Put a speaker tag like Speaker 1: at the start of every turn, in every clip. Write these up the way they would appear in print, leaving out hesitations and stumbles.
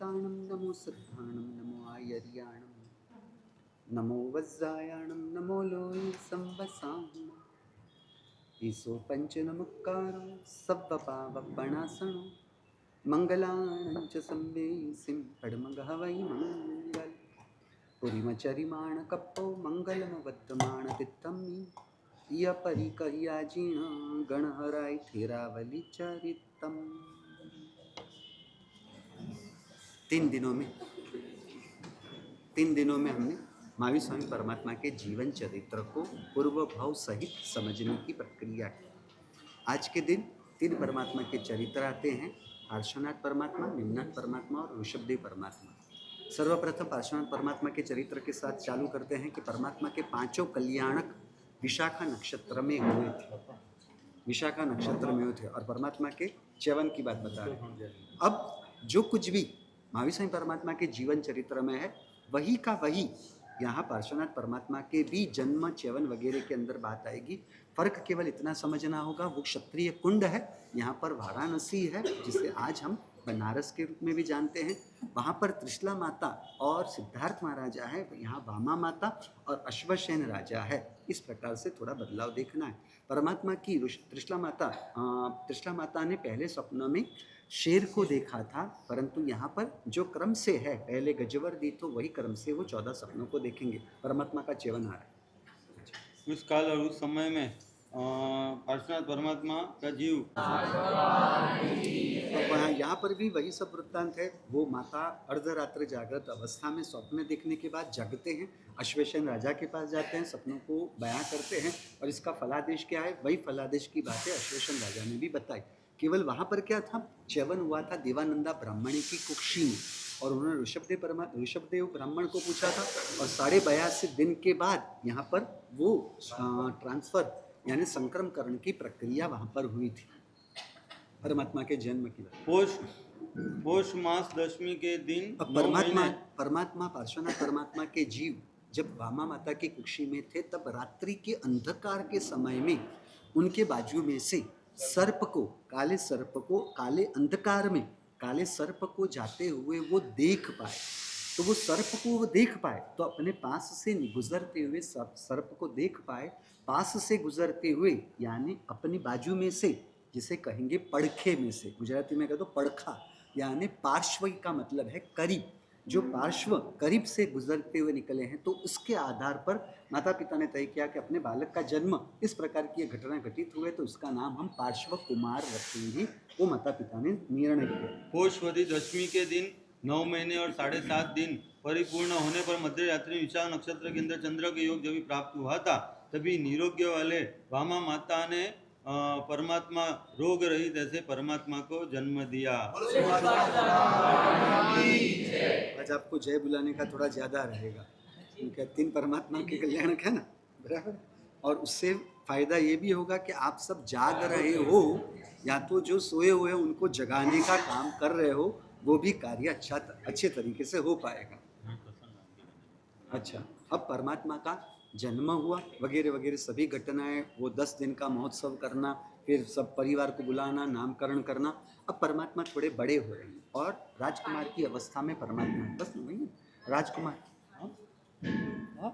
Speaker 1: नमस्ताणं नमो श्रद्धाणं नमो आयर्याणं नमो वज्रायाणं नमो लोये संवसां ईशो पंचनमुक्कारो सव्वपावपणासनो मंगलानं च संवेसिं पडमगः वै मंगल पुरीमचरिमाणकप्पो मङ्गलमवद्यमाणतित्तं य परिकर्याजीर्ण गणहराय थेरावलिचरितम्। तीन दिनों में हमने महावीर स्वामी परमात्मा के जीवन चरित्र को पूर्व भाव सहित समझने की प्रक्रिया की। आज के दिन तीन परमात्मा के चरित्र आते हैं, पार्श्वनाथ परमात्मा, निम्नाथ परमात्मा और ऋषभदेव परमात्मा। सर्वप्रथम पार्श्वनाथ परमात्मा के चरित्र के साथ चालू करते हैं कि परमात्मा के पांचों कल्याणक विशाखा नक्षत्र में हुए थे, विशाखा नक्षत्र में हुए थे और परमात्मा के च्यवन की बात बता रहे हैं। अब जो कुछ भी महावीर स्वामी परमात्मा के जीवन चरित्र में है वही का वही यहाँ पार्श्वनाथ परमात्मा के भी जन्म च्यवन वगैरह के अंदर बात आएगी। फर्क केवल इतना समझना होगा, वो क्षत्रिय कुंड है, यहाँ पर वाराणसी है जिसे आज हम बनारस के रूप में भी जानते हैं। वहाँ पर त्रिशला माता और सिद्धार्थ महाराजा है, यहाँ वामा माता और अश्वसेन राजा है। इस प्रकार से थोड़ा बदलाव देखना है। परमात्मा की त्रिशला माता ने पहले स्वप्न में शेर को देखा था, परंतु यहाँ पर जो क्रम से है, पहले गजवर दी तो वही क्रम से वो 14 सपनों को देखेंगे। परमात्मा का च्यवन आ रहा है।
Speaker 2: उस काल और उस समय में पार्श्वनाथ परमात्मा का जीव,
Speaker 1: तो यहाँ पर भी वही सब वृत्तांत है। वो माता अर्धरात्र जागृत अवस्था में स्वप्न देखने के बाद जगते हैं, अश्वेशन राजा के पास जाते हैं, सपनों को बयां करते हैं और इसका फलादेश क्या है, वही फलादेश की बातें अश्वेशन राजा ने भी बताई। केवल वहाँ पर क्या था, च्यवन हुआ था देवानंदा ब्राह्मणी की कुक्षी में और उन्होंने ऋषभदेव ब्राह्मण को पूछा था और 82.5 दिन के बाद यहाँ पर वो ट्रांसफर यानी संक्रमण की प्रक्रिया वहाँ पर हुई थी परमात्मा के जन्म की बात।
Speaker 2: पौष मास दशमी के दिन
Speaker 1: परमात्मा पार्श्वनाथ परमात्मा के जीव जब वामा माता की कुक्षी में थे तब रात्रि के अंधकार के समय में उनके बाजू में से काले सर्प को जाते हुए वो देख पाए। तो वो सर्प को वो देख पाए तो अपने पास से गुजरते हुए सर्प को देख पाए, पास से गुजरते हुए यानी अपनी बाजू में से, जिसे कहेंगे पड़खे में से, गुजराती में कह दो पड़खा, यानी पार्श्व का मतलब है करीब, जो पार्श्व करीब से गुजरते हुए निकले हैं। तो उसके आधार पर माता पिता ने तय किया कि अपने बालक का जन्म इस प्रकार की घटना घटित हुए तो उसका नाम हम पार्श्व कुमार रखेंगे। वो माता पिता ने निर्णय किया।
Speaker 2: पौषवती दशमी के दिन 9 महीने और 7.5 दिन परिपूर्ण होने पर मध्य रात्रि विशाख नक्षत्र के अंदर चंद्र के योग जब भी प्राप्त हुआ था, तभी निरोग्य वाले वामा माता ने परमात्मा रोग रहित ऐसे परमात्मा को जन्म दिया।
Speaker 1: आज आपको जय बुलाने का थोड़ा ज्यादा रहेगा क्योंकि 3 परमात्मा के कल्याण है ना, बराबर। और उससे फायदा ये भी होगा कि आप सब जाग रहे हो या तो जो सोए हुए हैं उनको जगाने का काम कर रहे हो, वो भी कार्य अच्छे तरीके से हो पाएगा। अच्छा, अब परमात्मा का जन्म हुआ वगैरह वगैरह सभी घटनाएं, वो 10 दिन का महोत्सव करना, फिर सब परिवार को बुलाना, नामकरण करना। अब परमात्मा थोड़े बड़े हो रहे हैं और राजकुमार की अवस्था में परमात्मा बस वही राजकुमार। क्या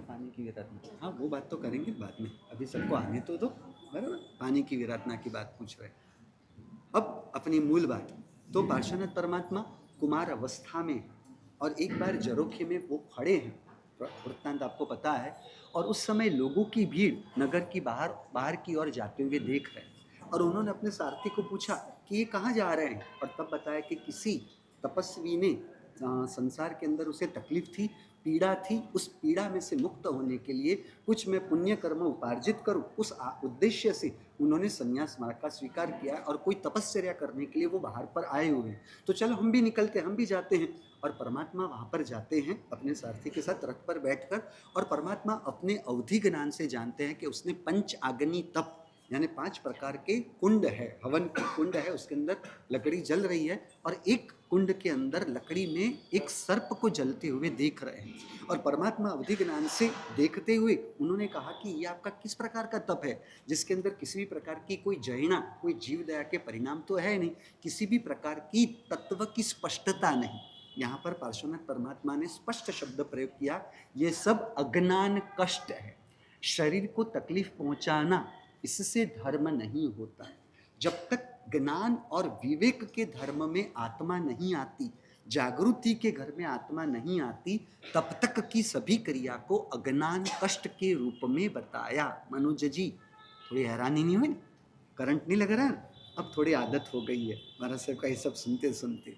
Speaker 1: पानी की विराटना? हाँ, वो बात तो करेंगे बाद में, अभी सबको आने तो दो, बराबर। पानी की विराटना की बात पूछ रहे। अब अपनी मूल बात, तो पार्श्वनाथ परमात्मा कुमार अवस्था में और एक बार जरोखे में वो खड़े हैं, वृत्तांत आपको पता है, और उस समय लोगों की भीड़ नगर की बाहर की ओर जाते हुए देख रहे हैं और उन्होंने अपने सारथी को पूछा कि ये कहाँ जा रहे हैं, और तब बताया कि किसी तपस्वी ने संसार के अंदर उसे तकलीफ थी, पीड़ा थी, उस पीड़ा में से मुक्त होने के लिए कुछ मैं पुण्य कर्म उपार्जित करूं, उस उद्देश्य से उन्होंने संन्यास मार्ग का स्वीकार किया और कोई तपस्या करने के लिए वो बाहर पर आए हुए हैं। तो चलो हम भी निकलते, हम भी जाते हैं। और परमात्मा वहाँ पर जाते हैं अपने सारथी के साथ रथ पर बैठकर, और परमात्मा अपने अवधि ज्ञान से जानते हैं कि उसने पंच आग्नि तप यानी 5 प्रकार के कुंड है, हवन के कुंड है, उसके अंदर लकड़ी जल रही है और एक कुंड के अंदर लकड़ी में एक सर्प को जलते हुए देख रहे हैं। और परमात्मा अवधि ज्ञान से देखते हुए उन्होंने कहा कि ये आपका किस प्रकार का तप है, जिसके अंदर किसी भी प्रकार की कोई जयना, कोई जीव दया के परिणाम तो है नहीं, किसी भी प्रकार की तत्व की स्पष्टता नहीं। यहाँ पर पार्श्वनाथ परमात्मा ने स्पष्ट शब्द प्रयोग किया, ये सब अज्ञान कष्ट है। शरीर को तकलीफ पहुंचाना, इससे धर्म नहीं होता है। जब तक ज्ञान और विवेक के धर्म में आत्मा नहीं आती, जागृति के घर में आत्मा नहीं आती, तब तक की सभी क्रिया को अज्ञान कष्ट के रूप में बताया। मनोज जी, थोड़ी हैरानी नहीं हुई? करंट नहीं लग रहा है? अब थोड़ी आदत हो गई है महाराज साहब का ये सब सुनते सुनते।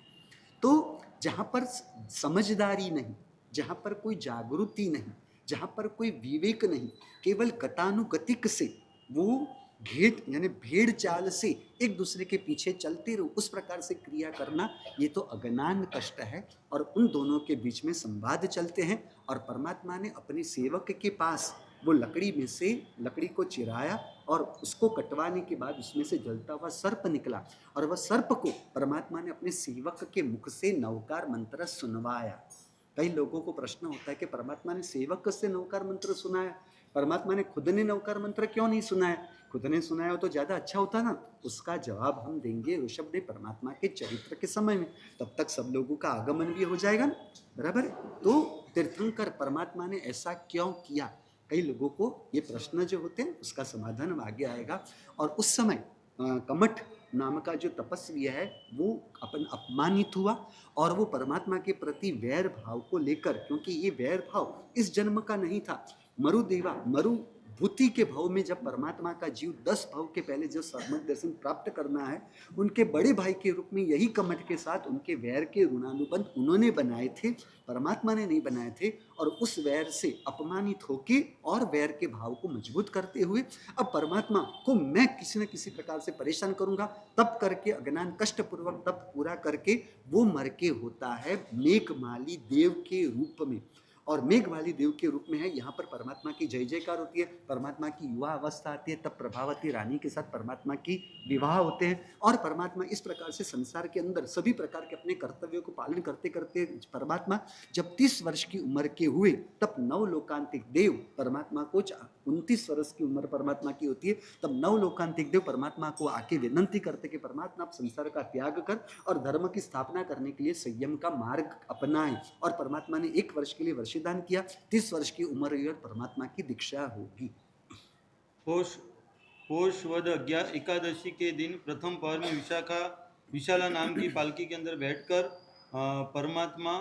Speaker 1: तो जहाँ पर समझदारी नहीं, जहाँ पर कोई जागृति नहीं, जहाँ पर कोई विवेक नहीं, केवल गतानुगतिक से वो घेट यानी भेड़ चाल से एक दूसरे के पीछे चलते रहो, उस प्रकार से क्रिया करना, ये तो अज्ञान कष्ट है। और उन दोनों के बीच में संवाद चलते हैं और परमात्मा ने अपने सेवक के पास वो लकड़ी में से लकड़ी को चिराया और उसको कटवाने के बाद उसमें से जलता हुआ सर्प निकला और वह सर्प को परमात्मा ने अपने सेवक के मुख से नवकार मंत्र सुनवाया। कई लोगों को प्रश्न होता है कि परमात्मा ने सेवक से नवकार मंत्र सुनाया, परमात्मा ने खुद ने नवकार मंत्र क्यों नहीं सुनाया? खुद ने सुनाया हो तो ज़्यादा अच्छा होता ना। उसका जवाब हम देंगे ऋषभदेव परमात्मा के चरित्र के समय में, तब तक सब लोगों का आगमन भी हो जाएगा ना, बराबर है। तो तीर्थंकर परमात्मा ने ऐसा क्यों किया, कई लोगों को ये प्रश्न जो होते हैं उसका समाधान अब आगे आएगा। और उस समय कमठ नाम का जो तपस्वी है वो अपन अपमानित हुआ और वो परमात्मा के प्रति वैर भाव को लेकर, क्योंकि ये वैर भाव इस जन्म का नहीं था, मरुदेवा मरुभूति के भाव में जब परमात्मा का जीव 10 भाव के पहले जो सम्यक दर्शन प्राप्त करना है, उनके बड़े भाई के रूप में यही कमठ के साथ उनके वैर के ऋणानुबंध उन्होंने बनाए थे, परमात्मा ने नहीं बनाए थे। और उस वैर से अपमानित होके और वैर के भाव को मजबूत करते हुए अब परमात्मा को मैं किसी न किसी प्रकार से परेशान करूंगा, तब करके अज्ञान कष्ट पूर्वक तप पूरा करके वो मर के होता है मेघमाली देव के रूप में। और मेघवाली देव के रूप में है। यहाँ पर परमात्मा की जय जयकार होती है, परमात्मा की युवा अवस्था आती है, तब प्रभावती रानी के साथ परमात्मा की विवाह होते हैं और परमात्मा इस प्रकार से संसार के अंदर सभी प्रकार के अपने कर्तव्यों को पालन करते करते परमात्मा जब 30 वर्ष की उम्र के हुए, तब नवलोकांतिक देव परमात्मा को 29 वर्ष की उम्र परमात्मा की होती है, तब नवलोकांतिक देव परमात्मा को आके विनंती करते कि परमात्मा आप संसार का त्याग कर और धर्म की स्थापना करने के लिए संयम का मार्ग अपनाएं। और परमात्मा ने 1 वर्ष के लिए वर्षिदान किया, 30 वर्ष की उम्र हुई और परमात्मा की दीक्षा होगी।
Speaker 2: पोष वद एकादशी के दिन प्रथम पहर में विशाला नाम की पालकी के अंदर बैठकर परमात्मा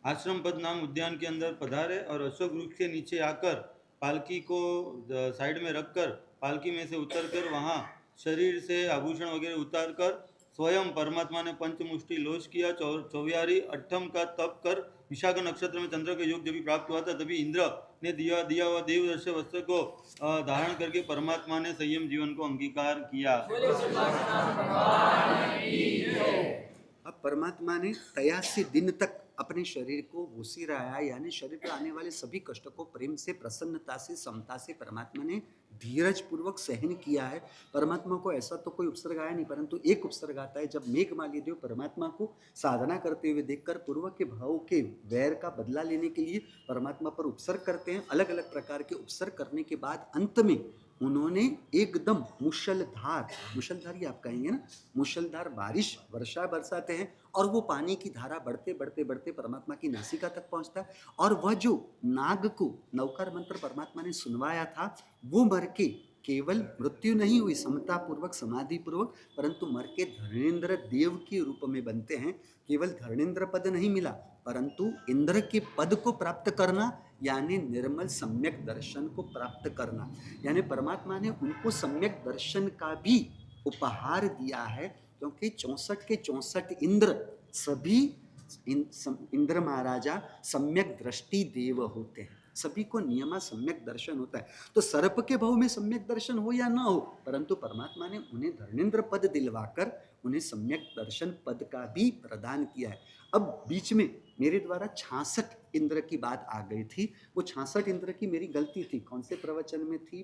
Speaker 2: आश्रम पद नाम उद्यान के अंदर पधारे और अशोक वृक्ष के नीचे आकर पालकी को साइड में रखकर पालकी में से उतरकर वहाँ शरीर से आभूषण वगैरह उतारकर स्वयं परमात्मा ने पंचमुष्टि लोच किया, चौव्यारी अट्ठम का तप कर विशाख नक्षत्र में चंद्र के योग जब भी प्राप्त हुआ था, तभी इंद्र ने दिया हुआ देवदर्शी वस्त्र को धारण करके परमात्मा ने संयम जीवन को अंगीकार किया।
Speaker 1: अब परमात्मा ने 83 दिन तक अपने शरीर को घुसी रहा है, यानी शरीर पर आने वाले सभी कष्ट को प्रेम से, प्रसन्नता से, समता से परमात्मा ने धीरज पूर्वक सहन किया है। परमात्मा को ऐसा तो कोई उपसर्ग आया नहीं, परंतु एक उपसर्ग आता है जब मेघमाली देव परमात्मा को साधना करते हुए देखकर पूर्व के भाव के वैर का बदला लेने के लिए परमात्मा पर उपसर्ग करते हैं। अलग अलग प्रकार के उपसर्ग करने के बाद अंत में उन्होंने एकदम मूसलधार ही आप कहेंगे ना, मूसलधार बारिश वर्षा बरसाते हैं और वो पानी की धारा बढ़ते बढ़ते बढ़ते परमात्मा की नासिका तक पहुंचता है। और वह जो नाग को नवकार मंत्र परमात्मा ने सुनवाया था, वो मर के केवल मृत्यु नहीं हुई समता पूर्वक समाधि पूर्वक, परंतु मर के धर्मेंद्र देव के रूप में बनते हैं। केवल धर्मेंद्र पद नहीं मिला, परंतु इंद्र के पद को प्राप्त करना यानी निर्मल सम्यक दर्शन को प्राप्त करना, यानी परमात्मा ने उनको सम्यक दर्शन का भी उपहार दिया है। क्योंकि 64 के 64 इंद्र सभी इंद्र महाराजा सम्यक दृष्टि देव होते हैं, सभी को नियमा सम्यक दर्शन होता है। तो सर्प के भाव में सम्यक दर्शन हो या ना हो, परंतु परमात्मा ने उन्हें धर्मेंद्र पद दिलवाकर उन्हें सम्यक दर्शन पद का भी प्रदान किया है। अब बीच में मेरे द्वारा 66 इंद्र की बात आ गई थी, वो 66 इंद्र की मेरी गलती थी। कौन से प्रवचन में थी?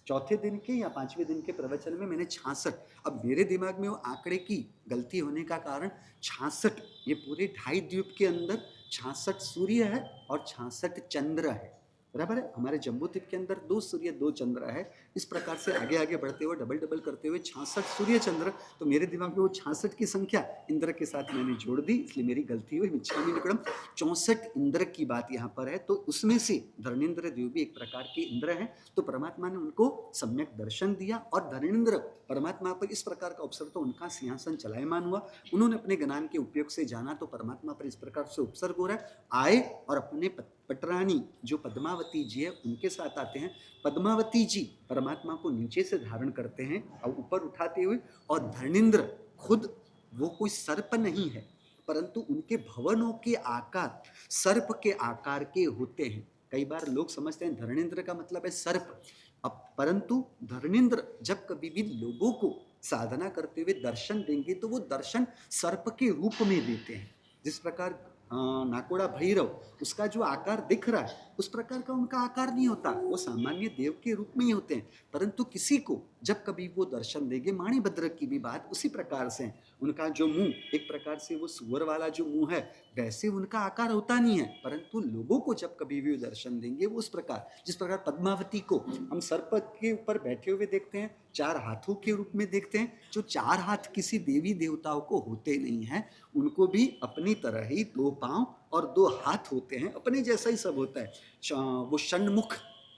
Speaker 1: चौथे दिन के या 5वें दिन के प्रवचन में मैंने 66, अब मेरे दिमाग में वो आंकड़े की गलती होने का कारण 66, ये पूरे 2.5 द्वीप के अंदर 66 सूर्य है और 66 चंद्र है, बराबर है। हमारे जम्बू द्वीप के अंदर 2 सूर्य 2 चंद्र है। इस प्रकार से आगे आगे बढ़ते हुए डबल डबल करते हुए 66 सूर्य चंद्र, तो मेरे दिमाग में वो 66 की संख्या इंद्र के साथ मैंने जोड़ दी, इसलिए मेरी गलती हुई। मिच्छामि निकड़म 64 इंद्र की बात यहाँ पर है, तो उसमें से धरणेन्द्र देव भी एक प्रकार के इंद्र हैं। तो परमात्मा ने उनको सम्यक दर्शन दिया और धरणेन्द्र परमात्मा पर इस प्रकार का उपसर्ग, तो उनका सिंहासन चलायमान हुआ। उन्होंने अपने ज्ञान के उपयोग से जाना, तो परमात्मा पर इस प्रकार से उपसर्ग हो रहा है। आए और अपने पटरानी जो पद्मावती जी है उनके साथ आते हैं। पद्मावती जी परमात्मा को नीचे से धारण करते हैं और ऊपर उठाते हुए, और धरणेन्द्र खुद वो कोई सर्प नहीं है, परंतु उनके भवनों के आकार सर्प के आकार के होते हैं। कई बार लोग समझते हैं धरणेन्द्र का मतलब है सर्प, अब परंतु धरणेन्द्र जब कभी भी लोगों को साधना करते हुए दर्शन देंगे तो वो दर्शन सर्प के रूप में देते हैं। जिस प्रकार नाकोड़ा भैरव, उसका जो आकार दिख रहा है उस प्रकार का उनका आकार नहीं होता, वो सामान्य देव के रूप में ही होते हैं। परंतु किसी को जब कभी वो दर्शन देंगे, माणिभद्र की भी बात उसी प्रकार से है। उनका जो मुंह एक प्रकार से वो सुअर वाला जो मुंह है, वैसे उनका आकार होता नहीं है, परंतु लोगों को जब कभी भी दर्शन देंगे वो उस प्रकार, जिस प्रकार पद्मावती को हम सर्प के ऊपर बैठे हुए देखते हैं, 4 हाथों के रूप में देखते हैं। जो 4 हाथ किसी देवी देवताओं को होते नहीं हैं, उनको भी अपनी तरह ही 2 पांव और 2 हाथ होते हैं, अपने जैसा ही सब होता है। वो षण्मुख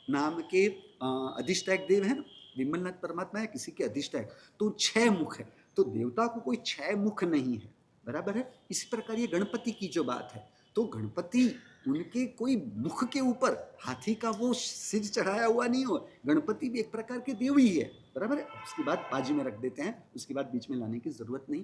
Speaker 1: नाम के अधिष्ठायक देव है ना, विमलनाथ परमात्मा है किसी के अधिष्ठायक, तो 6 मुख है। तो देवता को कोई 6 मुख नहीं है, बराबर है। इसी प्रकार ये गणपति की जो बात है, तो गणपति उनके कोई मुख के ऊपर हाथी का वो सिर चढ़ाया हुआ नहीं हो, गणपति भी एक प्रकार के देव ही है, बराबर है। उसकी बात बाजू में रख देते हैं, उसकी बात बीच में लाने की जरूरत नहीं।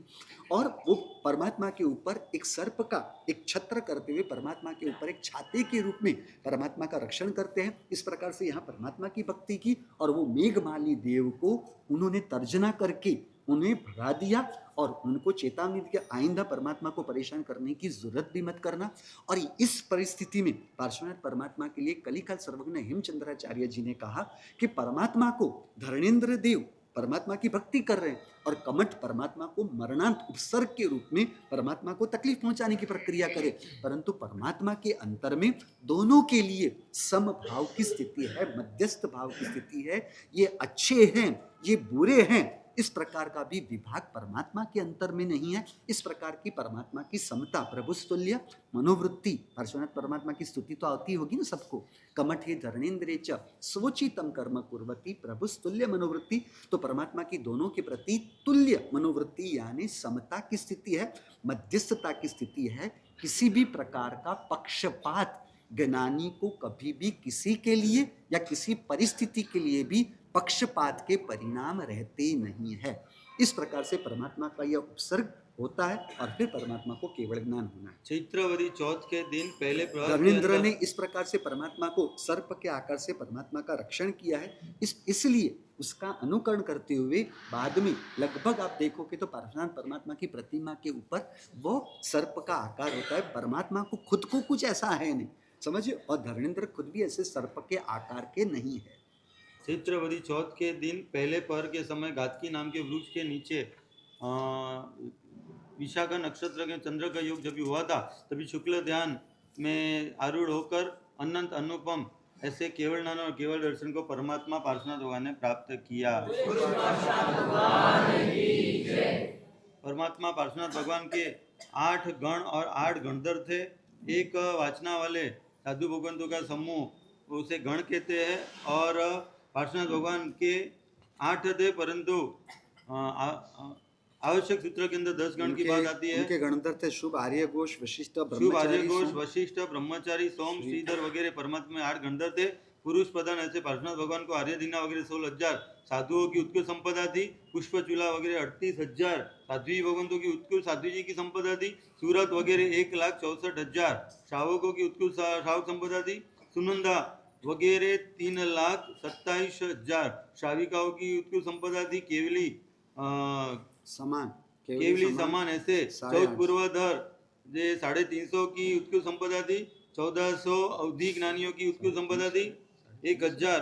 Speaker 1: और वो परमात्मा के ऊपर एक सर्प का एक छत्र करते हुए परमात्मा के ऊपर एक छाते के रूप में परमात्मा का रक्षण करते हैं। इस प्रकार से यहाँ परमात्मा की भक्ति की, और वो मेघमाली देव को उन्होंने तर्जना करके उन्हें भगा दिया और उनको चेतावनी दी कि आइंदा परमात्मा को परेशान करने की जरूरत भी मत करना। और इस परिस्थिति में पार्श्वनाथ परमात्मा के लिए कलिकाल सर्वज्ञ हेमचंद्राचार्य जी ने कहा कि परमात्मा को धरणेन्द्र देव परमात्मा की भक्ति कर रहे हैं और कमठ परमात्मा को मरणांत उपसर्ग के रूप में परमात्मा को तकलीफ पहुंचाने की प्रक्रिया करे, परंतु परमात्मा के अंतर में दोनों के लिए सम भाव की स्थिति है, मध्यस्थ भाव की स्थिति है। ये अच्छे हैं, ये बुरे हैं, इस प्रकार का भी विभाग परमात्मा के अंतर में नहीं है। इस प्रकार की परमात्मा की समता, प्रभुस्तुल्य मनोवृत्ति, पार्श्वनाथ परमात्मा की स्तुति तो आती होगी ना सबको। कमठे धरणेन्द्रे च स्वोचितम कर्म कुर्वती प्रभुस्तुल्य मनोवृत्ति, तो परमात्मा की दोनों के प्रति तुल्य मनोवृत्ति यानी समता की स्थिति है, मध्यस्थता की स्थिति है। किसी भी प्रकार का पक्षपात ज्ञानी को कभी भी किसी के लिए या किसी परिस्थिति के लिए भी पक्षपात के परिणाम रहते नहीं है। इस प्रकार से परमात्मा का यह उपसर्ग होता है और फिर परमात्मा को केवल ज्ञान होना है।
Speaker 2: चैत्रवदी चौथ के दिन पहले
Speaker 1: धरणेन्द्र ने इस प्रकार से परमात्मा को सर्प के आकार से परमात्मा का रक्षण किया है। इसलिए उसका अनुकरण करते हुए बाद में लगभग आप देखोगे तो पार्श्वनाथ परमात्मा की प्रतिमा के ऊपर वो सर्प का आकार होता है। परमात्मा को खुद को कुछ ऐसा है नहीं, समझिए, और धरणेन्द्र खुद भी ऐसे सर्प के आकार के नहीं है।
Speaker 2: चैत्रवदी चौथ के दिन पहले पहर के समय गातकी नाम के वृक्ष के नीचे विशाखा नक्षत्र के चंद्र का योग जब भी हुआ था, तभी शुक्ल ध्यान में आरूढ़ होकर अनंत अनुपम ऐसे केवल ज्ञान और केवल दर्शन को परमात्मा पार्श्वनाथ भगवान ने प्राप्त किया। परमात्मा पार्श्वनाथ भगवान के 8 गण और 8 गणधर थे। एक वाचना वाले साधु भगवंतों का समूह उसे गण कहते हैं, और पार्श्वनाथ भगवान के 8 थे, परंतु आवश्यक सूत्र के अंदर 10 गण की बात आती है।
Speaker 1: उनके गणधर थे शुभ आर्य घोष वशिष्ठ
Speaker 2: ब्रह्मचारी सोम श्रीधर वगैरह। परमात्मा में 8 गणधर थे। पुरुष प्रधान ऐसे पार्श्वनाथ भगवान को आर्य दीना वगैरह 16,000 साधुओं की उत्कृष्ट संपदा थी। पुष्प चूला वगैरह 38,000 साध्वी भगवंतों की उत्कृष्ट साध्वी जी की संपदा थी। सूरत वगैरह 1,64,000 श्रावकों की उत्कृष्ट श्रावक संपदा थी। सुनंदा वगैरह 3,27,000 श्राविकाओं की उत्कृष्ट संपदा थी। केवली समान ऐसे 14 पूर्वाधर 350 की उत्कृष्ट संपदा थी। 1400 अवधि ज्ञानियों की उत्कृष्ट संपदा थी। 1,000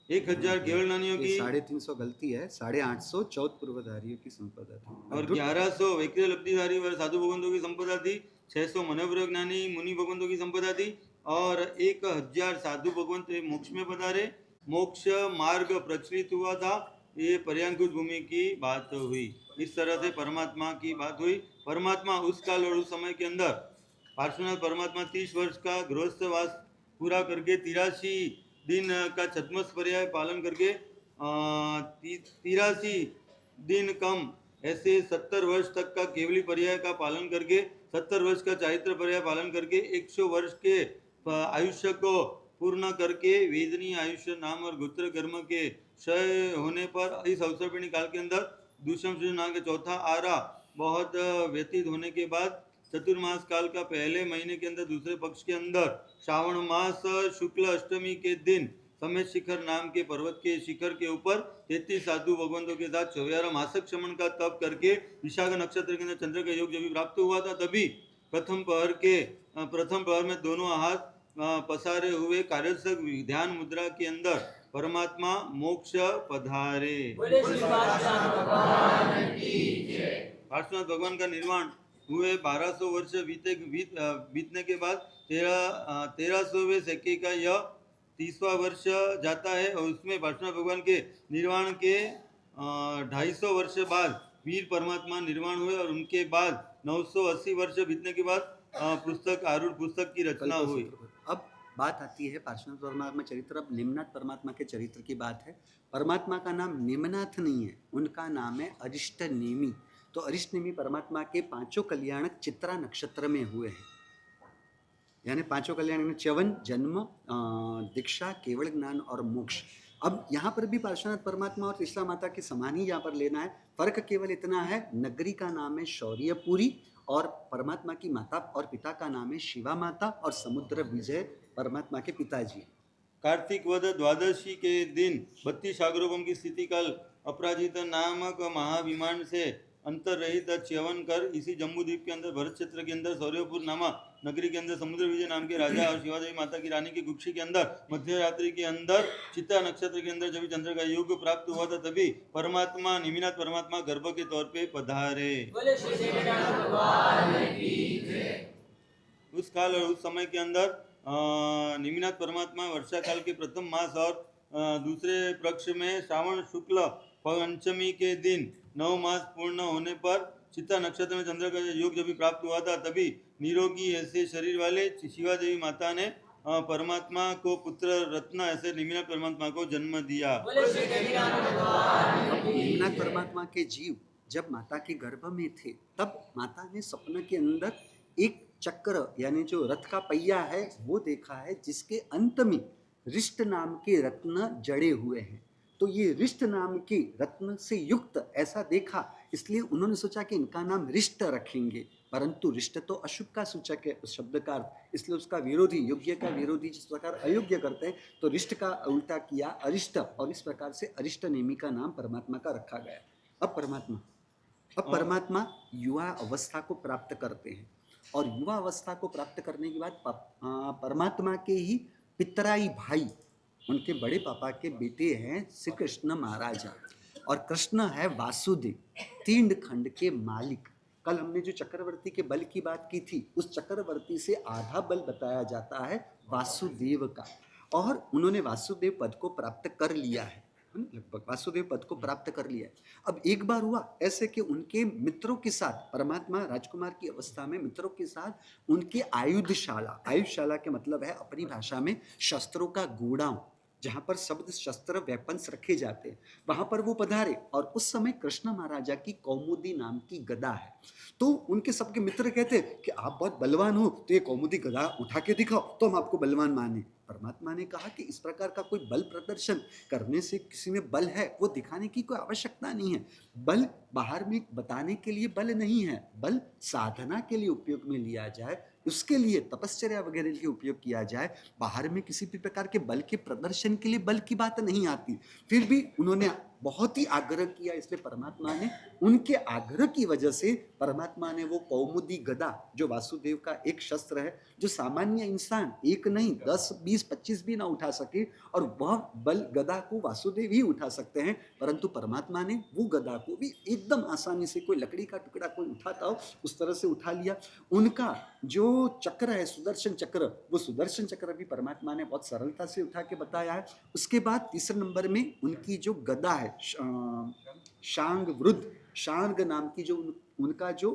Speaker 2: 1000 केवल नानियों
Speaker 1: ये
Speaker 2: की
Speaker 1: 350 गलती है, 850 14 पूर्वधारियों की संपदा थी।
Speaker 2: और 1100 वैक्य लब्धिधारी व साधु भगवंतों की संपदा थी। 600 मनोवर ज्ञानी मुनि भगवंतों की संपदा थी और 1000 साधु भगवंत मोक्ष में पधारे। मोक्ष मार्ग प्रचलित हुआ था। ये पर्यांकुश भूमि की बात हुई। इस तरह से परमात्मा की बात हुई। परमात्मा उस काल और उस समय के अंदर पार्श्वनाथ परमात्मा 30 वर्ष का गृहस्थवास पूरा करके 83 दिन का छद्मस पर्याय पालन करके 83 दिन कम ऐसे 70 वर्ष तक का केवली पर्याय का पालन करके 70 वर्ष का चारित्र पर्याय पालन करके 100 वर्ष के आयुष्य को पूर्ण करके वेदनीय आयुष्य नाम और गोत्र कर्म के क्षय होने पर इस अवसर्पिणी काल के अंदर दूषम नाम के चौथा आरा बहुत व्यतीत होने के बाद चतुर्मास काल का पहले महीने के अंदर दूसरे पक्ष के अंदर श्रावण मास शुक्ल अष्टमी के दिन समेत शिखर नाम के पर्वत के शिखर के ऊपर 33 साधु भगवंतों के साथ 54 मासक क्षमण का तप करके विशाख नक्षत्र के अंदर चंद्र का योग जब भी प्राप्त हुआ था तभी प्रथम पहर में दोनों हाथ पसारे हुए कार्यसक ध्यान मुद्रा के अंदर परमात्मा मोक्ष पधारे। पार्श्वनाथ भगवान का निर्माण हुए 1200 वर्ष बीतने के बाद 1300वें सेके का यह 30वां वर्ष जाता है और उसमें पार्श्वनाथ भगवान के निर्माण के 250 वर्ष बाद वीर परमात्मा निर्माण हुए और उनके बाद 980 वर्ष बीतने के बाद पुस्तक आरूढ़ पुस्तक की रचना हुई।
Speaker 1: अब बात आती है पार्श्वनाथ परमात्मा चरित्र। अब निम्नाथ परमात्मा के चरित्र की बात है। परमात्मा का नाम निम्नाथ नहीं है, उनका नाम है अरिष्ट नेमि। तो अरिष्ट नेमि परमात्मा के 5 कल्याणक चित्रा नक्षत्र में हुए हैं। यानी 5 कल्याण च्यवन, जन्म, दीक्षा, केवल ज्ञान और मोक्ष। अब यहाँ पर भी पार्श्वनाथ परमात्मा और त्रिशला माता के समान ही यहाँ पर लेना है। फर्क केवल इतना है, नगरी का नाम है शौर्यपुरी और परमात्मा की माता और पिता का नाम है शिवा माता और समुद्र विजय परमात्मा के पिताजी।
Speaker 2: कार्तिक वध द्वादशी के दिन 32 सागरों की स्थिति कल अपराजित नामक महाविमान से अंतर रहित च्यवन कर इसी जम्मू द्वीप के अंदर भरत क्षेत्र के अंदर सौर्यपुर नामक नगरी के अंदर समुद्र विजय नाम के राजा और शिवादेवी माता की रानी की कुक्षी के अंदर मध्य रात्रि के अंदर चित्ता नक्षत्र के अंदर जब चंद्र का योग प्राप्त हुआ था तभी परमात्मा निमिनाथ परमात्मा गर्भ के तौर पे पधारे। उस काल और उस समय के अंदर निमिनाथ परमात्मा वर्षा काल के प्रथम मास और दूसरे पक्ष में श्रावण शुक्ल पंचमी के दिन 9 मास पूर्ण होने पर चित्ता नक्षत्र में चंद्र का योग जब भी प्राप्त हुआ था तभी निरोगी ऐसे शरीर वाले शिवा देवी माता ने परमात्मा को पुत्र रत्न ऐसे निमिनाथ परमात्मा को जन्म दिया।
Speaker 1: निमिनाथ परमात्मा के जीव जब माता के गर्भ में थे तब माता ने सपने के अंदर एक चक्र यानी जो रथ का पहिया है वो देखा है, जिसके अंत में रिष्ट नाम के रत्न जड़े हुए हैं। तो ये रिष्ट नाम के रत्न से युक्त ऐसा देखा, इसलिए उन्होंने सोचा कि इनका नाम रिष्ट रखेंगे। परंतु रिष्ट तो अशुभ का सूचक है उस शब्द का अर्थ, इसलिए उसका विरोधी, योग्य का विरोधी जिस प्रकार अयोग्य करते हैं तो रिष्ट का उल्टा किया अरिष्ट, और इस प्रकार से अरिष्ट नेमि का नाम परमात्मा का रखा गया। अब परमात्मा युवा अवस्था को प्राप्त करते हैं और युवा अवस्था को प्राप्त करने के बाद परमात्मा के ही पितराई भाई, उनके बड़े पापा के बेटे हैं श्री कृष्ण महाराजा और कृष्ण है वासुदेव, 3 खंड के मालिक। कल हमने जो चक्रवर्ती के बल की बात की थी, उस चक्रवर्ती से आधा बल बताया जाता है वासुदेव का, और उन्होंने वासुदेव पद को प्राप्त कर लिया है, लगभग वासुदेव पद को प्राप्त कर लिया है। अब एक बार हुआ ऐसे कि उनके मित्रों के साथ, परमात्मा राजकुमार की अवस्था में मित्रों के साथ उनके आयुधशाला के मतलब है अपनी भाषा में शस्त्रों का गोडाउन, जहाँ पर शब्द शस्त्र वेपन्स रखे जाते हैं, वहाँ पर वो पधारे। और उस समय कृष्ण महाराजा की कौमुदी नाम की गदा है। तो उनके सबके मित्र कहते हैं कि आप बहुत बलवान हो, तो ये कौमुदी गदा उठा के दिखाओ तो हम आपको बलवान माने। परमात्मा ने कहा कि इस प्रकार का कोई बल प्रदर्शन करने से किसी में बल है वो दिखाने की कोई आवश्यकता नहीं है। बल बाहर में बताने के लिए बल नहीं है, बल साधना के लिए उपयोग में लिया जाए, उसके लिए तपश्चर्या वगैरह के लिए उपयोग किया जाए। बाहर में किसी भी प्रकार के बल के प्रदर्शन के लिए बल की बात नहीं आती। फिर भी उन्होंने बहुत ही आग्रह किया, इसलिए परमात्मा ने उनके आग्रह की वजह से परमात्मा ने वो कौमुदी गदा, जो वासुदेव का एक शस्त्र है, जो सामान्य इंसान एक नहीं 10 20 25 भी ना उठा सके, और वह बल गदा को वासुदेव ही उठा सकते हैं, परंतु परमात्मा ने वो गदा को भी एकदम आसानी से, कोई लकड़ी का टुकड़ा कोई उठाता हो उस तरह से उठा लिया। उनका जो चक्र है सुदर्शन चक्र, वो सुदर्शन चक्र भी परमात्मा ने बहुत सरलता से उठा के बताया है। उसके बाद तीसरे नंबर में उनकी जो गदा है शांग वृद्ध, शांग नाम की जो उनका जो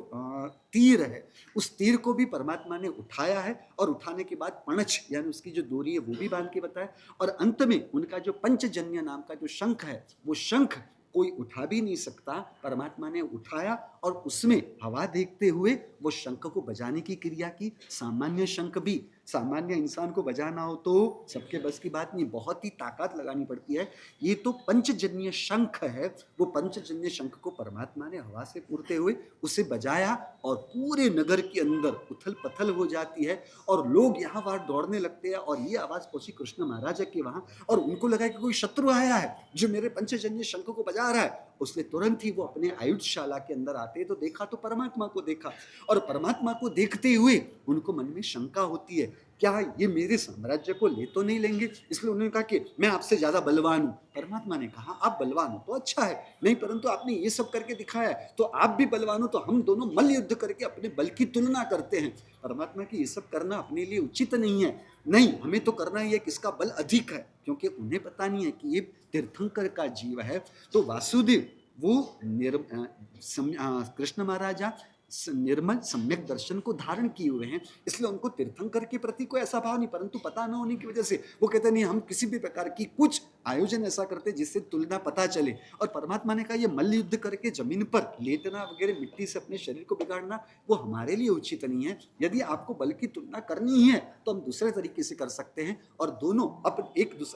Speaker 1: तीर है, उस तीर को भी परमात्मा ने उठाया है, और उठाने के बाद पणच यानी उसकी जो डोरी है वो भी बांध के बताया। और अंत में उनका जो पंचजन्य नाम का जो शंख है, वो शंख कोई उठा भी नहीं सकता, परमात्मा ने उठाया और उसमें हवा देखते हुए वो शंख को बजाने की क्रिया की। सामान्य शंख भी सामान्य इंसान को बजाना हो तो सबके बस की बात नहीं, बहुत ही ताकत लगानी पड़ती है। ये तो पंचजन्य शंख है, वो पंचजन्य शंख को परमात्मा ने हवा से पूरते हुए उसे बजाया, और पूरे नगर के अंदर उथल पथल हो जाती है, और लोग यहाँ वहाँ दौड़ने लगते हैं। और ये आवाज़ पहुंची कृष्ण महाराज के वहाँ, और उनको लगा कि कोई शत्रु आया है जो मेरे पंचजन्य शंख को बजा रहा है। उसने तुरंत ही वो अपने आयुधशाला के अंदर आते तो देखा, तो परमात्मा को देखा, और परमात्मा को देखते हुए उनको मन में शंका होती है, क्या ये मेरे साम्राज्य को ले तो नहीं लेंगे? इसलिए उन्होंने कहा कि मैं आपसे ज्यादा बलवान हूं। परमात्मा ने कहा आप बलवान हो तो अच्छा है, नहीं परंतु आपने ये सब करके दिखाया है तो आप भी बलवान हो, तो हम दोनों मल्ल युद्ध करके अपने बल की तुलना करते हैं। परमात्मा की ये सब करना अपने लिए उचित नहीं है, नहीं हमें तो करना ही है किसका बल अधिक है, क्योंकि उन्हें पता नहीं है कि ये तीर्थंकर का जीव है। तो वासुदेव वो कृष्ण महाराजा निर्मल सम्यक दर्शन को धारण किए हुए हैं, इसलिए उनको तीर्थंकर के प्रति कोई ऐसा भाव नहीं, परंतु पता न होने की वजह से वो कहते नहीं हम किसी भी प्रकार की कुछ आयोजन ऐसा करते जिससे तुलना पता चले। और परमात्मा ने कहा ये मल्ल युद्ध करके जमीन पर लेटना वगैरह, मिट्टी से अपने शरीर को बिगाड़ना, वो हमारे लिए उचित नहीं है। यदि आपको बल की तुलना करनी है तो हम दूसरे तरीके से कर सकते हैं, और दोनों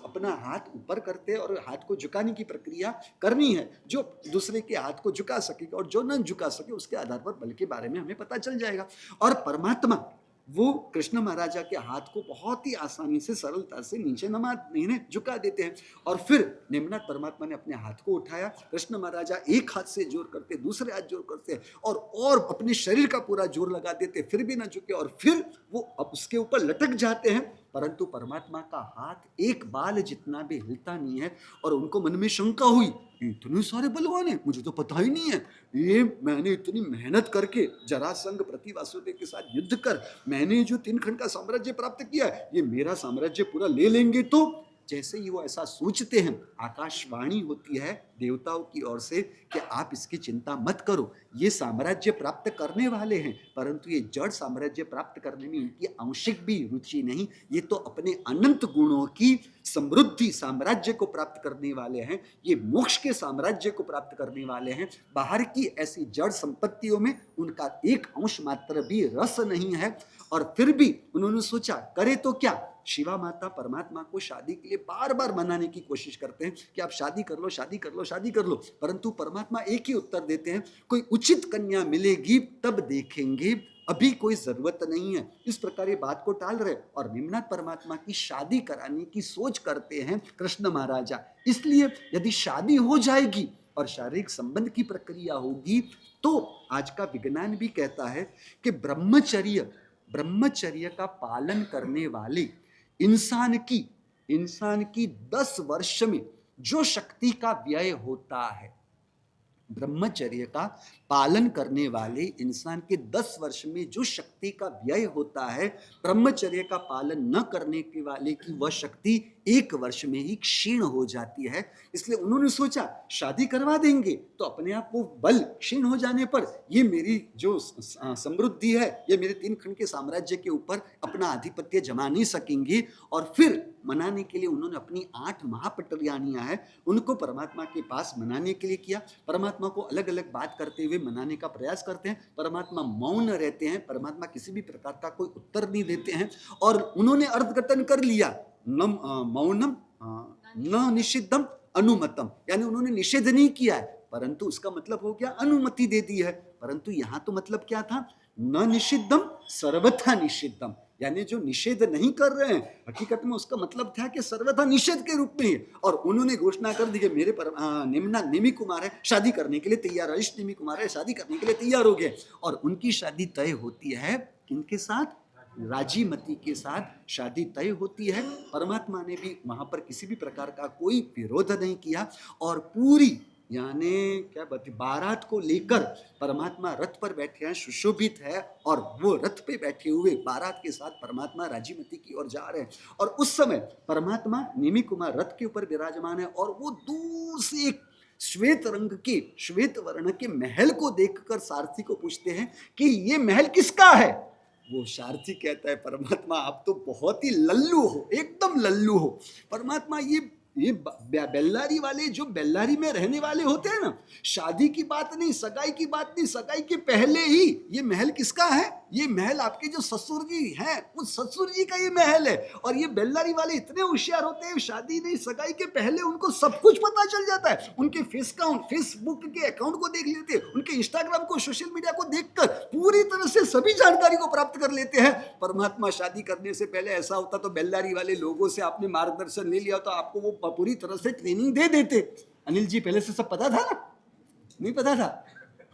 Speaker 1: अपना हाथ ऊपर करते हैं और हाथ को झुकाने की प्रक्रिया करनी है, जो दूसरे के हाथ को झुका सकेगा, और जो न झुका सके उसके आधार पर बल के बारे में हमें पता चल जाएगा। और परमात्मा वो कृष्ण महाराजा के हाथ को बहुत ही आसानी से सरलता से नीचे झुका देते हैं, और फिर निम्नाथ परमात्मा ने अपने हाथ को उठाया। कृष्ण महाराजा एक हाथ से जोर करते, दूसरे हाथ जोर करते, और अपने शरीर का पूरा जोर लगा देते, फिर भी ना झुके, और फिर वो अब उसके ऊपर लटक जाते हैं, परंतु परमात्मा का हाथ एक बाल जितना भी हिलता नहीं है। और उनको मन में शंका हुई, इतने सारे बलवान हैं, मुझे तो पता ही नहीं है, ये मैंने इतनी मेहनत करके जरासंध प्रति वासुदेव के साथ युद्ध कर मैंने जो 3 खंड का साम्राज्य प्राप्त किया है, ये मेरा साम्राज्य पूरा ले लेंगे। तो जैसे ही वो ऐसा सोचते हैं, आकाशवाणी होती है देवताओं की ओर से कि आप इसकी चिंता मत करो, ये साम्राज्य प्राप्त करने वाले हैं, परंतु ये जड़ साम्राज्य प्राप्त करने में इनकी आंशिक भी रुचि नहीं, ये तो अपने अनंत गुणों की समृद्धि साम्राज्य को प्राप्त करने वाले हैं, ये मोक्ष के साम्राज्य को प्राप्त करने वाले हैं। बाहर की ऐसी जड़ संपत्तियों में उनका एक अंश मात्र भी रस नहीं है। और फिर भी उन्होंने सोचा करे तो क्या, शिवा माता परमात्मा को शादी के लिए बार बार मनाने की कोशिश करते हैं कि आप शादी कर लो, शादी कर लो, शादी कर लो, परंतु परमात्मा एक ही उत्तर देते हैं, कोई उचित कन्या मिलेगी तब देखेंगे, अभी कोई जरूरत नहीं है। इस प्रकार ये बात को टाल रहे और निम्नाथ परमात्मा की शादी कराने की सोच करते हैं कृष्ण महाराजा। इसलिए यदि शादी हो जाएगी और शारीरिक संबंध की प्रक्रिया होगी तो आज का विज्ञान भी कहता है कि ब्रह्मचर्य का पालन करने वाले इंसान की 10 वर्ष में जो शक्ति का व्यय होता है, ब्रह्मचर्य का पालन करने वाले इंसान के 10 वर्ष में जो शक्ति का व्यय होता है, ब्रह्मचर्य का पालन न करने के वाले की वह शक्ति 1 वर्ष में ही क्षीण हो जाती है। इसलिए उन्होंने सोचा शादी करवा देंगे तो अपने आप वो बल क्षीण हो जाने पर ये मेरी जो समृद्धि है, ये मेरे 3 खंड के साम्राज्य के ऊपर अपना आधिपत्य जमा नहीं सकेंगे। और फिर मनाने के लिए उन्होंने अपनी 8 महापटरियानियां हैं उनको परमात्मा के पास मनाने के लिए किया। परमात्मा को अलग अलग बात करते हुए मनाने का प्रयास करते हैं, परमात्मा मौन रहते हैं, परमात्मा किसी भी प्रकार का कोई उत्तर नहीं देते हैं। और उन्होंने अर्थघटन कर लिया, मौनम न निषिद्धम अनुमतम, यानी उन्होंने निषेध नहीं किया है, परंतु उसका मतलब हो गया अनुमति दे दी है। परंतु यहां तो मतलब क्या था, न निषिद्धम सर्वथा निषिद्धम, यानी जो निषेध नहीं कर रहे हैं हकीकत में उसका मतलब था कि सर्वथा निषेध के रूप में ही। और उन्होंने घोषणा कर दी कि मेरे पर निमी कुमार है, शादी करने के लिए तैयार है, निमी कुमार है, शादी करने के लिए तैयार हो गए। और उनकी शादी तय होती है इनके साथ, राजीमती के साथ शादी तय होती है। परमात्मा ने भी वहां पर किसी भी प्रकार का कोई विरोध नहीं किया। और पूरी यानी क्या बात, बारात को लेकर परमात्मा रथ पर बैठे हैं, सुशोभित है, और वो रथ पे बैठे हुए बारात के साथ परमात्मा राजीमती की ओर जा रहे हैं। और उस समय परमात्मा निमी कुमार रथ के ऊपर विराजमान है, और वो दूर से एक श्वेत रंग के, श्वेत वर्ण के महल को देखकर सारथी को पूछते हैं कि ये महल किसका है। वो सारथी कहता है, परमात्मा आप तो बहुत ही लल्लू हो, एकदम लल्लू हो। परमात्मा ये बेल्लारी वाले, जो बेल्लारी में रहने वाले होते हैं ना, शादी की बात नहीं, सगाई की बात नहीं, सगाई के पहले ही ये महल किसका है, ये महल आपके जो ससुर जी हैं उस ससुर जी का ये महल है। और ये बेल्लारी वाले इतने होशियार होते हैं, शादी नहीं सगाई के पहले उनको सब कुछ पता चल जाता है। उनके फेसबुक के अकाउंट को देख लेते हैं, उनके इंस्टाग्राम को, सोशल मीडिया को देखकर पूरी तरह से सभी जानकारी को प्राप्त कर लेते हैं। परमात्मा शादी करने से पहले ऐसा होता तो बेल्लारी वाले लोगों से आपने मार्गदर्शन ले लिया तो आपको वो पूरी तरह से ट्रेनिंग दे देते। अनिल जी पहले से सब पता था ना, नहीं पता था?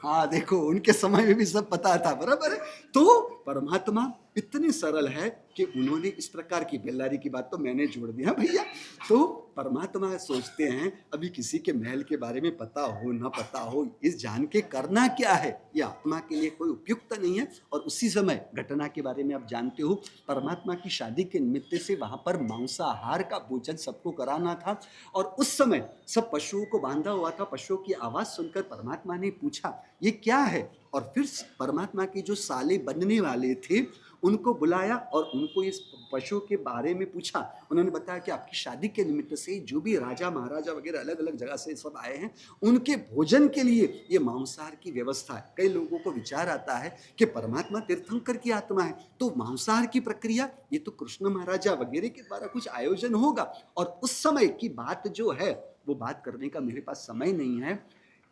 Speaker 1: हाँ देखो, उनके समय में भी सब पता था, बराबर है। तो परमात्मा इतने सरल है कि उन्होंने इस प्रकार की, बेल्लारी की बात तो मैंने जोड़ दी है भैया। तो परमात्मा सोचते हैं अभी किसी के महल के बारे में पता हो ना पता हो, इस जान के करना क्या है, ये आत्मा के लिए कोई उपयुक्त नहीं है। और उसी समय घटना के बारे में आप जानते हो, परमात्मा की शादी के निमित्त से वहां पर मांसाहार का भोजन सबको कराना था। और उस समय सब पशुओं को बांधा हुआ था। पशुओं की आवाज सुनकर परमात्मा ने पूछा ये क्या है। और फिर परमात्मा के जो साले बनने वाले थे उनको बुलाया और उनको इस पशु के बारे में पूछा। उन्होंने बताया कि आपकी शादी के निमित्त से जो भी राजा महाराजा वगैरह अलग अलग जगह से सब आए हैं, उनके भोजन के लिए ये मांसाहार की व्यवस्था है। कई लोगों को विचार आता है कि परमात्मा तीर्थंकर की आत्मा है, तो मांसाहार की प्रक्रिया ये तो कृष्ण महाराजा वगैरह के द्वारा कुछ आयोजन होगा। और उस समय की बात जो है वो बात करने का मेरे पास समय नहीं है।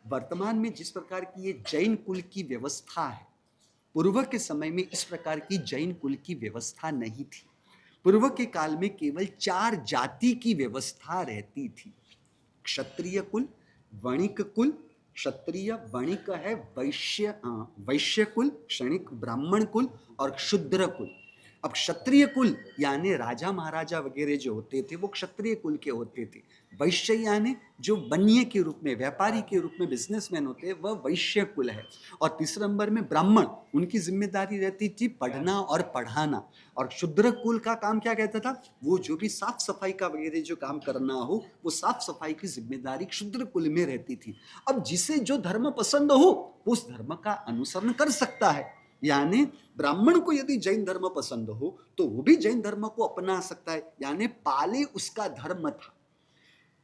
Speaker 1: वर्तमान में जिस प्रकार की ये जैन कुल की व्यवस्था है, पूर्व के समय में इस प्रकार की जैन कुल की व्यवस्था नहीं थी। पूर्व के काल में केवल 4 जाति की व्यवस्था रहती थी। क्षत्रिय कुल, वणिक कुल, क्षत्रिय वणिक है, वैश्य कुल, क्षणिक ब्राह्मण कुल और शूद्र कुल। अब क्षत्रिय कुल यानी राजा महाराजा वगैरह जो होते थे वो क्षत्रिय कुल के होते थे। वैश्य यानी जो बनिए के रूप में, व्यापारी के रूप में बिजनेसमैन होते हैं, वह वैश्य कुल है। और तीसरे नंबर में ब्राह्मण, उनकी जिम्मेदारी रहती थी पढ़ना और पढ़ाना। और शूद्र कुल का काम क्या कहता था, वो जो भी साफ सफाई का वगैरह जो काम करना हो वो साफ सफाई की जिम्मेदारी शूद्र कुल में रहती थी। अब जिसे जो धर्म पसंद हो उस धर्म का अनुसरण कर सकता है। यानी ब्राह्मण को यदि जैन धर्म पसंद हो तो वो भी जैन धर्म को अपना सकता है, यानी पाले उसका धर्म था।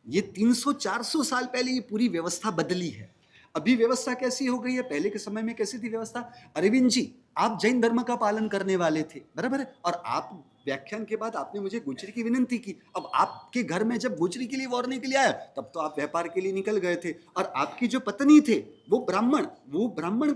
Speaker 1: ये 300-400 साल पहले ये पूरी व्यवस्था बदली है। अभी व्यवस्था कैसी हो गई है, पहले के समय में कैसी थी व्यवस्था। अरविंद जी आप जैन धर्म का पालन करने वाले थे, बराबर है, और आप व्याख्यान के बाद आपने मुझे गुजरी की विनंती की। अब आपके घर में जब गुजरी के लिए वारने के लिए आया तब तो आप व्यापार के लिए निकल गए थे, और आपकी जो पत्नी थे वो ब्राह्मण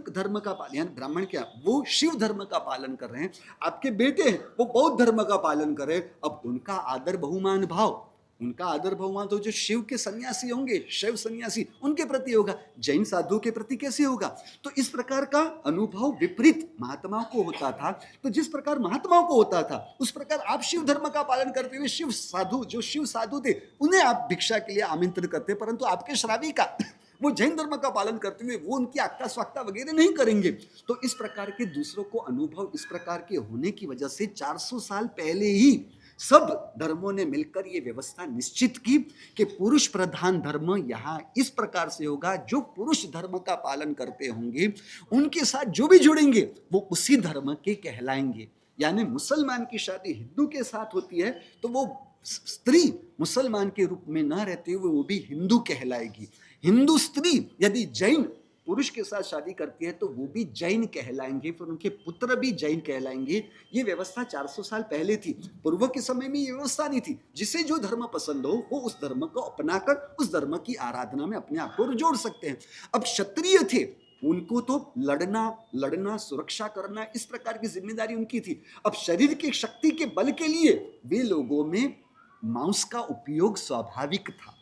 Speaker 1: धर्म का पालन, यानी ब्राह्मण क्या, वो शिव धर्म का पालन कर रहे हैं। आपके बेटे हैं वो बौद्ध धर्म का पालन कर रहे हैं। अब उनका आदर बहुमान भाव, उनका आदर बहुमान तो जो शिव के सन्यासी होंगे, शैव सन्यासी, उनके प्रति होगा, जैन साधु के प्रति कैसे होगा। तो इस प्रकार का अनुभव विपरीत महात्माओं को होता था। तो जिस प्रकार महात्माओं को होता था उस प्रकार आप शिव धर्म का पालन करते हुए शिव साधु, जो शिव साधु थे उन्हें आप भिक्षा के लिए आमंत्रित करते, परंतु आपके श्रावी का वो जैन धर्म का पालन करते हुए वो उनकी आक्ता स्वाक्ता वगैरह नहीं करेंगे। तो इस प्रकार के दूसरों को अनुभव इस प्रकार के होने की वजह से 400 साल पहले ही सब धर्मों ने मिलकर ये व्यवस्था निश्चित की कि पुरुष प्रधान धर्म यहाँ इस प्रकार से होगा। जो पुरुष धर्म का पालन करते होंगे उनके साथ जो भी जुड़ेंगे वो उसी धर्म के कहलाएंगे। यानी मुसलमान की शादी हिंदू के साथ होती है तो वो स्त्री मुसलमान के रूप में न रहते हुए वो भी हिंदू कहलाएगी। हिंदू स्त्री यदि जैन पुरुष के साथ शादी करती है तो वो भी जैन कहलाएंगे, फिर उनके पुत्र भी जैन कहलाएंगे। ये व्यवस्था 400 साल पहले थी। पूर्व के समय में ये व्यवस्था नहीं थी। जिसे जो धर्म पसंद हो वो उस धर्म को अपनाकर उस धर्म की आराधना में अपने आप को जोड़ सकते हैं। अब क्षत्रिय थे, उनको तो लड़ना सुरक्षा करना इस प्रकार की जिम्मेदारी उनकी थी। अब शरीर की शक्ति के बल के लिए वे लोगों में मांस का उपयोग स्वाभाविक था।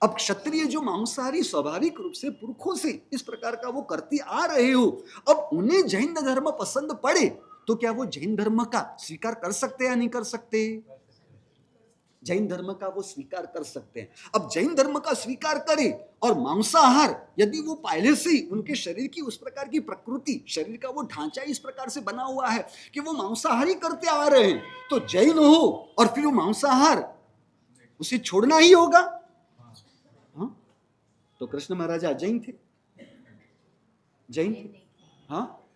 Speaker 1: अब क्षत्रिय जो मांसाहारी स्वाभाविक रूप से पुरखों से इस प्रकार का वो करते आ रहे हो, अब उन्हें जैन धर्म पसंद पड़े तो क्या वो जैन धर्म का स्वीकार कर सकते हैं या नहीं कर सकते? जैन धर्म का वो स्वीकार कर सकते हैं। अब जैन धर्म का स्वीकार करे और मांसाहार यदि वो पहले से ही उनके शरीर की उस प्रकार की प्रकृति, शरीर का वो ढांचा इस प्रकार से बना हुआ है कि वो मांसाहारी करते आ रहे हैं, तो जैन हो और फिर वो मांसाहार उसे छोड़ना ही होगा। हाँ, तो कृष्ण महाराजा जैन थे, जैन थे। हाँ,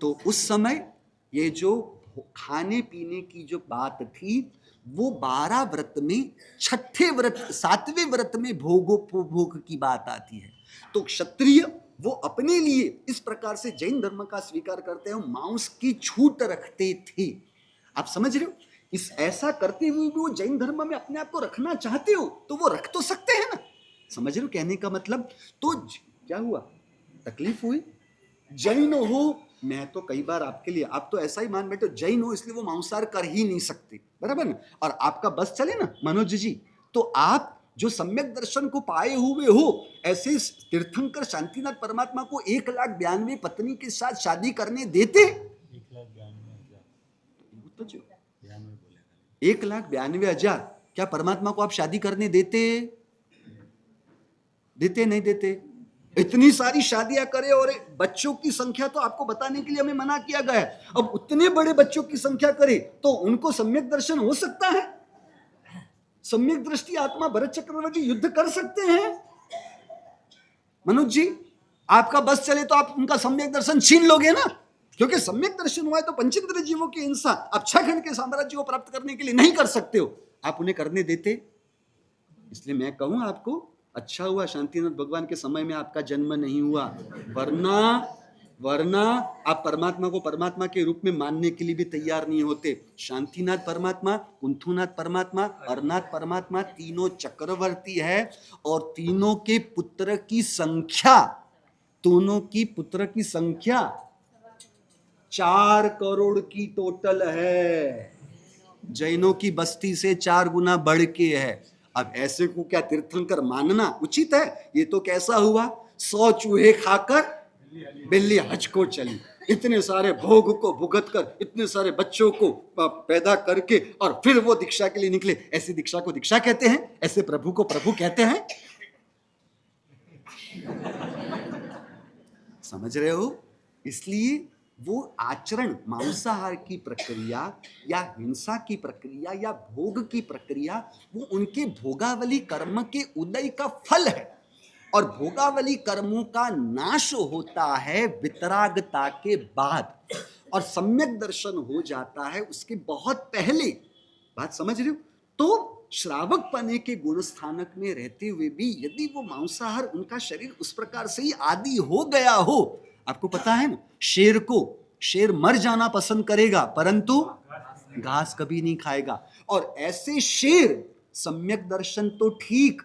Speaker 1: तो उस समय ये जो खाने पीने की जो बात थी वो 12 व्रत में छठे व्रत 7वें व्रत में भोग की बात आती है। तो क्षत्रिय वो अपने लिए इस प्रकार से जैन धर्म का स्वीकार करते हैं, मांस की छूट रखते थे। आप समझ रहे हो? इस ऐसा करते हुए भी वो जैन धर्म में अपने आप को रखना चाहते हो तो वो रख तो सकते हैं ना। समझ रहे हो कहने का मतलब? तो क्या हुआ, तकलीफ हुई? जैन हो, मैं तो कई बार आपके लिए, आप तो ऐसा ही मान बैठे जैन हो इसलिए वो मांसाहार कर ही नहीं सकते, बराबर ना? और आपका बस चले ना मनोज जी, तो आप जो सम्यक दर्शन को पाए हुए हो, ऐसे तीर्थंकर शांतिनाथ परमात्मा को 1,92,000 पत्नी के साथ शादी करने देते? 1,92,000 क्या परमात्मा को आप शादी करने देते? देते नहीं देते? इतनी सारी शादियां करे और बच्चों की संख्या तो आपको बताने के लिए हमें मना किया गया है। अब उतने बड़े बच्चों की संख्या करे तो उनको सम्यक दर्शन हो सकता है? सम्यक दृष्टि आत्मा भरत चक्रवर्ती युद्ध कर सकते हैं? मनोज जी, आपका बस चले तो आप उनका सम्यक दर्शन छीन लोगे ना, क्योंकि सम्यक दर्शन हुआ है तो पंचेंद्र जीवों की हिंसा आप 6 खंड के साम्राज्य को प्राप्त करने के लिए नहीं कर सकते हो, आप उन्हें करने देते? इसलिए मैं कहूं आपको, अच्छा हुआ शांतिनाथ भगवान के समय में आपका जन्म नहीं हुआ, वरना आप परमात्मा को परमात्मा के रूप में मानने के लिए भी तैयार नहीं होते। शांतिनाथ परमात्मा, कुंथुनाथ परमात्मा, अरनाथ परमात्मा तीनों चक्रवर्ती है और तीनों के पुत्र की संख्या 4 करोड़ की टोटल है। जैनों की बस्ती से 4 गुना बढ़ के है। अब ऐसे को क्या तीर्थंकर मानना उचित है? ये तो कैसा हुआ, 100 चूहे खाकर बिल्ली हज को चली। इतने सारे भोग को भुगत कर, इतने सारे बच्चों को पैदा करके और फिर वो दीक्षा के लिए निकले। ऐसी दीक्षा को दीक्षा कहते हैं? ऐसे प्रभु को प्रभु कहते हैं? समझ रहे हो? इसलिए वो आचरण, मांसाहार की प्रक्रिया या हिंसा की प्रक्रिया या भोग की प्रक्रिया, वो उनके भोगावली कर्म के उदय का फल है। और भोगावली कर्मों का नाश होता है वितरागता के बाद, और सम्यक दर्शन हो जाता है उसके बहुत पहले। बात समझ रहे हो? तो श्रावक पने के गुण स्थानक में रहते हुए भी यदि वो मांसाहार, उनका शरीर उस प्रकार से ही आदि हो गया हो, आपको पता है ना, शेर मर जाना पसंद करेगा परंतु घास कभी नहीं खाएगा। और ऐसे शेर सम्यक दर्शन तो ठीक,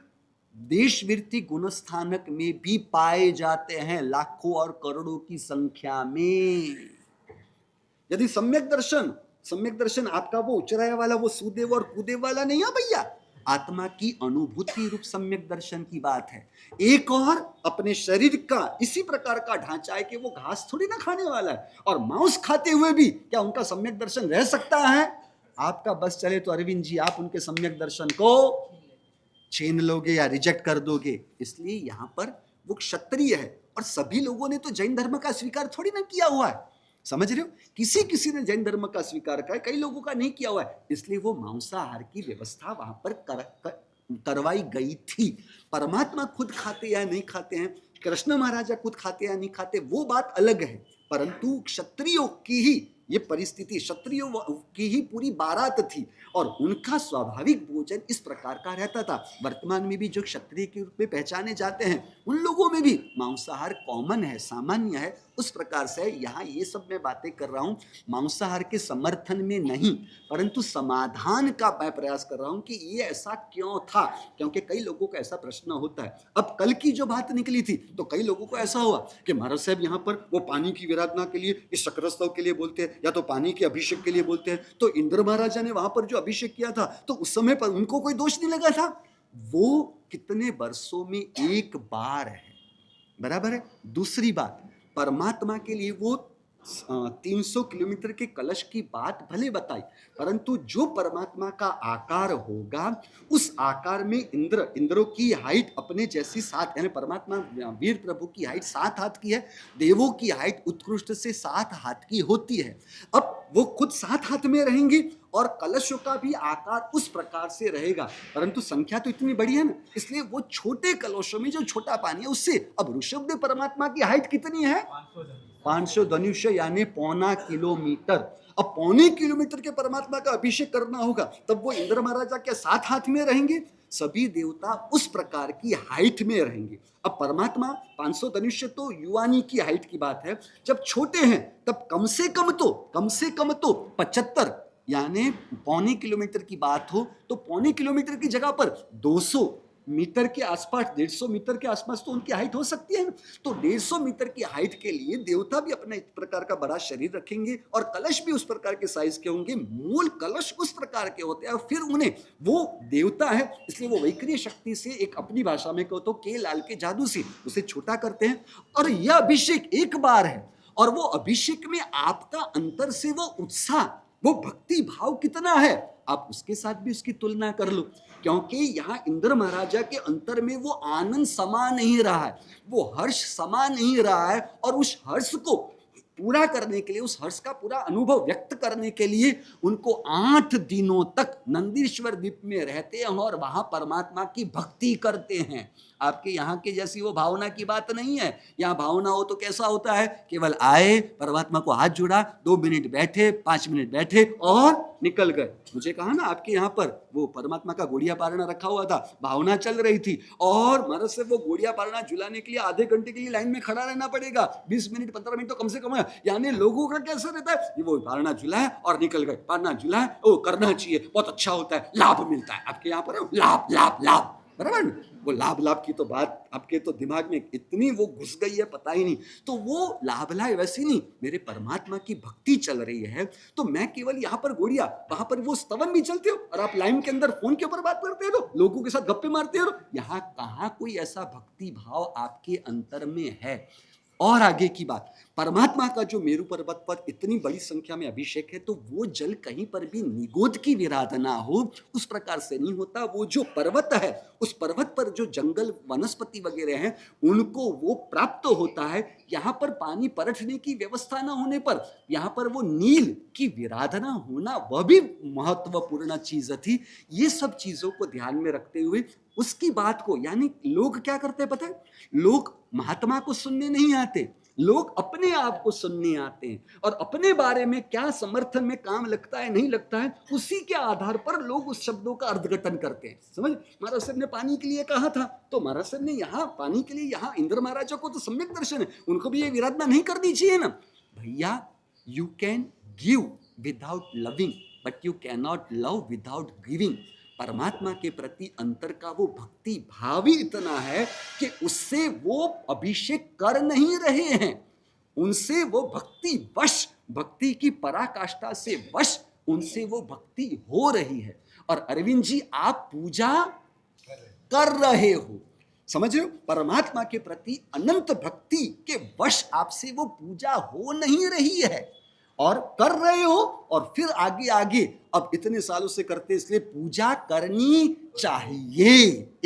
Speaker 1: देशवृत्ति गुण स्थानक में भी पाए जाते हैं लाखों और करोड़ों की संख्या में। यदि सम्यक दर्शन आपका वो उचराया वाला, वो सूदेव और कूदेव वाला नहीं है भैया, आत्मा की अनुभूति रूप सम्यक दर्शन की बात है। एक और अपने शरीर का इसी प्रकार का ढांचा है कि वो घास थोड़ी ना खाने वाला है, और मांस खाते हुए भी क्या उनका सम्यक दर्शन रह सकता है? आपका बस चले तो अरविंद जी आप उनके सम्यक दर्शन को छीन लोगे या रिजेक्ट कर दोगे। इसलिए यहां पर वो क्षत्रिय है, और सभी लोगों ने तो जैन धर्म का स्वीकार थोड़ी ना किया हुआ है। समझ रहे हो? किसी ने जैन धर्म का स्वीकार किया, कई लोगों का नहीं किया हुआ है। इसलिए वो मांसाहार की व्यवस्था वहां पर करवाई गई थी। परमात्मा खुद खाते या नहीं खाते हैं, कृष्ण महाराजा खुद खाते या नहीं खाते, वो बात अलग है। परंतु क्षत्रियों की ही ये परिस्थिति क्षत्रियों की ही पूरी बारात थी और उनका स्वाभाविक भोजन इस प्रकार का रहता था। वर्तमान में भी जो क्षत्रिय के रूप में पहचाने जाते हैं उन लोगों में भी मांसाहार कॉमन है, सामान्य है। उस प्रकार से यहाँ ये सब मैं बातें कर रहा हूँ मांसाहार के समर्थन में नहीं, परंतु समाधान का मैं प्रयास कर रहा हूँ कि ये ऐसा क्यों था, क्योंकि कई लोगों को ऐसा प्रश्न होता है। अब कल की जो बात निकली थी तो कई लोगों को ऐसा हुआ कि महाराज साहब यहाँ पर वो पानी की विराधना के लिए, इस शक्रस्तव के लिए बोलते हैं या तो पानी के अभिषेक के लिए बोलते हैं। तो इंद्र महाराजा ने वहां पर जो अभिषेक किया था तो उस समय पर उनको कोई दोष नहीं लगा था। वो कितने वर्षों में एक बार है, बराबर है। दूसरी बात, परमात्मा के लिए वो 300 किलोमीटर के कलश की बात भले बताई, परंतु जो परमात्मा का आकार होगा उस आकार में इंद्रों की हाइट अपने जैसी 7, यानी परमात्मा वीर प्रभु की हाइट 7 हाथ की है, देवों की हाइट उत्कृष्ट से 7 हाथ की होती है। अब वो खुद 7 हाथ में रहेंगे और कलशों का भी आकार उस प्रकार से रहेगा, परंतु संख्या तो इतनी बड़ी है ना, इसलिए वो छोटे कलशों में जो छोटा पानी है उससे। अब ऋषभदेव परमात्मा की हाइट कितनी है? 500 धनुष्य यानी 1.25 किलोमीटर। अब 1.25 किलोमीटर के परमात्मा का अभिषेक करना होगा, तब वो इंद्र महाराजा के 7 हाथ में रहेंगे, सभी देवता उस प्रकार की हाइट में रहेंगे। अब परमात्मा 500 धनुष्य तो युवानी की हाइट की बात है, जब छोटे हैं तब कम से कम तो 75 यानी 1.25 किलोमीटर की बात हो तो 1.25 किलोमीटर की जगह पर 200 मीटर के आसपास, 150 मीटर के आसपास तो उनकी हाइट हो सकती है ना। तो 150 मीटर की हाइट के लिए देवता भी अपना इस प्रकार का बड़ा शरीर रखेंगे और कलश भी उस प्रकार के साइज के होंगे। मूल कलश उस प्रकार के होते हैं और फिर उन्हें, वो देवता है इसलिए वो वैक्रीय शक्ति से, एक अपनी भाषा में कहो तो के लाल के जादू से उसे छोटा करते हैं। और यह अभिषेक एक बार है और वो अभिषेक में आपका अंतर से वो उत्साह, वो भक्ति भाव कितना है, आप उसके साथ भी उसकी तुलना कर लो। क्योंकि यहाँ इंद्र महाराजा के अंतर में वो आनंद समा नहीं रहा है, वो हर्ष समा नहीं रहा है, और उस हर्ष को पूरा करने के लिए, उस हर्ष का पूरा अनुभव व्यक्त करने के लिए उनको 8 दिनों तक नंदीश्वर द्वीप में रहते हैं और वहां परमात्मा की भक्ति करते हैं। आपके यहाँ के जैसी वो भावना की बात नहीं है। यहाँ भावना हो तो कैसा होता है, केवल आए, परमात्मा को हाथ जोड़ा, 2 मिनट बैठे, 5 मिनट बैठे और निकल गए। मुझे कहा ना आपके यहाँ पर वो परमात्मा का गोड़िया पारना रखा हुआ था, भावना चल रही थी और महाराज से वो गोड़िया पारना झुलाने के लिए आधे घंटे के लिए लाइन में खड़ा रहना पड़ेगा, 20 मिनट 15 मिनट तो कम से कम है। यानी लोगों का कैसा रहता है, ये वो पारना झुलाए और निकल गए, पारना झुलाए, वो करना चाहिए, बहुत अच्छा होता है, लाभ मिलता है। आपके यहाँ पर लाभ लाभ लाभ, बराबर। वो लाभ लाभ की तो बात आपके तो दिमाग में इतनी वो घुस गई है, पता ही नहीं। तो वो लाभ लाभ वैसी नहीं, मेरे परमात्मा की भक्ति चल रही है, तो मैं केवल यहाँ पर गोड़िया, वहां पर वो स्तवन भी चलते हो और आप लाइन के अंदर फोन के ऊपर बात करते हो, लोगों के साथ गप्पे मारते हो। यहाँ कहाँ कोई ऐसा भक्ति भाव आपके अंतर में है। और आगे की बात, परमात्मा का जो मेरु पर्वत पर इतनी बड़ी संख्या में अभिषेक है, तो वो जल कहीं पर भी निगोद की विराधना हो उस प्रकार से नहीं होता। वो जो पर्वत है, उस पर्वत पर जो जंगल वनस्पति वगैरह हैं उनको वो प्राप्त होता है। यहाँ पर पानी परखने की व्यवस्था न होने पर यहाँ पर वो नील की विराधना होना, वह भी महत्वपूर्ण चीज थी। ये सब चीजों को ध्यान में रखते हुए उसकी बात को, यानी लोग क्या करते हैं पता है, लोग महात्मा को सुनने नहीं आते, लोग अपने आप को सुनने आते हैं और अपने बारे में क्या समर्थन में काम लगता है नहीं लगता है, उसी के आधार पर लोग उस शब्दों का अर्थघटन करते हैं। समझ, महाराज साहब ने पानी के लिए कहा था, तो महाराज साहब ने यहाँ पानी के लिए, यहाँ इंद्र महाराजा को तो सम्यक दर्शन है, उनको भी ये विराधना नहीं करनी चाहिए ना भैया। You can give without loving but you can not love without giving. परमात्मा के प्रति अंतर का वो भक्ति भाव ही इतना है कि उससे वो अभिषेक कर नहीं रहे हैं, उनसे वो भक्ति वश, भक्ति की पराकाष्ठा से वश उनसे वो भक्ति हो रही है। और अरविंद जी आप पूजा कर रहे हो, समझ रहे हो, परमात्मा के प्रति अनंत भक्ति के वश आपसे वो पूजा हो नहीं रही है और कर रहे हो, और फिर आगे आगे अब इतने सालों से करते, इसलिए पूजा करनी चाहिए,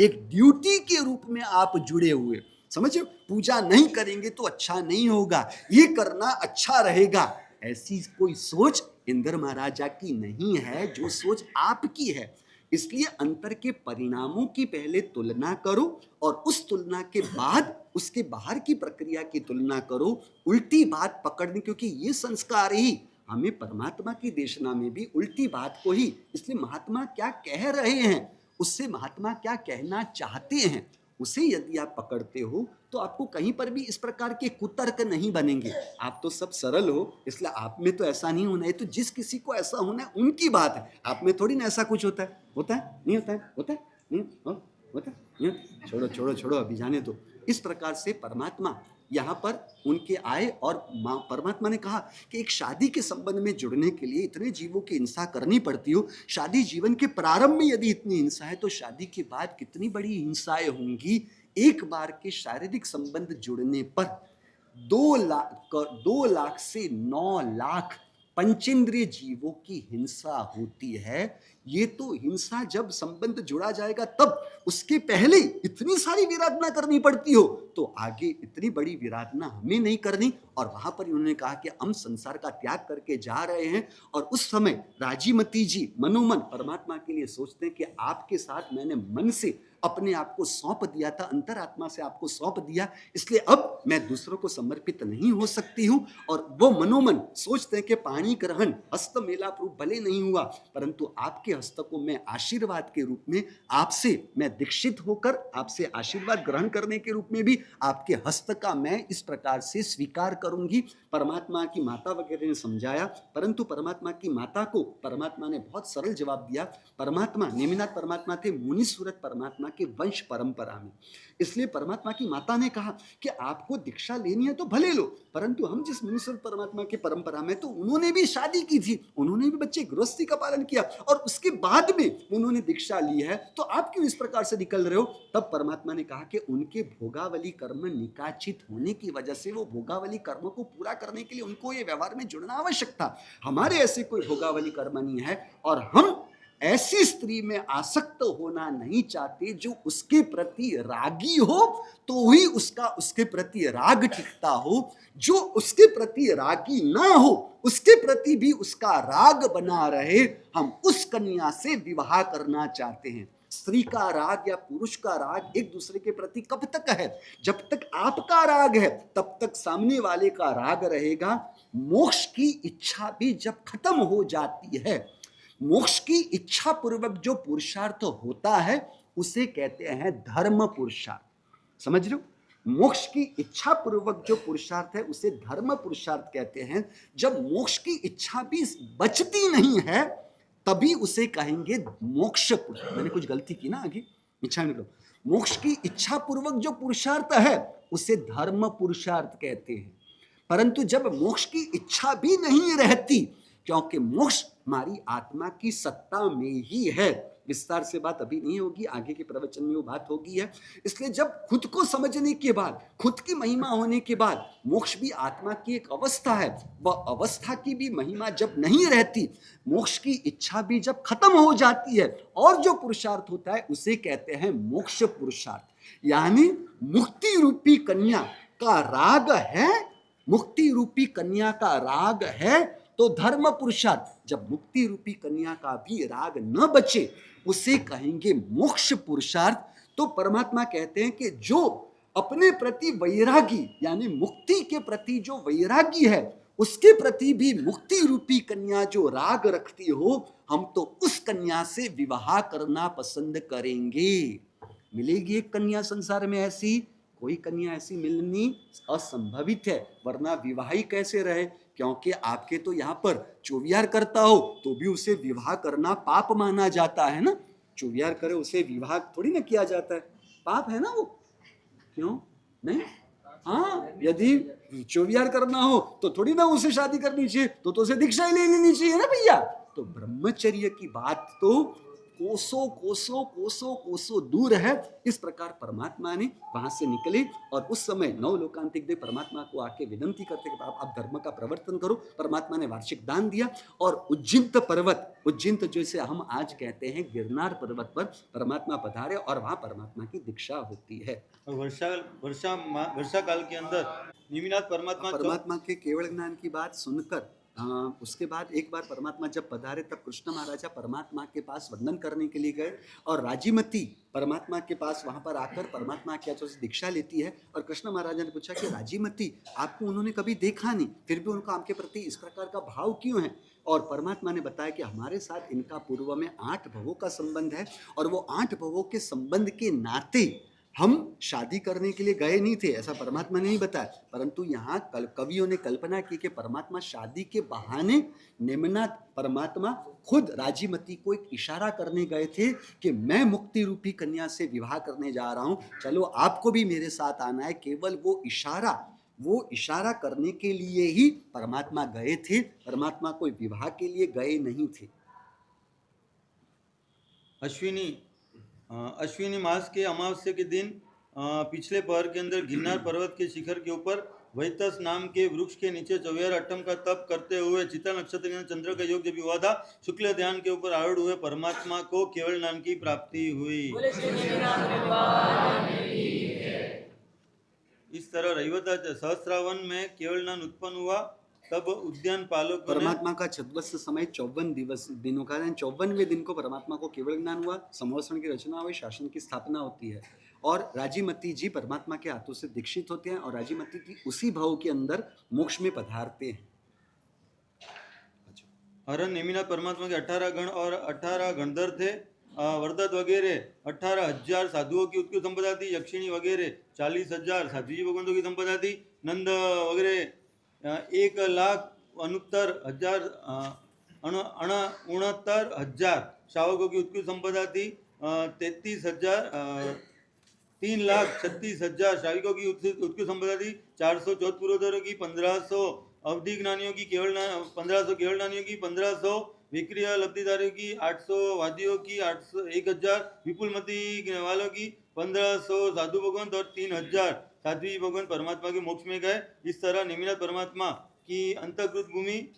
Speaker 1: एक ड्यूटी के रूप में आप जुड़े हुए। समझो, पूजा नहीं करेंगे तो अच्छा नहीं होगा, ये करना अच्छा रहेगा, ऐसी कोई सोच इंद्र महाराजा की नहीं है जो सोच आपकी है। इसलिए अंतर के परिणामों की पहले तुलना करो और उस तुलना के बाद उसके बाहर की प्रक्रिया की तुलना करो। उल्टी बात पकड़नी, क्योंकि ये संस्कार ही हमें परमात्मा की देशना में भी उल्टी बात को ही, इसलिए महात्मा क्या कह रहे हैं उससे महात्मा क्या कहना चाहते हैं उसे यदि आप पकड़ते हो तो आपको कहीं पर भी इस प्रकार के कुतर्क नहीं बनेंगे। आप तो सब सरल हो, इसलिए आप में तो ऐसा नहीं होना है, तो जिस किसी को ऐसा होना है उनकी बात है, आप में थोड़ी ना ऐसा कुछ होता है। होता है नहीं होता है, होता है नहीं होता है नहीं होता। छोड़ो छोड़ो छोड़ो, अभी जाने दो। इस प्रकार से परमात्मा यहाँ पर उनके आए और परमात्मा ने कहा कि एक शादी के संबंध में जुड़ने के लिए इतने जीवों की हिंसा करनी पड़ती हो, शादी जीवन के प्रारंभ में यदि इतनी हिंसा है तो शादी के बाद कितनी बड़ी हिंसाएं होंगी। एक बार के शारीरिक संबंध जुड़ने पर 2 लाख से 9 लाख पंचेंद्रिय जीवों की हिंसा होती है। ये तो हिंसा जब संबंध जुड़ा जाएगा तब, उसके पहले इतनी सारी विराधना करनी पड़ती हो तो आगे इतनी बड़ी विराधना हमें नहीं करनी। और वहां पर उन्होंने कहा कि हम संसार का त्याग करके जा रहे हैं, और उस समय राजीमती जी मनोमन परमात्मा के लिए सोचते हैं कि आपके साथ मैंने मन से अपने आप को सौंप दिया था, अंतरात्मा से आपको सौंप दिया, इसलिए अब मैं दूसरों को समर्पित नहीं हो सकती हूं। और वो मनोमन सोचते हैं कि पाणी ग्रहण हस्त मेलाप रूप भले नहीं हुआ, परंतु आपके हस्त को मैं आशीर्वाद के रूप में, आपसे मैं दीक्षित होकर आपसे आशीर्वाद ग्रहण करने के रूप में भी आपके हस्त का मैं इस प्रकार से स्वीकार करूंगी। परमात्मा की माता वगैरह ने समझाया, परंतु परमात्मा की माता को परमात्मा ने बहुत सरल जवाब दिया। परमात्मा नेमिनाथ परमात्मा थे मुनि सूरत परमात्मा के वंश परंपरा में, इसलिए परमात्मा की माता ने कहा कि आपको दीक्षा लेनी है तो भले लो, परंतु हम जिस मुनि सूरत परमात्मा के परंपरा में, तो उन्होंने भी शादी की थी, उन्होंने भी बच्चे गृहस्थी का पालन किया और उसके बाद में उन्होंने दीक्षा ली है, तो आप क्यों इस प्रकार से निकल रहे हो। तब परमात्मा ने कहा कि उनके भोगावली कर्म निकाचित होने की वजह से, वो भोगावली कर्म को पूरा करने के लिए उनको ये व्यवहार में जुड़ना आवश्यक था। हमारे ऐसे कोई भोगावली कर्म नहीं है और हम ऐसी स्त्री में आसक्त होना नहीं चाहते जो उसके प्रति रागी हो तो ही उसका उसके प्रति राग टिकता हो, जो उसके प्रति रागी ना हो उसके प्रति भी उसका राग बना रहे, हम उस कन्या से विवाह करना चाहते हैं। स्त्री का राग या पुरुष का राग एक दूसरे के प्रति कब तक है, जब तक आपका राग है तब तक सामने वाले का राग रहेगा। मोक्ष की इच्छा भी जब खत्म हो जाती है, मोक्ष की इच्छा पूर्वक जो पुरुषार्थ होता है उसे कहते हैं धर्म पुरुषार्थ। समझ रहे हो, मोक्ष की इच्छा पूर्वक जो पुरुषार्थ है उसे धर्म पुरुषार्थ कहते हैं। जब मोक्ष की इच्छा भी बचती नहीं है तभी उसे कहेंगे मोक्ष पुरुषार्थ। मैंने कुछ गलती की ना, आगे इच्छा निकलो। मोक्ष की इच्छा पूर्वक जो पुरुषार्थ है उसे धर्म पुरुषार्थ कहते हैं। परंतु जब मोक्ष की इच्छा भी नहीं रहती, क्योंकि मोक्ष हमारी आत्मा की सत्ता में ही है, विस्तार से बात अभी नहीं होगी, आगे के प्रवचन में वो बात होगी है। इसलिए जब खुद को समझने के बाद, खुद की महिमा होने के बाद, मोक्ष भी आत्मा की एक अवस्था है, वह अवस्था की भी महिमा जब नहीं रहती, मोक्ष की इच्छा भी जब खत्म हो जाती है और जो पुरुषार्थ होता है उसे कहते हैं मोक्ष पुरुषार्थ। यानी मुक्ति रूपी कन्या का राग है, मुक्ति रूपी कन्या का राग है तो धर्म पुरुषार्थ। जब मुक्ति रूपी कन्या का भी राग न बचे उसे कहेंगे मोक्ष पुरुषार्थ। तो परमात्मा कहते हैं कि जो अपने प्रति वैरागी, यानी मुक्ति के प्रति जो वैरागी है, उसके प्रति भी मुक्ति रूपी कन्या जो राग रखती हो, हम तो उस कन्या से विवाह करना पसंद करेंगे। मिलेगी एक कन्या संसार में ऐसी? कोई कन्या ऐसी मिलनी असंभवित है, वरना विवाही कैसे रहे। क्योंकि आपके तो यहाँ पर चोवियार करता हो तो भी उसे विवाह करना पाप माना जाता है ना। चोवियार करे उसे विवाह थोड़ी ना किया जाता है, पाप है ना वो, क्यों नहीं? हाँ, यदि चोवियार करना हो तो थोड़ी ना उसे शादी करनी चाहिए, तो उसे दीक्षा ही ले लेनी चाहिए ना भैया। तो ब्रह्मचर्य की बात तो कोसों कोसों कोसों कोसों दूर है। इस प्रकार परमात्मा ने वहां से निकले और उस समय नवलोकांतिक देव परमात्मा को आके विनंती करते कि आप धर्म का प्रवर्तन करो। परमात्मा ने वार्षिक दान दिया और उज्जिंत पर्वत, उज्जिंत जैसे हम आज कहते हैं गिरनार पर्वत पर परमात्मा पधारे और वहां परमात्मा की दीक्षा होती है।
Speaker 2: और वर्षा काल के अंदर नेमिनाथ परमात्मा
Speaker 1: के केवल ज्ञान की बात सुनकर उसके बाद एक बार परमात्मा जब पधारे तब कृष्ण महाराजा परमात्मा के पास वंदन करने के लिए गए और राजीमती परमात्मा के पास वहाँ पर आकर परमात्मा के हाथों से दीक्षा लेती है। और कृष्ण महाराजा ने पूछा कि राजीमती, आपको उन्होंने कभी देखा नहीं, फिर भी उनका आपके प्रति इस प्रकार का भाव क्यों है? और परमात्मा ने बताया कि हमारे साथ इनका पूर्व में 8 भवों का संबंध है और वो 8 भवों के संबंध के नाते हम शादी करने के लिए गए नहीं थे, ऐसा परमात्मा ने नहीं बताया। परंतु यहाँ कवियों ने कल्पना की कि परमात्मा शादी के बहाने निम्नाथ परमात्मा खुद राजीमती को एक इशारा करने गए थे कि मैं मुक्ति रूपी कन्या से विवाह करने जा रहा हूं, चलो आपको भी मेरे साथ आना है। केवल वो इशारा करने के लिए ही परमात्मा गए थे, परमात्मा कोई विवाह के लिए गए नहीं थे।
Speaker 2: अश्विनी मास के अमावस्या के दिन पिछले पहर के अंदर गिरनार पर्वत के शिखर के ऊपर वैतस नाम के वृक्ष के नीचे 24 अट्टम का तप करते हुए चित्ता नक्षत्र के चंद्र का योग जब हुआ था, शुक्ल ध्यान के ऊपर आरूढ़ हुए परमात्मा को केवल नाम की प्राप्ति हुई। इस तरह रविवार सहस्रावन में केवल नाम उत्पन्न हुआ। तब उद्यान पालकों ने
Speaker 1: परमात्मा का छद्मस्त समय 54 दिनों का है। 54वें दिन को परमात्मा को केवल ज्ञान हुआ, संवत्सरण की रचना हुई, शासन की स्थापना होती है और राजीमती जी परमात्मा के हाथों से दीक्षित होते हैं और राजीमती जी उसी भाव के अंदर मोक्ष में पधारते हैं।
Speaker 2: हरण नेमिनाथ परमात्मा के 18 गण और 18 गणधर थे। वरदत्त वगैरह 18,000 साधुओं की उत्कृष्ट संपदा थी। यक्षिणी वगैरह 40,000 साध्वी भगवंतों की संपदा थी। नंद वगैरह 1,69,000 श्रावकों की उत्कृष्ट संपदा थी। 3,36,000 श्राविकों की उत्कृष्ट संपदा थी। 400 जोधपुरोधरों की, 1500 अवधि ज्ञानियों की, 1500 केवल ज्ञानियों की, 1500 विक्रिय लब्धिदारियों की, 800 वादियों की, 1,000 विपुलमती वालों की, 1500 साधु भगवंत और 3,000 साध्वी भगवंत परमात्मा के मोक्ष में गए। इस तरह निमिनाथ परमात्मा की अंतर्कृत भूमि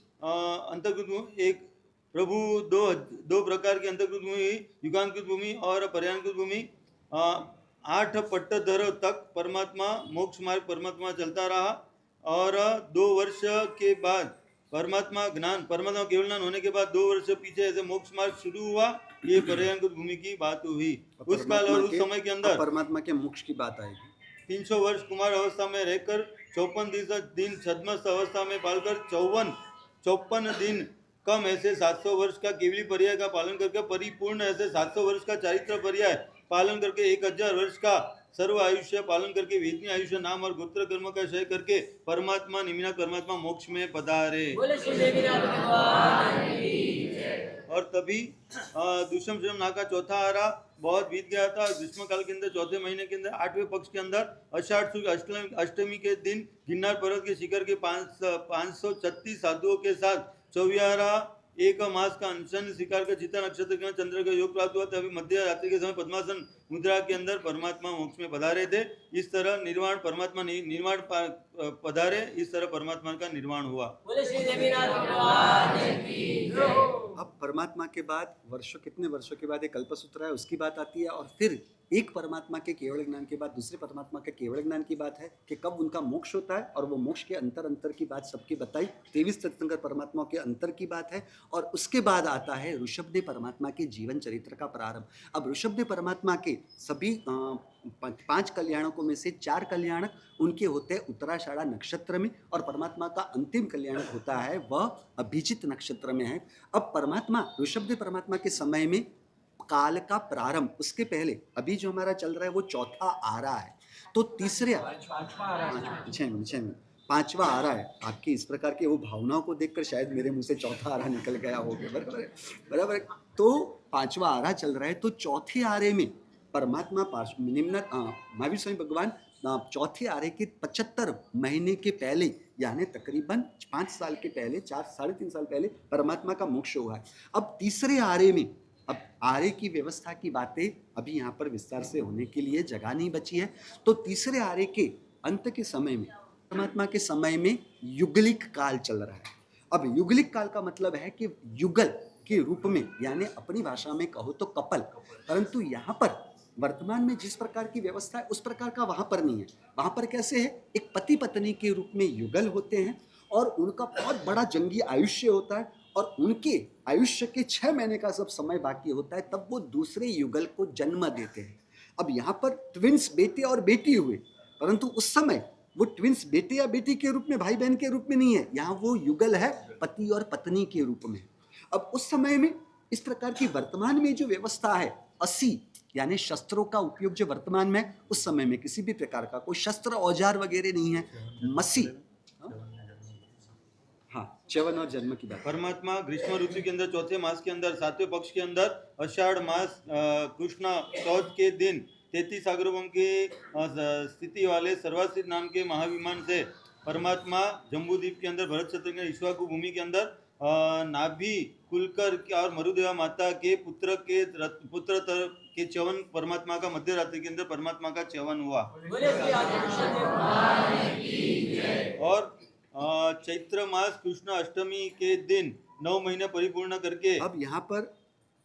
Speaker 2: एक प्रभु दो प्रकार की अंतर्कृत भूमि, युगांकृत भूमि और पर्यांकृत भूमि। 8 पट्टधरों तक परमात्मा मोक्ष मार्ग परमात्मा चलता रहा और 2 वर्ष के बाद परमात्मा केवल ज्ञान होने के बाद 2 वर्ष पीछे ऐसे मोक्ष मार्ग शुरू हुआ। ये पर्यांकृत भूमि की बात हुई। उस काल और उस समय के अंदर
Speaker 1: परमात्मा के मोक्ष की बात आएगी।
Speaker 2: 300 वर्ष कुमार अवस्था में रहकर 54 दिन छद्मस्त अवस्था में पालकर 54 दिन कम ऐसे 700 वर्ष का केवली पर्याय का पालन करके परिपूर्ण ऐसे 700 वर्ष का चारित्र पर्याय पालन करके 1000 वर्ष का सर्व आयुष्य पालन करके वेदनी आयुष्य नाम और गोत्र कर्म का क्षय करके परमात्मा निमिनाथ परमात्मा मोक्ष में पधारे। और तभी दुष्म श्रम नाग का चौथा आरा बहुत बीत गया था। ग्रीष्म काल के अंदर चौथे महीने के अंदर 8वें पक्ष के अंदर आषाढ़ शुक्ल अष्टमी के दिन गिरनार पर्वत के शिखर के 536 साधुओं के साथ 24 एक मास का अनशन शिकार कर चित्ता नक्षत्र के चंद्र का योग प्राप्त हुआ। तभी मध्य रात्रि के समय पद्मासन मुद्रा के अंदर परमात्मा मोक्ष में पधारे थे। इस तरह निर्वाण परमात्मा निर्वाण पधारे, इस तरह परमात्मा का निर्वाण हुआ।
Speaker 1: अब परमात्मा के बाद कितने वर्षों के बाद एक कल्पसूत्र है उसकी बात आती है और फिर एक परमात्मा के केवल ज्ञान के बाद दूसरे परमात्मा के केवल ज्ञान की बात है कि कब उनका मोक्ष होता है और वो मोक्ष के अंतर की बात सबकी बताई। 23 तीर्थंकर परमात्मा के अंतर की बात है और उसके बाद आता है ऋषभदेव परमात्मा के जीवन चरित्र का प्रारंभ। अब ऋषभदेव परमात्मा के सभी 5 कल्याणकों में से 4 कल्याणक उनके होते हैं उत्तराषाढ़ा नक्षत्र में और परमात्मा का अंतिम कल्याणक होता है वह अभिजित नक्षत्र में है। अब परमात्मा ऋषभदेव परमात्मा के समय में काल का प्रारंभ, उसके पहले अभी जो हमारा चल रहा है वो चौथा आ रहा है, तो तीसरे 5वां आ रहा है। आपकी इस प्रकार के वो भावनाओं को देखकर शायद मेरे मुंह से चौथा आरा निकल गया होगा। बराबर। तो 5वां आरा चल रहा है, तो चौथे आरे में परमात्मा महावीर स्वामी भगवान चौथे आरे के 75 महीने के पहले यानी तकरीबन 5 साल के पहले 3.5 साल पहले परमात्मा का मोक्ष हुआ है। अब तीसरे आरे में अब आरे की व्यवस्था की बातें अभी यहाँ पर विस्तार से होने के लिए जगह नहीं बची है। तो तीसरे आरे के अंत के समय में परमात्मा के समय में युगलिक काल चल रहा है। अब युगलिक काल का मतलब है कि युगल के रूप में यानी अपनी भाषा में कहो तो कपल, परंतु यहाँ पर वर्तमान में जिस प्रकार की व्यवस्था है उस प्रकार का वहां पर नहीं है। वहां पर कैसे है, एक पति पत्नी के रूप में युगल होते हैं और उनका बहुत बड़ा जंगी आयुष्य होता है और उनके आयुष्य के 6 महीने का जब समय बाकी होता है तब वो दूसरे युगल को जन्म देते हैं। अब यहाँ पर ट्विंस बेटे और बेटी हुए, परंतु उस समय वो ट्विंस बेटे या बेटी के रूप में, भाई बहन के रूप में नहीं है, यहाँ वो युगल है पति और पत्नी के रूप में। अब उस समय में इस प्रकार की वर्तमान में जो व्यवस्था है, 80 यानी शस्त्रों का उपयोग जो वर्तमान में, उस समय में किसी भी प्रकार का कोई शस्त्र औजार वगैरह नहीं है। मसी, हाँ, च्यवन और जन्म की बात।
Speaker 2: परमात्मा ग्रीष्म ऋतु के अंदर चौथे मास के अंदर 7वें पक्ष के अंदर आषाढ़ मास कृष्ण चौथ के दिन 33 सागरों की स्थिति वाले सर्वासित नाम के महाविमान से परमात्मा जम्बूद्वीप के अंदर भरत शत्रुघ्न इक्ष्वाकु भूमि के अंदर नाभि कुलकर और मरुदेवा माता के पुत्र के च्यवन परमात्मा का मध्य रात्रि के अंदर परमात्मा का च्यवन हुआ। और चैत्र मास कृष्ण अष्टमी के दिन 9 महीने परिपूर्ण करके
Speaker 1: अब यहाँ पर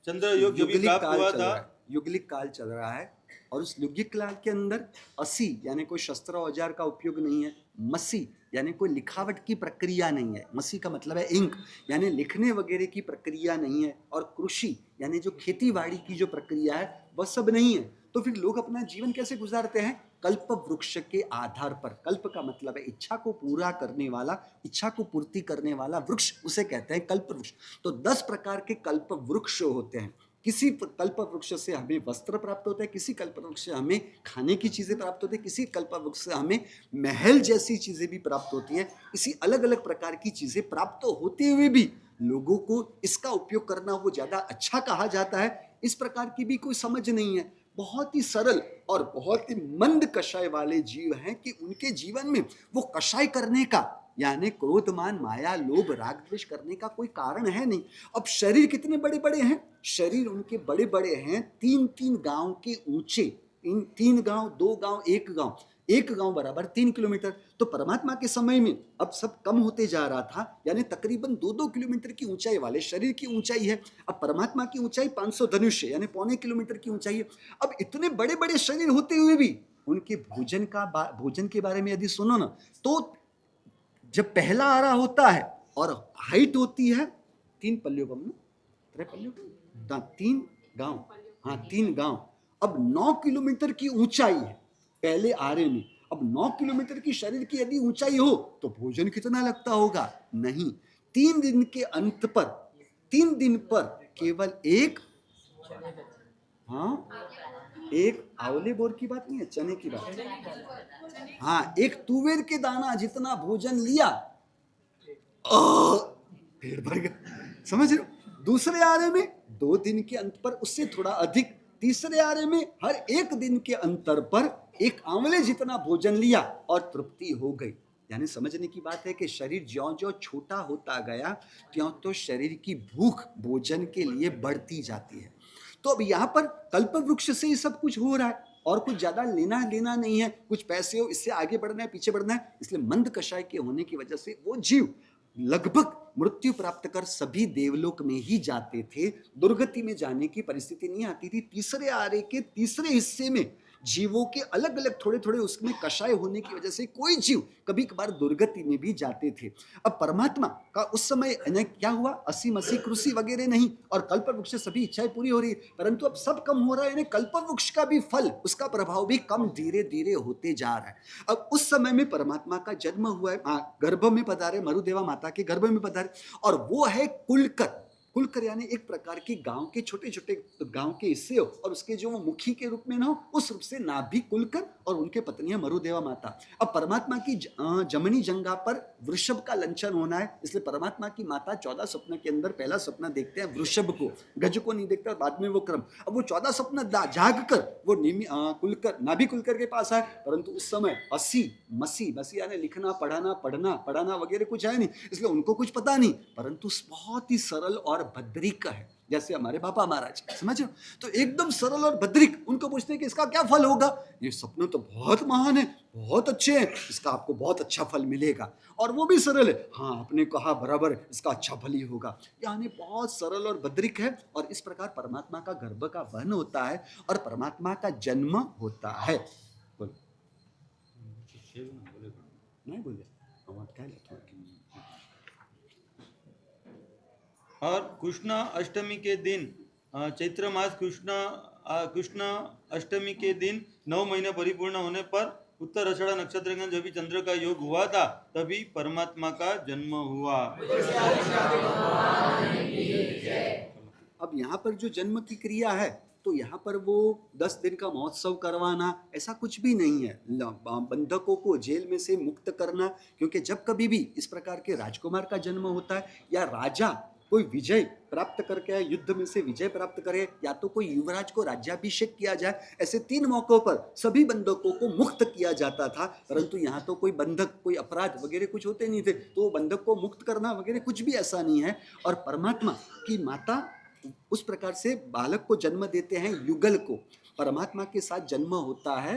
Speaker 2: चंद्र योग जो भी प्राप्त हुआ था,
Speaker 1: युगलिक काल चल रहा है और उस युगलिक काल के अंदर 80 यानी कोई शस्त्र औजार का उपयोग नहीं है, मसी यानी कोई लिखावट की प्रक्रिया नहीं है, मसी का मतलब है इंक यानी लिखने वगैरह की प्रक्रिया नहीं है, और कृषि यानी जो खेती बाड़ी की जो प्रक्रिया है वह सब नहीं है। तो फिर लोग अपना जीवन कैसे गुजारते हैं? कल्प वृक्ष के आधार पर। कल्प का मतलब है इच्छा को पूरा करने वाला, इच्छा को पूर्ति करने वाला वृक्ष, उसे कहते हैं कल्प वृक्ष। तो 10 प्रकार के कल्प वृक्ष होते हैं। किसी कल्प वृक्ष से हमें वस्त्र प्राप्त होता है, किसी कल्प वृक्ष से हमें खाने की चीजें प्राप्त होती है, किसी कल्प वृक्ष से हमें महल जैसी चीजें भी प्राप्त होती है। इसी अलग अलग प्रकार की चीजें प्राप्त होते हुए भी लोगों को इसका उपयोग करना वो ज्यादा अच्छा कहा जाता है, इस प्रकार की भी कोई समझ नहीं है। बहुत ही सरल और बहुत ही मंद कषाय वाले जीव हैं कि उनके जीवन में वो कषाय करने का यानी क्रोध मान माया लोभ राग द्वेष करने का कोई कारण है नहीं। अब शरीर कितने बड़े बड़े हैं, शरीर उनके बड़े बड़े हैं, 3-3 गांव के ऊंचे, 3 गांव, 2 गांव, 1 गांव, 1 गांव बराबर 3 किलोमीटर। तो परमात्मा के समय में अब सब कम होते जा रहा था, यानी तकरीबन 2-2 किलोमीटर की ऊंचाई वाले शरीर की ऊंचाई है। अब परमात्मा की ऊंचाई 500 धनुष है यानी 1.25 किलोमीटर की ऊंचाई है। अब इतने बड़े बड़े शरीर होते हुए भी उनके भोजन के बारे में यदि सुनो ना, तो जब पहला आरा होता है और हाइट होती है 3 पल्लियों कम ना 3 पल्लियों 3 गांव, हाँ 3 गांव। अब 9 किलोमीटर की ऊंचाई है पहले आरे में। अब 9 किलोमीटर की शरीर की यदि ऊंचाई हो तो भोजन कितना लगता होगा? नहीं, 3 दिन के अंत पर, 3 दिन पर केवल एक, हाँ एक आंवले बोर की बात नहीं है, चने की बात, हाँ एक तुवेर के दाना जितना भोजन लिया, पेट भर गया। समझ रहे हो? दूसरे आरे में 2 दिन के अंत पर उससे थोड़ा अधिक, तीसरे आरे में हर 1 दिन के अंतर पर एक आंवले जितना भोजन लिया और तृप्ति हो गई। यानी समझने की बात है कि शरीर ज्यों-ज्यों छोटा होता गया त्यों तो शरीर की भूख भोजन के लिए बढ़ती जाती है। तो अब यहाँ पर कल्प वृक्ष से ही सब कुछ हो रहा है और कुछ ज्यादा लेना देना नहीं है, कुछ पैसे हो इससे आगे बढ़ना है पीछे बढ़ना है। इसलिए मंद कषाय के होने की वजह से वो जीव लगभग मृत्यु प्राप्त कर सभी देवलोक में ही जाते थे, दुर्गति में जाने की परिस्थिति नहीं आती थी। तीसरे आरे के तीसरे हिस्से में जीवों के अलग अलग थोड़े थोड़े उसमें कषाय होने की वजह से कोई जीव कभी कभार दुर्गति में भी जाते थे। अब परमात्मा का उस समय क्या हुआ, 80-80 कृषि वगैरह नहीं और कल्प वृक्ष से सभी इच्छाएं पूरी हो रही, परंतु अब सब कम हो रहा है, यानी कल्प वृक्ष का भी फल, उसका प्रभाव भी कम धीरे धीरे होते जा रहा है। अब उस समय में परमात्मा का जन्म हुआ है, गर्भ में पधारे, मरुदेवा माता के गर्भ में पधारे, और वो है कुलकर। कुलकर यानी एक प्रकार की गांव के छोटे छोटे गांव के हिस्से हो और उसके जो वो मुखी के रूप में ना हो, उस रूप से नाभि कुलकर और उनके पत्नियां मरुदेवा माता। अब परमात्मा की जमनी जंगा पर वृषभ का लंचन होना है, इसलिए परमात्मा की माता 14 स्वप्न के अंदर पहला स्वप्न देखते हैं वृषभ को, गज को नहीं देखते, और बाद में वो क्रम। अब वो 14 स्वप्न जाग कर वो कुलकर नाभि कुलकर के पास आए, परंतु उस समय 80 मसी यानी लिखना पढ़ना वगैरह कुछ है नहीं, इसलिए उनको कुछ पता नहीं, परंतु बहुत ही सरल और भद्रिक है, जैसे हमारे पापा महाराज, समझ रहे हो? तो एकदम सरल और भद्रिक। उनको पूछते हैं कि इसका क्या फल होगा, ये सपने तो बहुत महान है, बहुत अच्छे हैं, इसका आपको बहुत अच्छा फल मिलेगा, और वो भी सरल है, हाँ आपने कहा बराबर, इसका अच्छा फल ही होगा। यानी बहुत सरल और भद्रिक है। और इस प्रकार परमात्मा का गर्भ का वहन होता है और परमात्मा का जन्म होता है। बोलो नहीं बोले क्या
Speaker 2: और कृष्ण अष्टमी के दिन चैत्र मास कृष्ण अष्टमी के दिन 9 महीने परिपूर्ण होने पर उत्तर आषाढ़ नक्षत्र के जब भी चंद्र का योग हुआ था तभी परमात्मा का जन्म हुआ।
Speaker 1: अब यहाँ पर जो जन्म की क्रिया है तो यहाँ पर वो 10 दिन का महोत्सव करवाना ऐसा कुछ भी नहीं है। बंधकों को जेल में से मुक्त करना, क्योंकि जब कभी भी इस प्रकार के राजकुमार का जन्म होता है या राजा कोई विजय प्राप्त करके आए, युद्ध में से विजय प्राप्त करे, या तो कोई युवराज को राज्याभिषेक किया जाए, ऐसे 3 मौकों पर सभी बंधकों को मुक्त किया जाता था। परंतु यहाँ तो कोई बंधक, कोई अपराध वगैरह कुछ होते नहीं थे, तो वो बंधक को मुक्त करना वगैरह कुछ भी ऐसा नहीं है। और परमात्मा की माता उस प्रकार से बालक को जन्म देते हैं, युगल को। परमात्मा के साथ जन्म होता है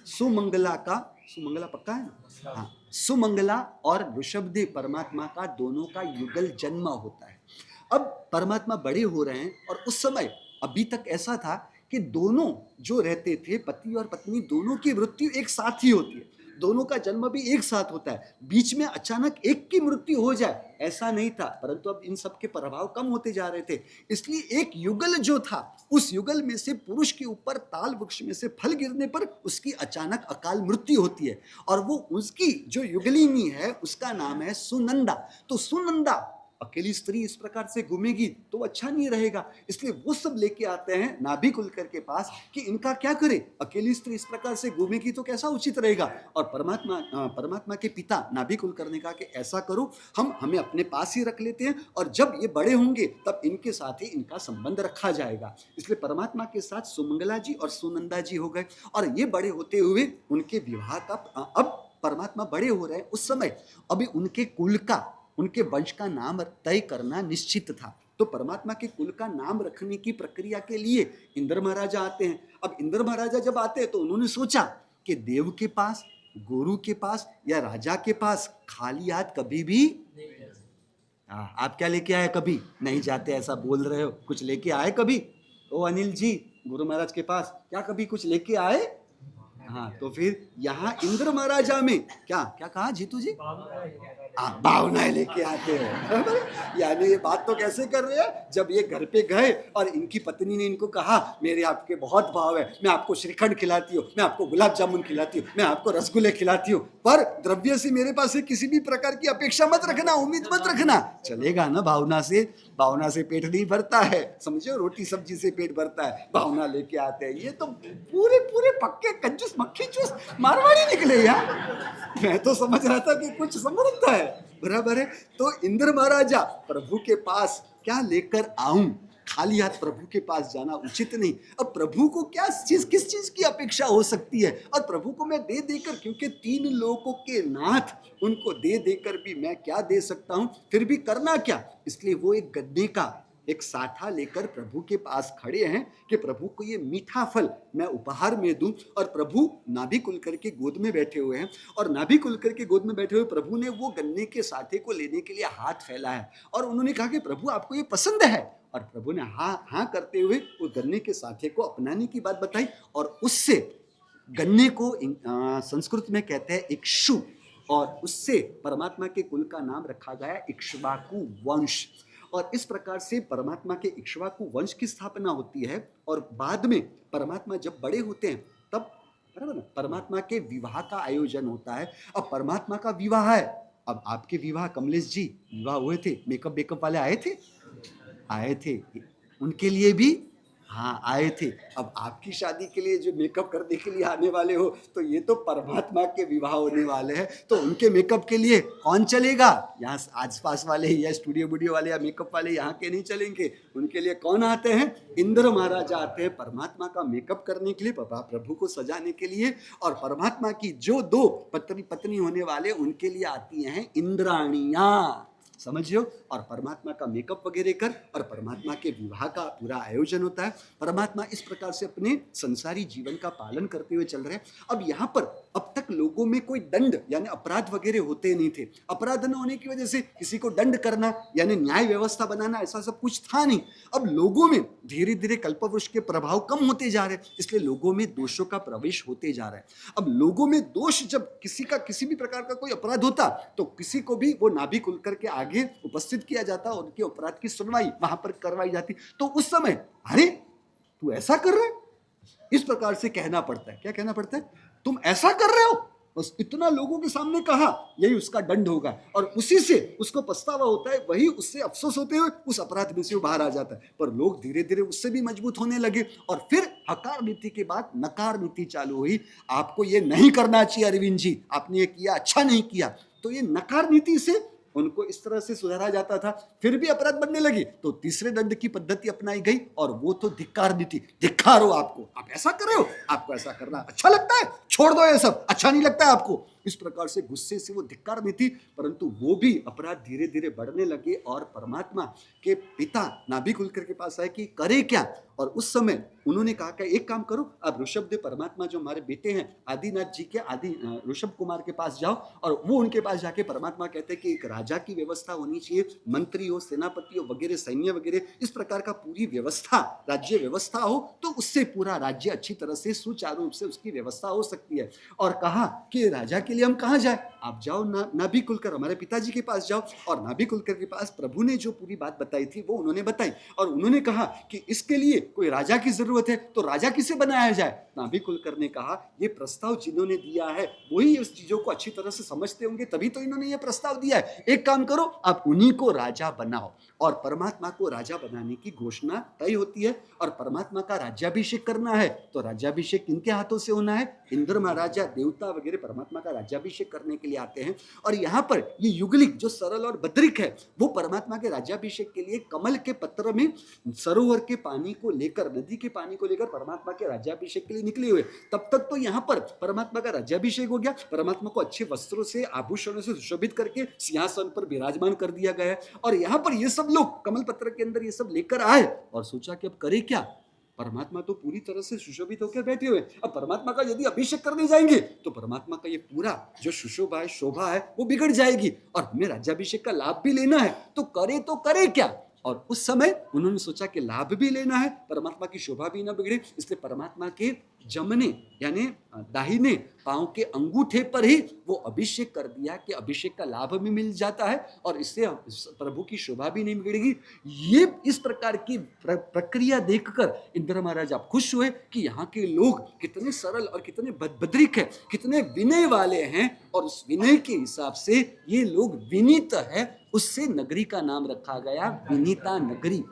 Speaker 1: सुमंगला का, सुमंगला पक्का है ना? हाँ, सुमंगला और वृषभदेव परमात्मा का दोनों का युगल जन्म होता है। अब परमात्मा बड़े हो रहे हैं और उस समय अभी तक ऐसा था कि दोनों जो रहते थे, पति और पत्नी, दोनों की मृत्यु एक साथ ही होती है, दोनों का जन्म भी एक साथ होता है। बीच में अचानक एक की मृत्यु हो जाए ऐसा नहीं था, परंतु अब इन सब के प्रभाव कम होते जा रहे थे, इसलिए एक युगल जो था, उस युगल में से पुरुष के ऊपर ताल वृक्ष में से फल गिरने पर उसकी अचानक अकाल मृत्यु होती है। और वो उसकी जो युगलिनी है उसका नाम है सुनंदा। तो सुनंदा अकेली स्त्री इस प्रकार से घूमेगी तो अच्छा नहीं रहेगा, इसलिए वो सब लेके आते हैं नाभि कुलकर के पास कि इनका क्या करे, अकेली स्त्री इस प्रकार से घूमेगी तो कैसा उचित रहेगा। और परमात्मा के पिता नाभि कुलकर ने कहा कि ऐसा करो, हमें अपने पास ही रख लेते हैं और जब ये बड़े होंगे तब इनके साथ ही इनका संबंध रखा जाएगा। इसलिए परमात्मा के साथ सुमंगला जी और सुनंदा जी हो गए और ये बड़े होते हुए उनके विवाह का, अब परमात्मा बड़े हो रहे हैं उस समय, अभी उनके कुल का, उनके वंश का नाम तय करना निश्चित था। तो परमात्मा के कुल का नाम रखने की प्रक्रिया के लिए इंद्र महाराजा आते हैं। अब इंद्र महाराजा जब आते हैं तो उन्होंने सोचा कि देव के पास, गुरु के पास या राजा के पास खाली हाथ कभी भी, आप क्या लेके आए, कभी नहीं जाते ऐसा बोल रहे हो, कुछ लेके आए कभी? ओ अनिल जी, गुरु महाराज के पास क्या कभी कुछ लेके आए? हाँ, तो फिर यहाँ इंद्र महाराजा में क्या क्या कहा जीतू जी? भावनाएं लेके आते हैं। यानी ये बात तो कैसे कर रहे हैं, जब ये घर पे गए और इनकी पत्नी ने इनको कहा मेरे आपके बहुत भाव है, मैं आपको श्रीखंड खिलाती हूँ, मैं आपको गुलाब जामुन खिलाती हूँ, मैं आपको रसगुल्ले खिलाती हूँ, पर द्रव्य से मेरे पास से किसी भी प्रकार की अपेक्षा मत रखना, उम्मीद मत रखना। चलेगा ना? भावना से पेट नहीं भरता है, समझो, रोटी सब्जी से पेट भरता है, भावना लेके आते हैं। ये तो पूरे पूरे पक्के कंजूस मक्खी चूस मारवाड़ी निकले यार। मैं तो समझ रहा था कि कुछ समझता है, बराबर है। तो इंद्र महाराजा, प्रभु के पास क्या लेकर आऊं, खाली हाथ प्रभु के पास जाना उचित नहीं। अब प्रभु को क्या चीज, किस चीज की अपेक्षा हो सकती है, और प्रभु को मैं दे देकर, क्योंकि 3 लोकों के नाथ, उनको दे देकर भी मैं क्या दे सकता हूं, फिर भी करना क्या। इसलिए वो एक गद्दे का एक साठा लेकर प्रभु के पास खड़े हैं कि प्रभु को ये मीठा फल मैं उपहार में दूं। और प्रभु नाभि कुलकर के गोद में बैठे हुए हैं, और नाभि कुलकर के गोद में बैठे हुए प्रभु ने वो गन्ने के साठे को लेने के लिए हाथ फैला है और उन्होंने कहा कि प्रभु आपको ये पसंद है, और प्रभु ने हाँ करते हुए वो गन्ने के साठे को अपनाने की बात बताई। और उससे गन्ने को संस्कृत में कहते हैं इक्ष्वाकु, और उससे परमात्मा के कुल का नाम रखा गया इक्ष्वाकु वंश। और इस प्रकार से परमात्मा के इक्ष्वाकु वंश की स्थापना होती है। और बाद में परमात्मा जब बड़े होते हैं तब, बराबर ना, परमात्मा के विवाह का आयोजन होता है। अब परमात्मा का विवाह है, अब आपके विवाह, कमलेश जी विवाह हुए थे, मेकअप वाले आए थे, उनके लिए भी हाँ आए थे। अब आपकी शादी के लिए जो मेकअप करने के लिए आने वाले हो, तो ये तो परमात्मा के विवाह होने वाले हैं, तो उनके मेकअप के लिए कौन चलेगा? यहाँ आसपास वाले या स्टूडियो वीडियो वाले या मेकअप वाले यहाँ के नहीं चलेंगे। उनके लिए कौन आते हैं? इंद्र महाराजा आते हैं परमात्मा का मेकअप करने के लिए, प्रभु को सजाने के लिए। और परमात्मा की जो 2 पत्नी होने वाले, उनके लिए आती हैं इंद्राणियाँ, समझियो। और परमात्मा का मेकअप वगैरह कर और परमात्मा के विवाह का पूरा आयोजन होता है। परमात्मा इस प्रकार से अपने संसारी जीवन का पालन करते हुए चल रहे हैं। अब यहाँ पर अब तक लोगों में कोई दंड यानी अपराध वगैरह होते नहीं थे। अपराध न होने की वजह से किसी को दंड करना यानी न्याय व्यवस्था बनाना ऐसा सब कुछ था नहीं। अब लोगों में धीरे धीरे कल्पवृक्ष के प्रभाव कम होते जा रहे हैं, इसलिए लोगों में दोषों का प्रवेश होते जा रहा है। अब लोगों में दोष, जब किसी का किसी भी प्रकार का कोई अपराध होता तो किसी को भी वो नाभि खुल करके आगे उपस्थित किया जाता, उनके अपराध की सुनवाई वहां पर करवाई जाती। तो उस समय अरे तू ऐसा कर रहे, इस प्रकार से कहना पड़ता है। क्या कहना पड़ता है? तुम ऐसा कर रहे हो, बस इतना लोगों के सामने कहा, यही उसका दंड होगा। और उसी से उसको पछतावा होता है, वही उससे अफसोस होते हुए उस अपराध में से वो बाहर आ जाता है। पर लोग धीरे धीरे उससे भी मजबूत होने लगे और फिर हकार नीति के बाद नकार नीति चालू हुई। आपको ये नहीं करना चाहिए अरविंद जी, आपने ये किया, अच्छा नहीं किया। तो ये नकार नीति से उनको इस तरह से सुधारा जाता था। फिर भी अपराध बढ़ने लगी तो तीसरे दंड की पद्धति अपनाई गई और वो तो धिक्कार नीति। धिक्कार हो आपको, आप ऐसा कर रहे हो, आपको ऐसा करना अच्छा लगता है, छोड़ दो ये सब, अच्छा नहीं लगता है आपको। इस प्रकार से गुस्से से वो धिक्कार नीति, परंतु वो भी अपराध धीरे धीरे बढ़ने लगे और परमात्मा के पिता नाभि खुलकर के पास आए कि करे क्या। और उस समय उन्होंने कहा कि एक काम करो, आप ऋषभदेव परमात्मा जो हमारे बेटे हैं आदिनाथ जी के ऋषभ कुमार के पास जाओ। और वो उनके पास जाके परमात्मा कहते हैं कि एक राजा की व्यवस्था होनी चाहिए, मंत्री हो, सेनापति हो वगैरह, सैन्य वगैरह, इस प्रकार का पूरी व्यवस्था, राज्य व्यवस्था हो तो उससे पूरा राज्य अच्छी तरह से सुचारू रूप से उसकी व्यवस्था हो सकती है। और कहा कि राजा के लिए हम कहाँ जाए, आप जाओ नाभि खुलकर हमारे पिताजी के पास जाओ। और नाभि खुलकर के पास प्रभु ने जो पूरी बात बताई थी वो उन्होंने बताई और उन्होंने कहा कि इसके लिए कोई राजा की जरूरत है तो राजा किसे बनाया जाए। नाभि खुलकर ने कहा ये प्रस्ताव जिन्होंने दिया है वही इस चीजों को अच्छी तरह से समझते होंगे, तभी तो इन्होंने ये प्रस्ताव दिया है। एक काम करो, आप उन्हीं को राजा बनाओ। और परमात्मा को राजा बनाने की घोषणा तय होती है और परमात्मा का राज्याभिषेक करना है तो राज्याभिषेक किनके हाथों से होना है? इंद्र महाराजा, देवता वगैरह परमात्मा का राज्याभिषेक करने के लिए आते हैं। और यहाँ पर ये युगलिक जो सरल और बद्रिक है वो परमात्मा के राज्याभिषेक के लिए कमल के पत्र में सरोवर के पानी को लेकर, नदी के पानी को लेकर परमात्मा के राज्याभिषेक के लिए निकले हुए। तब तक तो यहाँ पर परमात्मा का राज्याभिषेक हो गया, परमात्मा को अच्छे वस्त्रों से, आभूषणों से सुशोभित करके सिंहासन पर विराजमान कर दिया गया है। और यहाँ पर ये सब लोग कमल पत्र के अंदर ये सब लेकर आए और सोचा कि अब करे क्या। परमात्मा तो पूरी तरह से सुशोभित होकर बैठे हुए, अब परमात्मा का यदि अभिषेक करने जाएंगे तो परमात्मा का ये पूरा जो सुशोभा है, शोभा है, वो बिगड़ जाएगी और हमें राज्याभिषेक का लाभ भी लेना है तो करे क्या। और उस समय उन्होंने सोचा कि लाभ भी लेना है, परमात्मा की शोभा भी ना बिगड़े, इसलिए परमात्मा के जमने यानी दाहिने पांव के अंगूठे पर ही वो अभिषेक कर दिया कि अभिषेक का लाभ भी मिल जाता है और इससे प्रभु की शोभा भी नहीं बिगड़ेगी। ये इस प्रकार की प्रक्रिया देखकर इंद्र महाराज आप खुश हुए कि यहाँ के लोग कितने सरल और कितने बद्रिक है, कितने विनय वाले हैं। और उस विनय के हिसाब से ये लोग विनीत है, उससे नगरी का नाम रखा गया विनीता नगरी।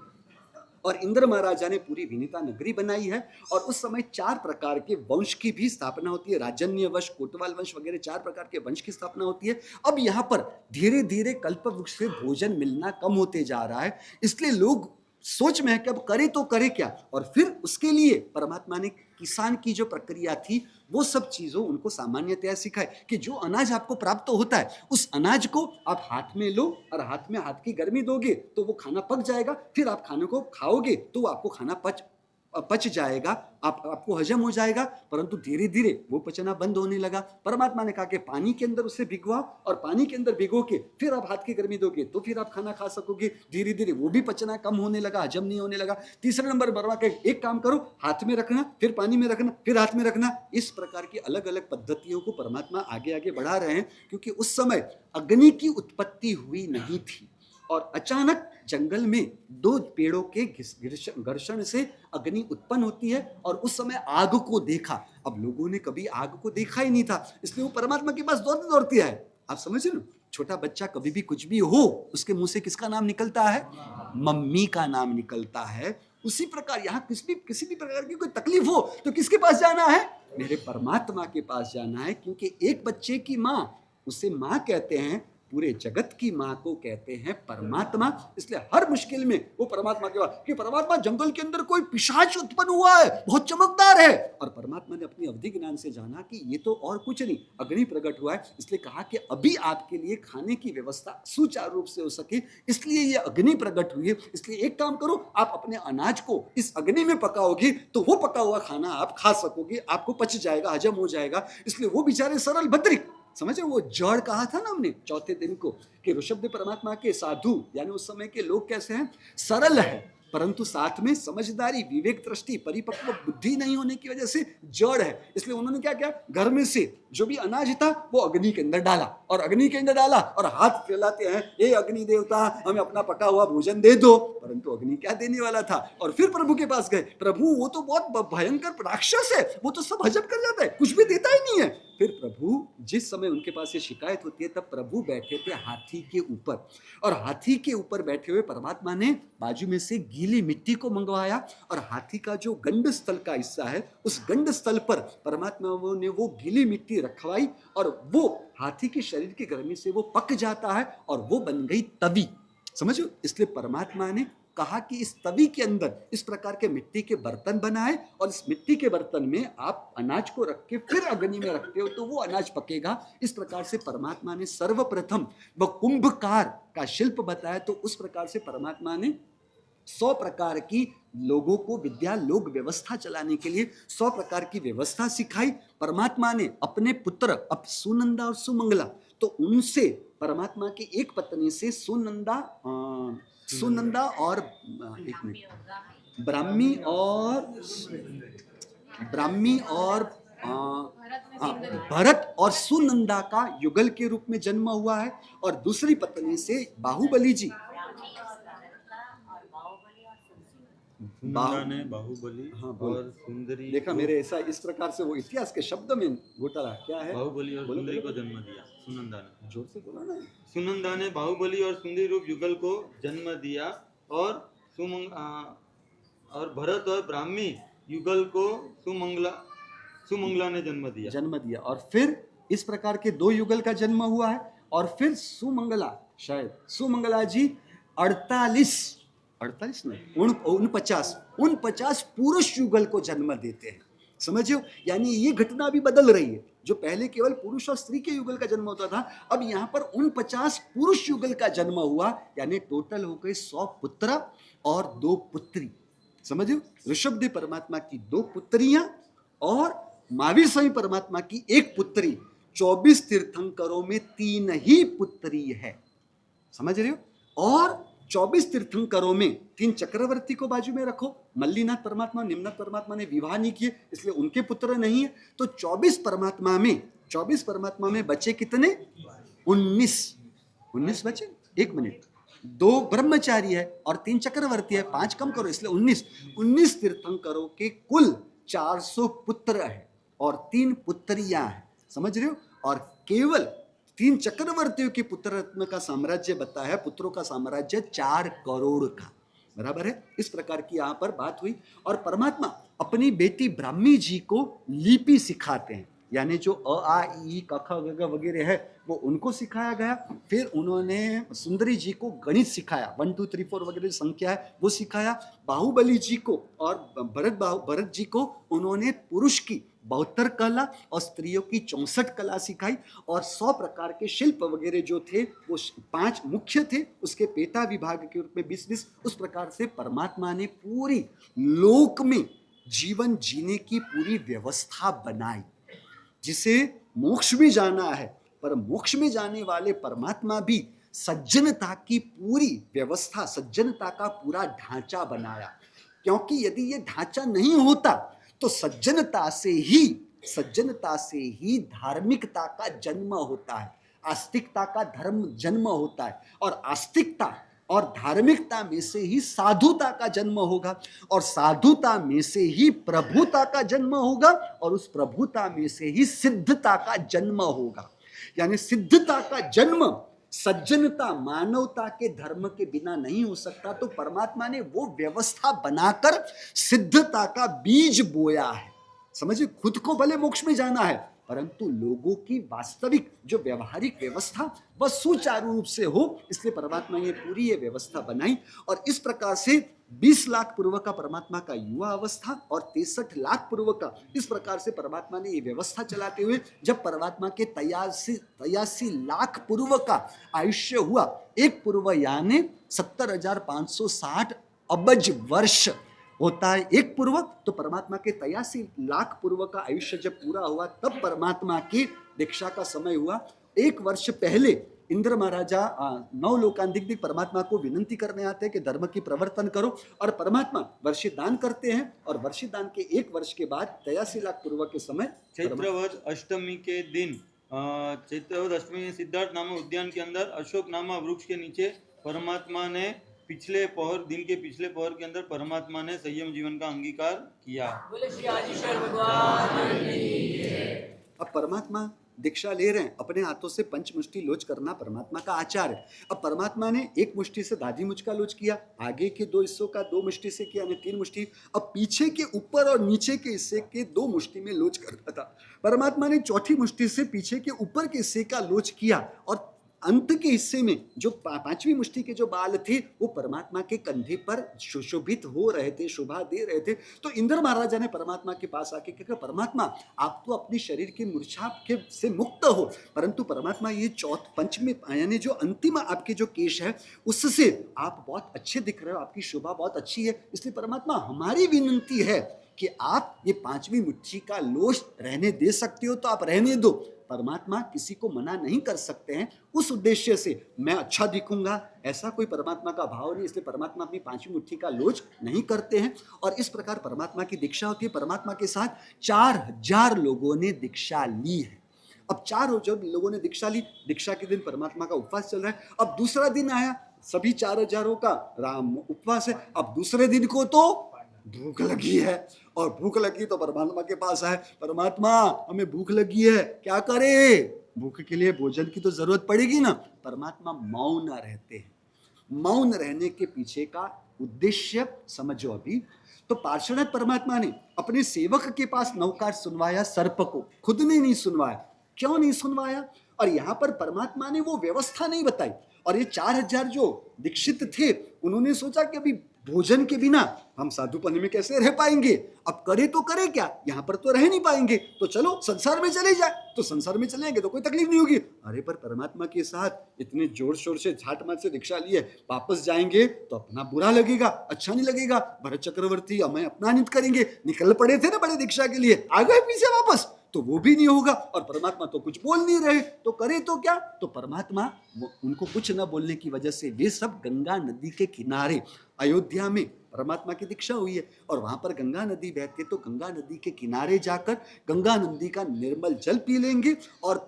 Speaker 1: और इंद्र महाराजा ने पूरी विनीता नगरी बनाई है। और उस समय 4 प्रकार के वंश की भी स्थापना होती है, राजन्य वंश, कोतवाल वंश वगैरह 4 प्रकार के वंश की स्थापना होती है। अब यहाँ पर धीरे धीरे कल्पवृक्ष से भोजन मिलना कम होते जा रहा है, इसलिए लोग सोच में है कि अब करे तो करे क्या। और फिर उसके लिए परमात्मा ने किसान की जो प्रक्रिया थी वो सब चीजों उनको सामान्यतया सिखाई कि जो अनाज आपको प्राप्त होता है उस अनाज को आप हाथ में लो और हाथ में हाथ की गर्मी दोगे तो वो खाना पक जाएगा, फिर आप खाने को खाओगे तो आपको खाना पच जाएगा, आपको हजम हो जाएगा। परंतु धीरे धीरे वो पचना बंद होने लगा। परमात्मा ने कहा कि पानी के अंदर उसे भिगवाओ और पानी के अंदर भिगो के फिर आप हाथ की गर्मी दोगे तो फिर आप खाना खा सकोगे। धीरे धीरे वो भी पचना कम होने लगा, हजम नहीं होने लगा। तीसरे नंबर बरवा के एक काम करो, हाथ में रखना, फिर पानी में रखना, फिर हाथ में रखना। इस प्रकार की अलग अलग पद्धतियों को परमात्मा आगे आगे बढ़ा रहे हैं, क्योंकि उस समय अग्नि की उत्पत्ति हुई नहीं थी और अचानक जंगल में 2 पेड़ों के घर्षण से अग्नि उत्पन्न होती है। और उस समय आग को देखा। अब लोगों ने कभी आग को देखा ही नहीं था, इसलिए वो परमात्मा के पास दौड़ते दौड़ते आए। आप समझ रहे हो, छोटा बच्चा कभी भी कुछ भी हो उसके मुंह से किसका नाम निकलता है? मम्मी का नाम निकलता है। उसी प्रकार यहाँ किसी भी प्रकार की कोई तकलीफ हो तो किसके पास जाना है? मेरे परमात्मा के पास जाना है, क्योंकि एक बच्चे की माँ, उसे माँ कहते हैं। पूरे जगत की माँ को कहते हैं परमात्मा। इसलिए हर मुश्किल में वो परमात्मा के बाद, कि परमात्मा जंगल के अंदर कोई पिशाच उत्पन्न हुआ है, बहुत चमकदार है, और परमात्मा ने अपनी अवधि ज्ञान से जाना कि ये तो और कुछ नहीं, अग्नि प्रकट हुआ है, इसलिए कहा कि अभी आपके लिए खाने की व्यवस्था सुचारू रूप से हो सके, इसलिए ये अग्नि प्रकट हुई है। इसलिए एक काम करो, आप अपने अनाज को इस अग्नि में पकाओगे तो वो पका हुआ खाना आप खा सकोगे, आपको पच जाएगा, हजम हो जाएगा। इसलिए वो बेचारे सरल भद्रिक, समझे, वो जड़ कहा था ना हमने चौथे दिन को कि ऋषभदेव परमात्मा के साधु यानी उस समय के लोग कैसे हैं, सरल है, परंतु साथ में समझदारी, विवेक दृष्टि, परिपक्व बुद्धि नहीं होने की वजह से जड़ है। इसलिए उन्होंने क्या किया, घर में से जो भी अनाज था वो अग्नि के अंदर डाला, और अग्नि के अंदर डाला और हाथ फैलाते हैं, हे अग्नि देवता हमें अपना पका हुआ भोजन दे दो। परंतु अग्नि क्या देने वाला था, और फिर प्रभु के पास गए, प्रभु वो तो बहुत भयंकर राक्षस है, वो तो सब हजम कर जाता है, कुछ भी देता ही नहीं है। फिर प्रभु जिस समय उनके पास ये शिकायत होती है, तब प्रभु बैठे थे हाथी के ऊपर, और हाथी के ऊपर बैठे हुए परमात्मा ने बाजू में से गीली मिट्टी को मंगवाया, और हाथी का जो गंड स्थल का हिस्सा है उस गंड स्थल पर परमात्मा ने वो गीली मिट्टी रखवाई, और वो हाथी के शरीर की गर्मी से वो पक जाता है और वो बन गई तवी। समझो, इसलिए परमात्मा ने कहा कि इस तवी के अंदर इस प्रकार के मिट्टी के बर्तन बनाए, और इस मिट्टी के बर्तन में आप अनाज को रख के फिर अग्नि में रखते हो तो वो अनाज पकेगा। इस प्रकार से परमात्मा ने सर्वप्रथम वो कुंभकार का शिल्प बताया। तो उस प्रकार से परमात्मा ने 100 प्रकार की लोगों को विद्या लोक व्यवस्था चलाने के लिए 100 प्रकार की व्यवस्था सिखाई। परमात्मा ने अपने पुत्र अब सुनंदा और सुमंगला, तो उनसे परमात्मा की एक पत्नी से सुनंदा और एक मिनट ब्राह्मी और भरत और सुनंदा का युगल के रूप में जन्म हुआ है, और दूसरी पत्नी से बाहुबली जी,
Speaker 2: सुनंदा ने बाहुबली
Speaker 1: हाँ,
Speaker 2: और सुंदरी
Speaker 1: देखा मेरे ऐसा इस प्रकार से वो इतिहास के शब्द में घोटाला क्या है,
Speaker 2: बाहुबली और सुंदरी को जन्म दिया। सुनंदा ने,
Speaker 1: जोर से बोला ना,
Speaker 2: सुनंदा ने बाहुबली और सुंदरी रूप युगल को जन्म दिया, और और भरत और ब्राह्मी युगल को सुमंगला ने जन्म दिया। और
Speaker 1: फिर इस प्रकार के 2 युगल का जन्म हुआ है, और फिर सुमंगला, शायद सुमंगला जी 48 नहीं 49 पुरुष युगल को जन्म देते हैं। समझियो, यानी ये घटना भी बदल रही है। जो पहले केवल पुरुष और स्त्री के युगल का जन्म होता था, अब यहाँ पर 49 पुरुष युगल का जन्म हुआ, यानी टोटल हो गए 100 पुत्र और 2 पुत्री। समझियो, ऋषभदेव परमात्मा की 2 पुत्रियां और महावीर स्वामी परमात्मा की 1 पुत्री। 24 तीर्थंकरों में 3 ही पुत्री है। समझ रहे हो, और 24 तीर्थंकरों में 3 चक्रवर्ती को बाजू में रखो, मल्लीनाथ परमात्मा, निम्नाथ परमात्मा ने विवाह नहीं किए, इसलिए उनके पुत्र नहीं है। तो 24 परमात्मा में बचे कितने, 19 बचे। 1 मिनट, 2 ब्रह्मचारी है और 3 चक्रवर्ती है, 5 कम करो, इसलिए 19 तीर्थंकरों के कुल 400 पुत्र है और 3 पुत्रियां हैं। समझ रहे हो, और केवल 3 चक्रवर्तियों के पुत्र रत्न का साम्राज्य बताया है, पुत्रों का साम्राज्य 4 करोड़ का, बराबर है। इस प्रकार की यहाँ पर बात हुई, और परमात्मा अपनी बेटी ब्राह्मी जी को लिपि सिखाते हैं, यानी जो अ आ ई क ख ग घ वगैरह है वो उनको सिखाया गया। फिर उन्होंने सुंदरी जी को गणित सिखाया, 1 2 3 4 वगैरह संख्या है वो सिखाया। बाहुबली जी को और भरत जी को उन्होंने पुरुष की 72 कला और स्त्रियों की 64 कला सिखाई, और 100 प्रकार के शिल्प वगैरह जो थे वो 5 मुख्य थे, उसके पेटा विभाग के रूप में 20-20। उस प्रकार से परमात्मा ने पूरी लोक में जीवन जीने की पूरी व्यवस्था बनाई। जिसे मोक्ष में जाना है, पर मोक्ष में जाने वाले परमात्मा भी सज्जनता की पूरी व्यवस्था, सज्जनता का पूरा ढांचा बनाया। क्योंकि यदि ये ढांचा नहीं होता तो सज्जनता से ही धार्मिकता का जन्म होता है, आस्तिकता का धर्म जन्म होता है, और आस्तिकता और धार्मिकता में से ही साधुता का जन्म होगा, और साधुता में से ही प्रभुता का जन्म होगा, और उस प्रभुता में से ही सिद्धता का जन्म होगा। यानी सिद्धता का जन्म सज्जनता, मानवता के धर्म के बिना नहीं हो सकता। तो परमात्मा ने वो व्यवस्था बनाकर सिद्धता का बीज बोया है। समझिए, खुद को भले मोक्ष में जाना है, परंतु लोगों की वास्तविक जो व्यवहारिक व्यवस्था वह सुचारू रूप से हो, इसलिए परमात्मा ने पूरी ये व्यवस्था बनाई। और इस प्रकार से 20 लाख पूर्व का परमात्मा का युवा अवस्था और 63 लाख पूर्व का, इस प्रकार से परमात्मा ने ये व्यवस्था चलाते हुए जब परमात्मा के 83 लाख पूर्व का आयुष्य हुआ, एक पूर्व यानी 70,560 अबज वर्ष होता है एक पूर्व, तो परमात्मा के 83 लाख पूर्व का आयुष्य जब पूरा हुआ तब परमात्मा की दीक्षा का समय हुआ। एक वर्ष पहले इंद्र महाराजा 9 लोकांधिक परमात्मा को विनंती करने आते हैं कि धर्म की प्रवर्तन करो, और परमात्मा वर्षित दान करते हैं। और वर्षित दान के एक वर्ष के बाद 83 लाख पूर्व के समय
Speaker 2: चैत्रवद अष्टमी के दिन चैत्रवद अष्टमी में सिद्धार्थ नामक उद्यान के अंदर अशोक नामक वृक्ष के नीचे परमात्मा ने पिछले पहर दिन के पिछले पहर के अंदर परमात्मा ने संयम जीवन का अंगीकार किया।
Speaker 1: अब परमात्मा दीक्षा ले रहे हैं, अपने हाथों से पंचमुष्टि लोच करना परमात्मा का आचार है। अब परमात्मा ने एक मुष्टि से दादी मुझ का लोच किया, आगे के 2 हिस्सों का 2 मुष्टि से किया, 3 मुष्टि। अब पीछे के ऊपर और नीचे के हिस्से के 2 मुष्टि में लोच करता था। परमात्मा ने चौथी मुष्टि से पीछे के ऊपर के हिस्से का लोच किया, और अंत के हिस्से में जो 5वीं मुष्टि के जो बाल थे वो परमात्मा के कंधे पर सुशोभित हो रहे थे, शोभा दे रहे थे। तो इंद्र महाराजा ने परमात्मा के पास आके कहा, परमात्मा आप तो अपने शरीर की मूर्छा के से मुक्त हो, परंतु परमात्मा ये पंचमी यानी जो अंतिम आपके जो केश है उससे आप बहुत अच्छे दिख रहे हो, आपकी शोभा बहुत अच्छी है, इसलिए परमात्मा हमारी विनंती है कि आप ये 5वीं मुट्ठी का लोच रहने दे सकते हो तो आप रहने दो। परमात्मा किसी को मना नहीं कर सकते हैं, उस उद्देश्य से मैं अच्छा दिखूंगा ऐसा कोई परमात्मा का भाव नहीं, इसलिए परमात्मा अपनी 5वीं मुट्ठी का लोच नहीं करते हैं। और इस प्रकार परमात्मा की दीक्षा होती है। परमात्मा के साथ 4000 लोगों ने दीक्षा ली है। अब 4000 लोगों ने दीक्षा ली, दीक्षा के दिन परमात्मा का उपवास चल रहा है। अब दूसरा दिन आया, सभी 4000 का राम उपवास है। अब दूसरे दिन को तो भूख लगी है, और भूख लगी तो परमात्मा के पास आए, परमात्मा हमें भूख लगी है, क्या करें? भूख के लिए भोजन की तो जरूरत पड़ेगी ना। परमात्मा मौन रहते हैं। मौन रहने के पीछे का उद्देश्य समझो अभी। तो पार्श्वनाथ परमात्मा ने अपने सेवक के पास नवकार सुनवाया, सर्प को खुद ने नहीं सुनवाया। क्यों नहीं सुनवाया? और यहाँ पर परमात्मा ने वो व्यवस्था नहीं बताई। और ये 4000 जो दीक्षित थे उन्होंने सोचा कि अभी भोजन के बिना हम साधुपन में कैसे रह पाएंगे, अब करे तो करे क्या, यहाँ पर तो रह नहीं पाएंगे, तो चलो संसार में चले जाए। तो संसार में चलेंगे तो कोई तकलीफ नहीं होगी। अरे पर परमात्मा के साथ इतने जोर शोर से झाट माट से दीक्षा लिए, वापस जाएंगे तो अपना बुरा लगेगा, अच्छा नहीं लगेगा। भरत चक्रवर्ती हमें अपमानित करेंगे, निकल पड़े थे ना बड़े दीक्षा के लिए, आ गए पीछे वापस, तो वो भी नहीं होगा। और परमात्मा तो कुछ बोल नहीं रहे, तो करे तो क्या? तो परमात्मा उनको कुछ न बोलने की वजह से वे सब गंगा नदी के किनारे अयोध्या में परमात्मा की दीक्षा हुई है, और वहां पर गंगा नदी बहती है, तो गंगा नदी के किनारे जाकर गंगा नदी का निर्मल जल पी लेंगे, और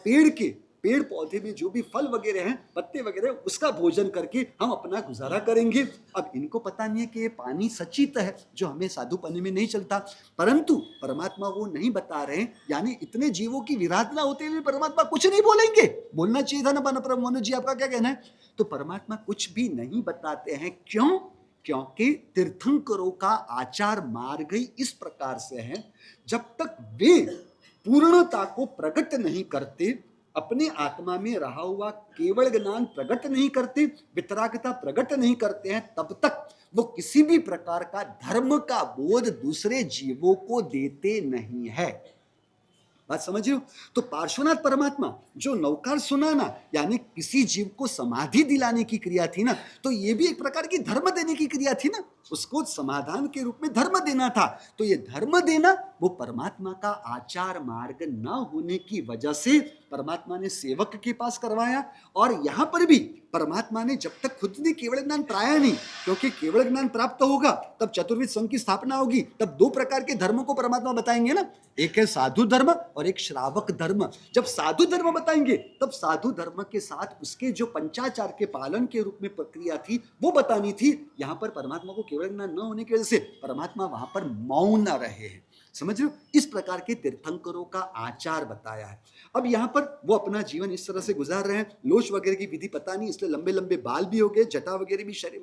Speaker 1: पेड़ पौधे में जो भी फल वगैरह हैं, पत्ते वगैरह, उसका भोजन करके हम अपना गुजारा करेंगे। अब इनको पता नहीं है कि ये पानी सचित है जो हमें साधु पानी में नहीं चलता, परंतु परमात्मा वो नहीं बता रहे हैं। यानी इतने जीवों की विराधना होते हुए परमात्मा कुछ नहीं बोलेंगे। बोलना चाहिए था ना मोनू जी, आपका क्या कहना है? तो परमात्मा कुछ भी नहीं बताते हैं। क्यों? क्योंकि तीर्थंकरों का आचार मार्ग ही इस प्रकार से है, जब तक वे पूर्णता को प्रकट नहीं करते, अपने आत्मा में रहा हुआ केवल ज्ञान प्रकट नहीं करते, वितरागता प्रकट नहीं करते हैं, तब तक वो किसी भी प्रकार का धर्म का बोध दूसरे जीवों को देते नहीं है। बात समझिए। तो पार्श्वनाथ परमात्मा जो नवकार सुनाना यानी किसी जीव को समाधि दिलाने की क्रिया थी ना, तो ये भी एक प्रकार की धर्म देने की क्रिया थी ना, उसको समाधान के रूप में धर्म देना था। तो ये धर्म देना वो परमात्मा का आचार मार्ग न होने की वजह से परमात्मा ने सेवक के पास करवाया। और यहां पर भी परमात्मा ने जब तक खुद ने केवल ज्ञान पाया नहीं, क्योंकि केवल ज्ञान प्राप्त होगा तब चतुर्विध संघ की स्थापना होगी, तब 2 प्रकार के धर्म को परमात्मा बताएंगे ना, एक है साधु धर्म और एक श्रावक धर्म। जब साधु धर्म बताएंगे तब साधु धर्म के साथ उसके जो पंचाचार के पालन के रूप में प्रक्रिया थी वो बतानी थी। यहां पर परमात्मा को केवल ज्ञान न होने की वजह से परमात्मा वहां पर मौन रहे हैं। समझ रहे हो? इस प्रकार के तीर्थंकरों का आचार बताया है। अब यहाँ पर वो अपना जीवन इस तरह से गुजार रहे हैं, लोच वगैरह की विधि पता नहीं, इसलिए लंबे लंबे बाल भी हो गए, जटा वगैरह भी शरीर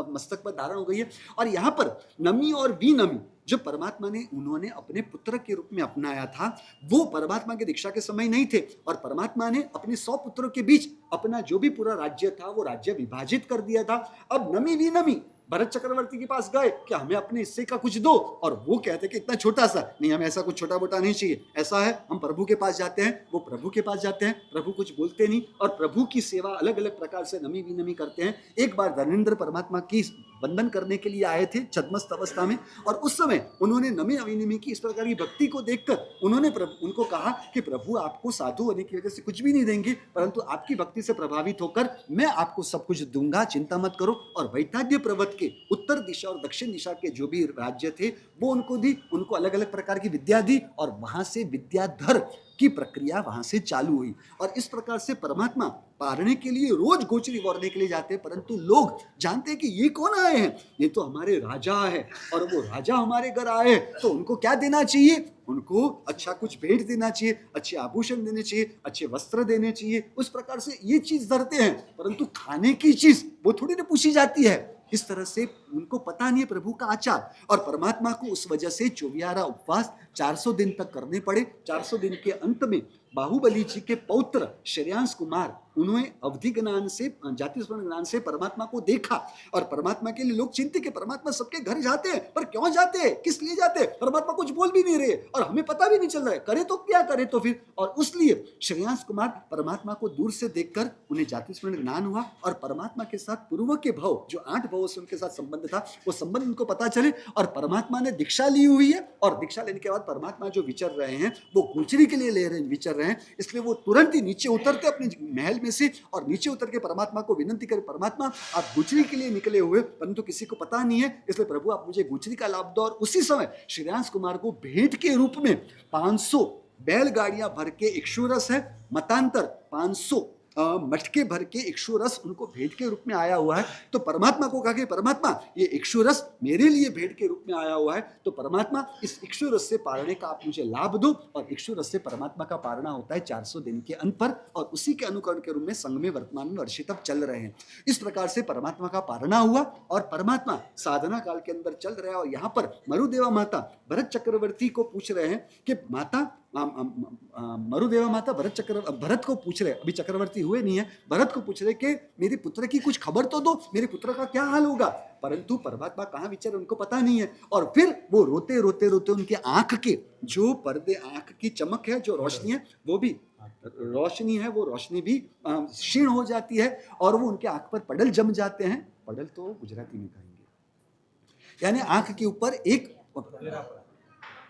Speaker 1: मस्तक पर धारण हो गई है। और यहाँ पर नमी और विनमी जो परमात्मा ने उन्होंने अपने पुत्र के रूप में अपनाया था, वो परमात्मा के दीक्षा के समय नहीं थे, और परमात्मा ने अपने 100 पुत्रों के बीच अपना जो भी पूरा राज्य था वो राज्य विभाजित कर दिया था। अब नमी विनमी भरत चक्रवर्ती के पास गए कि हमें अपने हिस्से का कुछ दो, और वो कहते कि इतना छोटा सा नहीं, हमें ऐसा कुछ छोटा मोटा नहीं चाहिए, ऐसा है हम प्रभु के पास जाते हैं। वो प्रभु के पास जाते हैं, प्रभु कुछ बोलते नहीं, और प्रभु की सेवा अलग अलग प्रकार से नमी विनमी करते हैं। एक बार धर्मेंद्र परमात्मा की वंदन करने के लिए आए थे छद्मस्त अवस्था में, और उस समय उन्होंने नमी विनमी की इस प्रकार की भक्ति को देखकर उन्होंने उनको कहा कि प्रभु आपको साधु होने की वजह से कुछ भी नहीं देंगे, परंतु आपकी भक्ति से प्रभावित होकर मैं आपको सब कुछ दूंगा, चिंता मत करो। और वैताद्य पर्वत के उत्तर दिशा और दक्षिण दिशा के जो भी राज्य थे वो उनको दी, उनको अलग अलग प्रकार की विद्या दी, और वहां से विद्याधर की प्रक्रिया वहां से चालू हुई। और इस प्रकार से परमात्मा पारने के लिए रोज गोचरी वरने के लिए जाते हैं, परंतु लोग जानते हैं कि ये कौन आए हैं, ये तो हमारे राजा है, और वो राजा हमारे घर आए तो उनको क्या देना चाहिए, उनको अच्छा कुछ भेंट देना चाहिए, अच्छे आभूषण देने चाहिए, अच्छे वस्त्र देने चाहिए। उस प्रकार से ये चीज धरते हैं, परंतु खाने की चीज वो थोड़ी ना पूछी जाती है। इस तरह से उनको पता नहीं है प्रभु का आचार, और परमात्मा को उस वजह से 24 उपवास 400 दिन तक करने पड़े। 400 दिन के अंत में बाहुबली जी के पौत्र श्रेयांश कुमार, उन्होंने अवधि ज्ञान से, जाति स्मरण ज्ञान से परमात्मा को देखा, और परमात्मा के लिए लोग चिंतित कि परमात्मा सबके घर जाते हैं, पर क्यों जाते हैं, किस लिए जाते हैं, परमात्मा कुछ बोल भी नहीं रहे और हमें पता भी नहीं चल रहा है, करे तो क्या, करे तो फिर। और उसलिए श्रेयांश कुमार परमात्मा को दूर से देखकर उन्हें जाति स्मरण ज्ञान हुआ, और परमात्मा के साथ पूर्व के भव, जो 8 भवों से उनके साथ संबंध था, वो संबंध उनको पता चले, और परमात्मा ने दीक्षा ली हुई है, और दीक्षा लेने के बाद परमात्मा जो विचर रहे हैं वो गुजरी के लिए ले रहे हैं, विचर रहे हैं। इसलिए वो तुरंत ही नीचे उतरते अपने महल में से, और नीचे उतर के परमात्मा को विनंती करे, परमात्मा आप गुजरी के लिए निकले हुए, परंतु किसी को पता नहीं है, इसलिए प्रभु आप मुझे गुजरी का लाभ दो। और उसी समय श्रेयांश कुमार को भेंट के रूप में 500 बैलगाड़ियां भर के इक्षुरस है, मतांतर 500 मटके भर के इक्षुरस उनको भेंट के रूप में आया हुआ है। तो परमात्मा को कहा कि परमात्मा ये इक्षुरस मेरे लिए भेंट के रूप में आया हुआ है, तो परमात्मा इस इक्षुरस से पारने का आप मुझे लाभ दो। और इक्षुरस से परमात्मा का पारना होता है 400 दिन के अंत पर, और उसी के अनुकरण के रूप में संघ में वर्तमान में वर्षित अब चल रहे हैं। इस प्रकार से परमात्मा का पारना हुआ, और परमात्मा साधना काल के अंदर चल रहा है। और यहाँ पर मरुदेवा माता भरत चक्रवर्ती को पूछ रहे हैं कि माता, मरुदेवा माता भरत को पूछ रहे, अभी चक्रवर्ती हुए नहीं है, भरत को पूछ रहे कि मेरे पुत्र की कुछ खबर तो दो, मेरे पुत्र का क्या हाल होगा। परंतु परमात्मा कहाँ विचर उनको पता नहीं है। और फिर वो रोते रोते रोते उनके आंख के जो पर्दे, आंख की चमक है, जो रोशनी है, वो भी रोशनी है, वो रोशनी भी क्षीण हो जाती है, और वो उनके आंख पर पडल जम जाते हैं। पडल तो गुजराती में कहेंगे, यानी आंख के ऊपर एक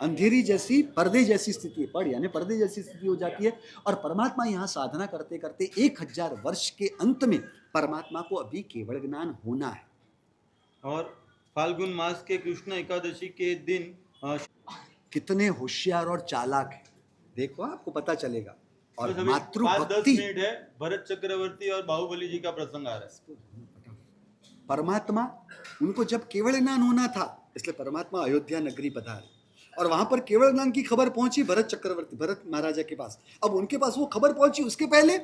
Speaker 1: अंधेरी जैसी, पर्दे जैसी स्थिति, पड़ यानी पर्दे जैसी स्थिति हो जाती है। और परमात्मा यहाँ साधना करते करते 1000 वर्ष के अंत में परमात्मा को अभी केवल ज्ञान होना है।
Speaker 2: और फाल्गुन मास के कृष्ण एकादशी के दिन
Speaker 1: कितने होशियार और चालाक है, देखो आपको पता चलेगा। और
Speaker 2: तो
Speaker 1: मातृभक्ति,
Speaker 2: 5-10 मिनट है, भरत चक्रवर्ती और बाहुबली जी का प्रसंग आ रहा है।
Speaker 1: परमात्मा उनको जब केवल ज्ञान होना था, इसलिए परमात्मा अयोध्या नगरी पधारे, और वहां पर केवल ज्ञान की खबर पहुंची भरत चक्रवर्ती, भरत महाराजा के पास। अब उनके पास वो खबर पहुंची, उसके पहले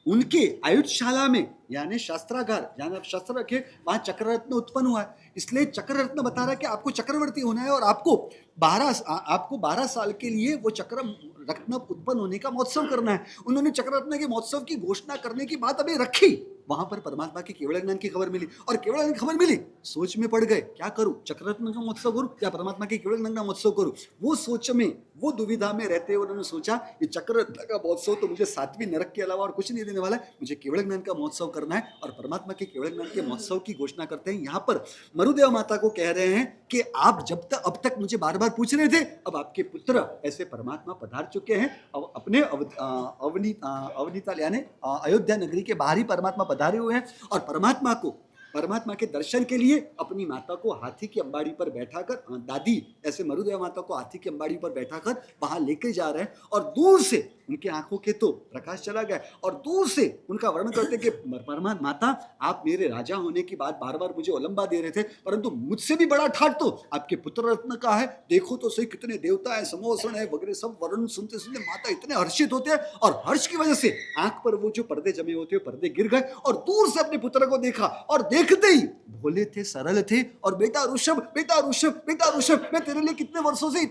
Speaker 1: उनके आयुधशाला में, यानी शास्त्रागार, जहां आप शस्त्र रखे, वहां चक्ररत्न उत्पन्न हुआ है। इसलिए चक्ररत्न बता रहा है कि आपको चक्रवर्ती होना है, और आपको 12 साल के लिए वो चक्र रत्न उत्पन्न होने का महोत्सव करना है। उन्होंने चक्ररत्न के महोत्सव की घोषणा करने की बात अभी रखी, वहां पर परमात्मा की केवल ज्ञान की खबर मिली, और केवल ज्ञान की खबर मिली, सोच में पड़ गए, क्या करूं, चक्ररत्न का महोत्सव करूं या परमात्मा के केवल ज्ञान का महोत्सव करूं। वो सोच में, वो दुविधा में रहते हुए उन्होंने सोचा ये चक्ररत्न का महोत्सव तो मुझे 7वीं नरक के अलावा और कुछ नहीं देने वाला है, मुझे केवल ज्ञान का महोत्सव करना है। और परमात्मा के केवल ज्ञान के महोत्सव की घोषणा करते हैं। यहाँ पर मरुदेव माता को कह रहे हैं कि आप जब तक, अब तक मुझे बार बार पूछ रहे थे, अब आपके पुत्र ऐसे परमात्मा पधार चुके हैं, अब अपने अवनीताल यानी अयोध्या नगरी के बाहर ही परमात्मा पधारे हुए हैं। और परमात्मा के दर्शन के लिए अपनी माता को हाथी की अंबाड़ी पर बैठाकर, दादी ऐसे मरुदेव माता को हाथी की अंबाड़ी पर बैठाकर वहां लेके जा रहे हैं। और दूर से उनकी आंखों के तो प्रकाश चला गया और दूर से उनका वर्णन करते कि परमात्मा माता, आप मेरे राजा होने की बात बार बार मुझे अवलंबा दे रहे थे, परंतु मुझसे भी बड़ा ठाट तो आपके पुत्र रत्न का है। देखो तो सही कितने देवता है, समोसन है वगैरह, सब वर्णन सुनते सुनते माता इतने हर्षित होते हैं और हर्ष की वजह से आंख पर वो जो पर्दे जमे होते हैं पर्दे गिर गए और दूर से अपने पुत्र को देखा और देखते ही भोले थे, सरल थे और बेटा ऋषभ, बेटा ऋषभ, बेटा ऋषभ, मैं तेरे लिए इतने वर्षों से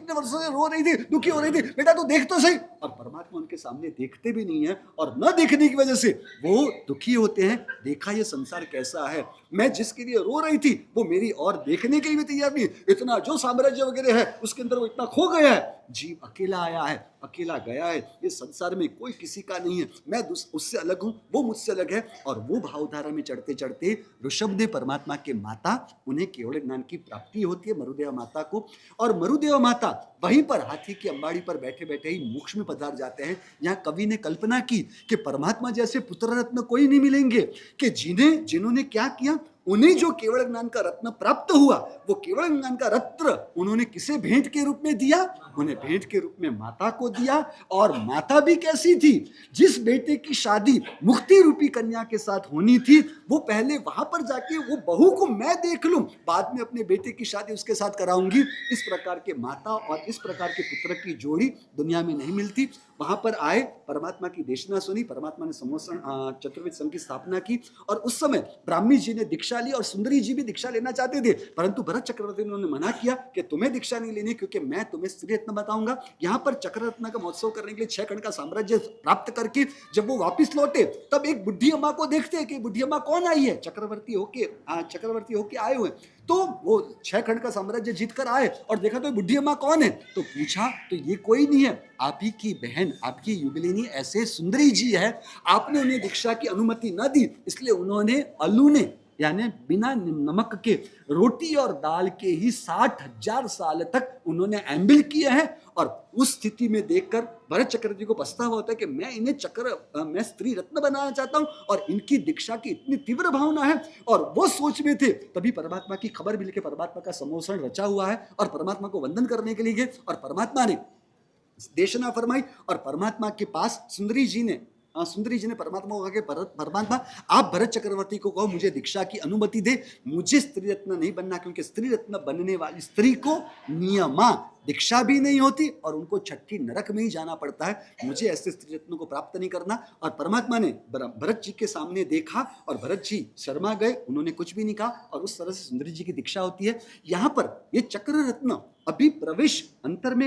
Speaker 1: रो रही थी, दुखी हो रही थी, बेटा तू देख तो सही। और परमात्मा उनके सामने देखते भी नहीं है और न देखने की वजह से वो दुखी होते हैं। देखा ये संसार कैसा है, मैं जिसके लिए रो रही थी वो मेरी और देखने के लिए भी तैयार नहीं, इतना जो साम्राज्य वगैरह है उसके अंदर वो इतना खो गया है, जीव अकेला आया है, अकेला गया है, ये संसार में कोई किसी का नहीं है, मैं उससे अलग हूं, वो मुझसे अलग है। और वो भावधारा में चढ़ते चढ़ते ऋषभदेव परमात्मा के माता, उन्हें केवल ज्ञान की प्राप्ति होती है मरुदेव माता को, और मरुदेव माता वहीं पर हाथी की अंबाड़ी पर बैठे बैठे ही मोक्ष में पधार जाते हैं। यहाँ कवि ने कल्पना की कि परमात्मा जैसे पुत्र रत्न कोई नहीं मिलेंगे, कि जिन्होंने क्या किया, उन्हें जो केवल ज्ञान का रत्न प्राप्त हुआ, वो केवल ज्ञान का रत्न उन्होंने किसे भेंट के रूप में दिया, उन्हें भेंट के रूप में माता को दिया। और माता भी कैसी थी, जिस बेटे की शादी मुक्ति रूपी कन्या के साथ होनी थी, वो पहले वहां पर जाके वो बहू को मैं देख लूं, बाद में अपने बेटे की शादी उसके साथ कराऊंगी। इस प्रकार के माता और इस प्रकार के पुत्र की जोड़ी दुनिया में नहीं मिलती। वहां पर आए, परमात्मा की देशना सुनी, परमात्मा ने समोसन चतुर्वेद संघ की स्थापना की और उस समय ब्राह्मी जी ने दीक्षा ली और सुंदरी जी भी दीक्षा लेना चाहते थे, परंतु भरत चक्रवर्ती ने उन्होंने मना किया कि तुम्हें दीक्षा नहीं लेनी, क्योंकि मैं तुम्हें स्त्री रत्न बताऊंगा। यहाँ पर चक्र रत्न का महोत्सव करने के लिए 6 खंड का साम्राज्य प्राप्त करके जब वो वापिस लौटे, तब एक बुढ़ी अम्मा को देखते हैं कि बुढ़ी अम्मा कौन आई है, चक्रवर्ती होके आए हुए। तो वो 6 खंड का साम्राज्य जीत कर आए और देखा तो बुढ़ी अम्मा कौन है, तो पूछा तो ये कोई नहीं है, आप ही की बहन, आपकी युगलिनी ऐसे सुंदरी जी है, आपने उन्हें दीक्षा की अनुमति न दी, इसलिए उन्होंने अलूने यानी बिना नमक के रोटी और दाल के ही 60,000 साल तक उन्होंने एम्बिल किए हैं। और उस स्थिति में देखकर भरत चक्रवर्ती को पछतावा होता है कि मैं स्त्री रत्न बनाना चाहता हूं और इनकी दीक्षा की इतनी तीव्र भावना है। और वो सोच में थे, तभी परमात्मा की खबर मिल के परमात्मा का समोसन रचा हुआ है और परमात्मा को वंदन करने के लिए गए और परमात्मा ने देशना फरमाई और परमात्मा के पास सुंदरी जी ने परमात्मा को कहा, परमात्मा आप भरत चक्रवर्ती को कहो मुझे दीक्षा की अनुमति दे, मुझे स्त्री रत्न नहीं बनना, क्योंकि स्त्री रत्न बनने वाली स्त्री को नियमा दीक्षा भी नहीं होती और उनको छठी नरक में ही जाना पड़ता है, मुझे ऐसे स्त्री रत्न को प्राप्त नहीं करना। और परमात्मा ने भरत जी के सामने देखा और भरत जी शर्मा गए, उन्होंने कुछ भी नहीं कहा और उस तरह से सुंदरी जी की दीक्षा होती है। यहाँ पर ये चक्र रत्न अभी प्रवेश अंतर में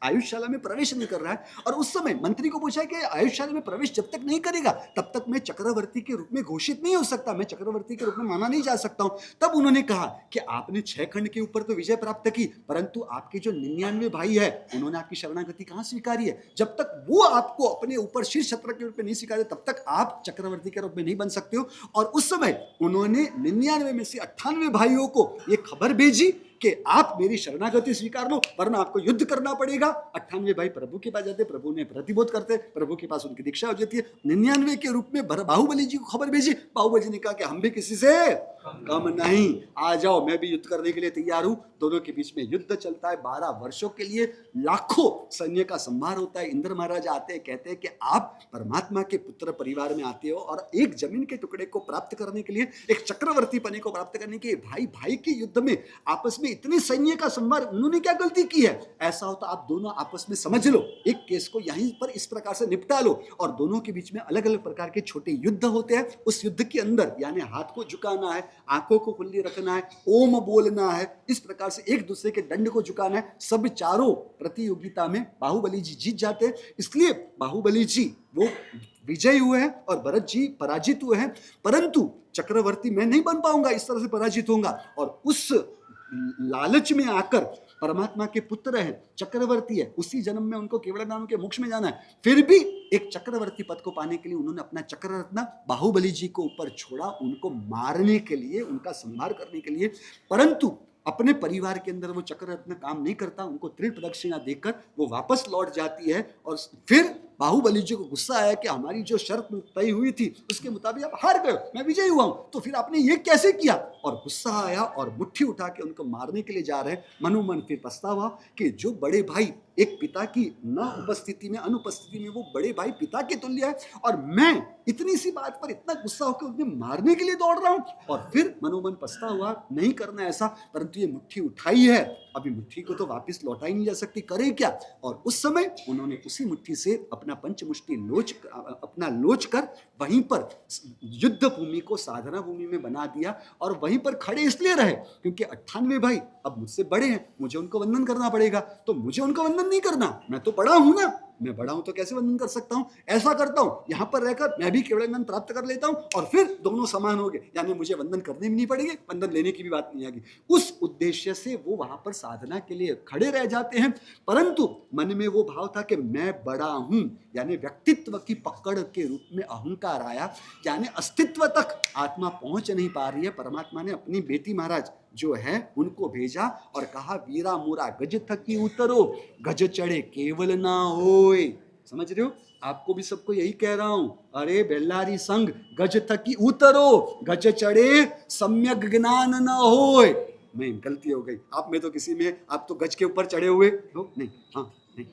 Speaker 1: आयुषशाला में प्रवेश नहीं कर रहा है और उस समय मंत्री को पूछा कि आयुषशाला में प्रवेश जब तक नहीं करेगा तब तक मैं चक्रवर्ती के रूप में घोषित नहीं हो सकता, मैं चक्रवर्ती के रूप में माना नहीं जा सकता हूं। तब उन्होंने कहा कि आपने 6 खंड के ऊपर तो विजय प्राप्त की, परंतु आपके जो 99 भाई है उन्होंने आपकी शरणागति कहां स्वीकारी है, जब तक वो आपको अपने ऊपर शीर्ष छत्र के रूप में नहीं स्वीकारे तब तक आप चक्रवर्ती के रूप में नहीं बन सकते हो। और उस समय उन्होंने 99 में से 98 भाइयों को ये खबर भेजी कि आप मेरी शरणागति स्वीकार लो वरना आपको युद्ध करना पड़ेगा। 98 भाई प्रभु के पास जाते, प्रभु ने प्रतिबोध करते, प्रभु के पास उनकी दीक्षा हो जाती है। 99 के रूप में बाहुबली जी को खबर भेजी, बाहुबली ने कहा कि हम भी किसी से कम नहीं, आ जाओ मैं भी युद्ध करने के लिए तैयार हूं। दोनों के बीच में युद्ध चलता है 12 वर्षों के लिए, लाखों सैन्य का संहार होता है। इंद्र महाराज आते हैं, कहते हैं कि आप परमात्मा के पुत्र परिवार में आते हो और एक जमीन के टुकड़े को प्राप्त करने के लिए, एक चक्रवर्ती पने को प्राप्त करने के भाई भाई के युद्ध में आपस में इतने सैन्य का संहार, उन्होंने क्या गलती की है, ऐसा होता आप दोनों आपस में समझ लो, एक केस को यहीं पर इस प्रकार से निपटा लो। और दोनों के बीच में अलग अलग प्रकार के छोटे युद्ध होते हैं। उस युद्ध के अंदर यानी हाथ को झुकाना है, आंखों को खुली रखना है, ओम बोलना है, इस प्रकार से एक दूसरे के दंड को झुकाना है। सब चारों प्रतियोगिता में बाहुबली जी जीत जाते हैं, इसलिए बाहुबली जी वो विजयी हुए हैं और भरत जी पराजित हुए हैं। परंतु चक्रवर्ती मैं नहीं बन पाऊंगा, इस तरह से पराजित होऊंगा। और उस लालच में आकर परमात्मा के पुत्र है, चक्रवर्ती है, उसी जन्म में उनको केवल नाम के मोक्ष में जाना है, फिर भी एक चक्रवर्ती पद को पाने के लिए उन्होंने अपना चक्र रत्न बाहुबली जी को ऊपर छोड़ा, उनको मारने के लिए, उनका संहार करने के लिए। परंतु अपने परिवार के अंदर वो चक्र रत्न काम नहीं करता, उनको त्रिण प्रदक्षिणा देकर वो वापस लौट जाती है और फिर बाहुबली जी को गुस्सा आया कि हमारी जो शर्त तय हुई थी उसके मुताबिक आप हार गए, मैं विजयी हुआ हूं, तो फिर आपने ये कैसे किया? और गुस्सा आया और मुट्ठी उठा के उनको मारने के लिए जा रहे हैं। मनोमन फिर पछतावा कि जो बड़े भाई एक पिता की न उपस्थिति में, अनुपस्थिति में वो बड़े भाई पिता के तुल्य है, और मैं इतनी सी बात पर इतना गुस्सा होकर उन्हें मारने के लिए दौड़ रहा हूं। और फिर मनोमन पछता हुआ, नहीं करना ऐसा, परंतु ये मुट्ठी उठाई है, अभी मुट्ठी को तो वापस लौटाई नहीं जा सकती, करे क्या? और उस समय उन्होंने उसी मुट्ठी से अपना पंचमुष्टि लोच कर वहीं पर युद्ध भूमि को साधना भूमि में बना दिया, और वहीं पर खड़े इसलिए रहे क्योंकि 98 भाई अब मुझसे बड़े हैं, मुझे उनको वंदन करना पड़ेगा। तो मुझे उनको वंदन नहीं करना, मैं तो बड़ा हूं ना, मैं बड़ा हूं तो कैसे वंदन कर सकता हूं? ऐसा करता हूं, यहां पर रहकर मैं भी केवल ज्ञान प्राप्त कर लेता हूं और फिर दोनों समान हो गए, यानी मुझे वंदन करने भी नहीं पड़ेंगे, वंदन लेने की भी बात नहीं आएगी। उस उद्देश्य से वो वहां पर साधना के लिए खड़े रह जाते हैं, परंतु मन में वो भाव था कि मैं बड़ा हूं, यानी व्यक्तित्व की पकड़ के रूप में अहंकार आया, यानी अस्तित्व तक आत्मा पहुंच नहीं पा रही है। परमात्मा ने अपनी बेटी महाराज जो है उनको भेजा और कहा, वीरा मुरा गज थकी उतरो, गज चढ़े केवल ना होए। समझ रहे हो? आपको भी सबको यही कह रहा हूं, अरे बेल्लारी संग गज थकी उतरो, गज चढ़े सम्यक ज्ञान ना होए। नहीं, गलती हो गई, आप में तो किसी में, आप तो गज के ऊपर चढ़े हुए हो, नहीं, हाँ नहीं,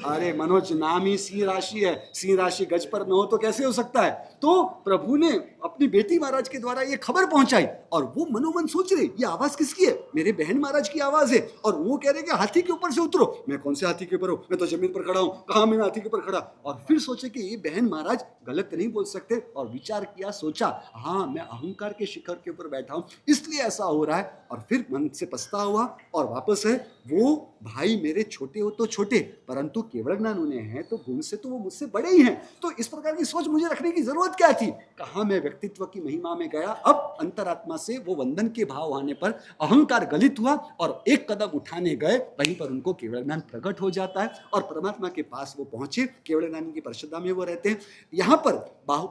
Speaker 1: अरे मनोज, नाम ही सिंह राशि है, सिंह राशि गज पर न हो तो कैसे हो सकता है? तो प्रभु ने अपनी बेटी महाराज के द्वारा ये खबर पहुंचाई, और वो मनोमन सोच रहे ये आवाज किसकी है? मेरे बहन महाराज की आवाज है। और वो कह रहे कि हाथी के ऊपर से उतरो। मैं कौन से हाथी के ऊपर हूं, मैं तो जमीन पर खड़ा हूं, कहा मैं हाथी के ऊपर खड़ा? और फिर सोचे कि ये बहन महाराज गलत नहीं बोल सकते, और विचार किया, सोचा हाँ मैं अहंकार के शिखर के ऊपर बैठा हूं इसलिए ऐसा हो रहा है। और फिर मन से पछता हुआ और वापस है, वो भाई मेरे छोटे हो तो छोटे, परंतु केवल ज्ञान उन्हें है तो गुण से तो वो मुझसे बड़े ही हैं, तो इस प्रकार की सोच मुझे रखने की जरूरत क्या थी? कहा मैं व्यक्तित्व की महिमा में गया। अब अंतरात्मा से वो वंदन के भाव आने पर अहंकार गलित हुआ, और एक कदम उठाने गए, वहीं पर उनको केवल ज्ञान प्रकट हो जाता है और परमात्मा के पास वो पहुंचे। केवल ज्ञान की परिषदा में वो रहते हैं। यहाँ पर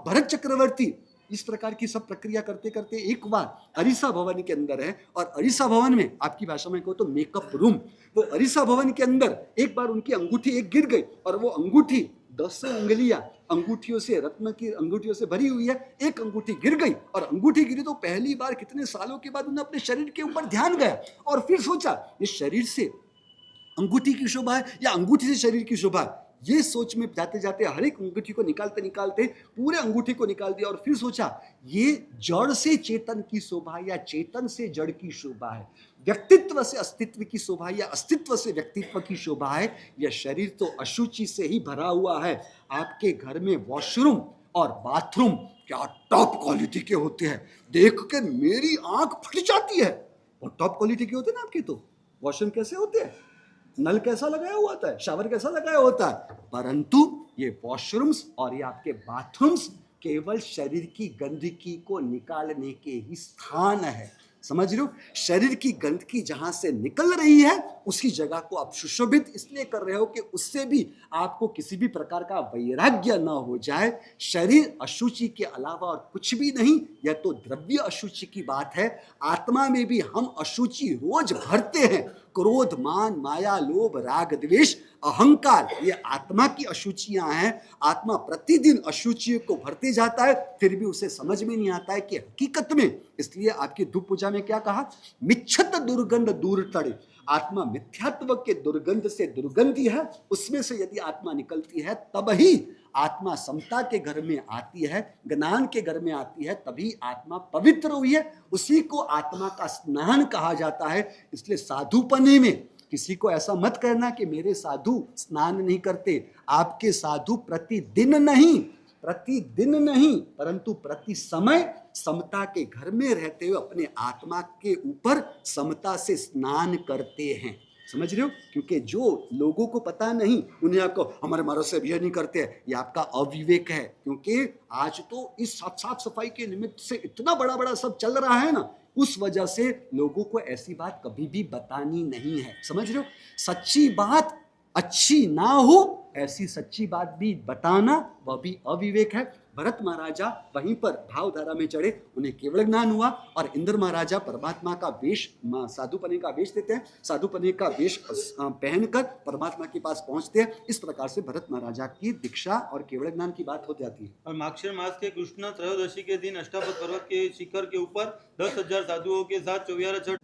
Speaker 1: भरत चक्रवर्ती इस प्रकार की सब प्रक्रिया करते करते एक बार अरिसा भवन के अंदर है, और अरिसा भवन में आपकी भाषा में कहो तो मेकअप रूम, वो अरिसा भवन के अंदर एक बार उनकी अंगूठी एक गिर गई, और वो अंगूठी 10 अंगुलियां अंगूठियों से, रत्न की अंगूठियों से भरी हुई है, एक अंगूठी गिर गई। और अंगूठी गिरी तो पहली बार कितने सालों के बाद उन्हें अपने शरीर के ऊपर ध्यान गया, और फिर सोचा इस शरीर से अंगूठी की शोभा है या अंगूठी से शरीर की शोभा है? ये सोच में जाते जाते हर एक अंगूठी को निकालते निकालते पूरे अंगूठी को निकाल दिया, और फिर सोचा ये जड़ से चेतन की शोभा या चेतन से जड़ की शोभा है, व्यक्तित्व से अस्तित्व की शोभा या अस्तित्व से व्यक्तित्व की शोभा है। यह शरीर तो अशुचि से ही भरा हुआ है। आपके घर में वॉशरूम और बाथरूम क्या टॉप क्वालिटी के होते हैं, देख के मेरी आंख फट जाती है। और टॉप क्वालिटी के होते हैं ना आपके, तो वॉशरूम कैसे होते हैं, नल कैसा लगाया हुआ होता है, शावर कैसा लगाया होता है, परंतु ये वॉशरूम्स और ये आपके बाथरूम्स केवल शरीर की गंदगी को निकालने के ही स्थान है। समझ रहे हो? शरीर की गंदगी जहां से निकल रही है उसी जगह को आप सुशोभित इसलिए कर रहे हो कि उससे भी आपको किसी भी प्रकार का वैराग्य न हो जाए। शरीर अशुचि के अलावा और कुछ भी नहीं, यह तो द्रव्य अशुचि की बात है। आत्मा में भी हम अशुचि रोज भरते हैं, क्रोध, मान, माया, लोभ, राग, द्वेष, अहंकार, ये आत्मा की अशुचियां हैं। आत्मा प्रतिदिन अशुचियों को भरते जाता है, फिर भी उसे समझ में नहीं आता है कि हकीकत में, इसलिए आपकी धूप पूजा में क्या कहा, मिच्छत दुर्गंध दूर तड़े। आत्मा मिथ्यात्व के दुर्गंध से दुर्गंधी है, उसमें से यदि आत्मा निकलती है तब ही आत्मा समता के घर में आती है, ज्ञान के घर में आती है, तभी आत्मा पवित्र हुई है। उसी को आत्मा का स्नान कहा जाता है। इसलिए साधुपने में किसी को ऐसा मत करना कि मेरे साधु स्नान नहीं करते। आपके साधु प्रतिदिन नहीं परंतु प्रति समय समता के घर में रहते हुए अपने आत्मा के ऊपर समता से स्नान करते हैं। समझ रहे हो? क्योंकि जो लोगों को पता नहीं, उन्हें आपको हमारे महाराज से यह नहीं करते हैं, ये आपका अविवेक है। क्योंकि आज तो इस साफ सफाई के निमित्त से इतना बड़ा बड़ा सब चल रहा है ना, उस वजह से लोगों को ऐसी बात कभी भी बतानी नहीं है। समझ रहे हो? सच्ची बात अच्छी ना हो ऐसी सच्ची बात भी बताना, वह भी अविवेक है। भरत महाराजा वहीं पर भावधारा में चढ़े, उन्हें केवल ज्ञान हुआ, और इंद्र महाराजा परमात्मा का वेश, साधुपने का वेश देते हैं, साधुपने का वेश पहनकर परमात्मा के पास पहुंचते हैं। इस प्रकार से भरत महाराजा की दीक्षा और केवल ज्ञान की बात हो जाती है।
Speaker 2: और माक्षर मास के कृष्ण त्रयोदशी के दिन अष्टापद पर्वत के शिखर के ऊपर 10,000 साधुओं के साथ 24 छठ।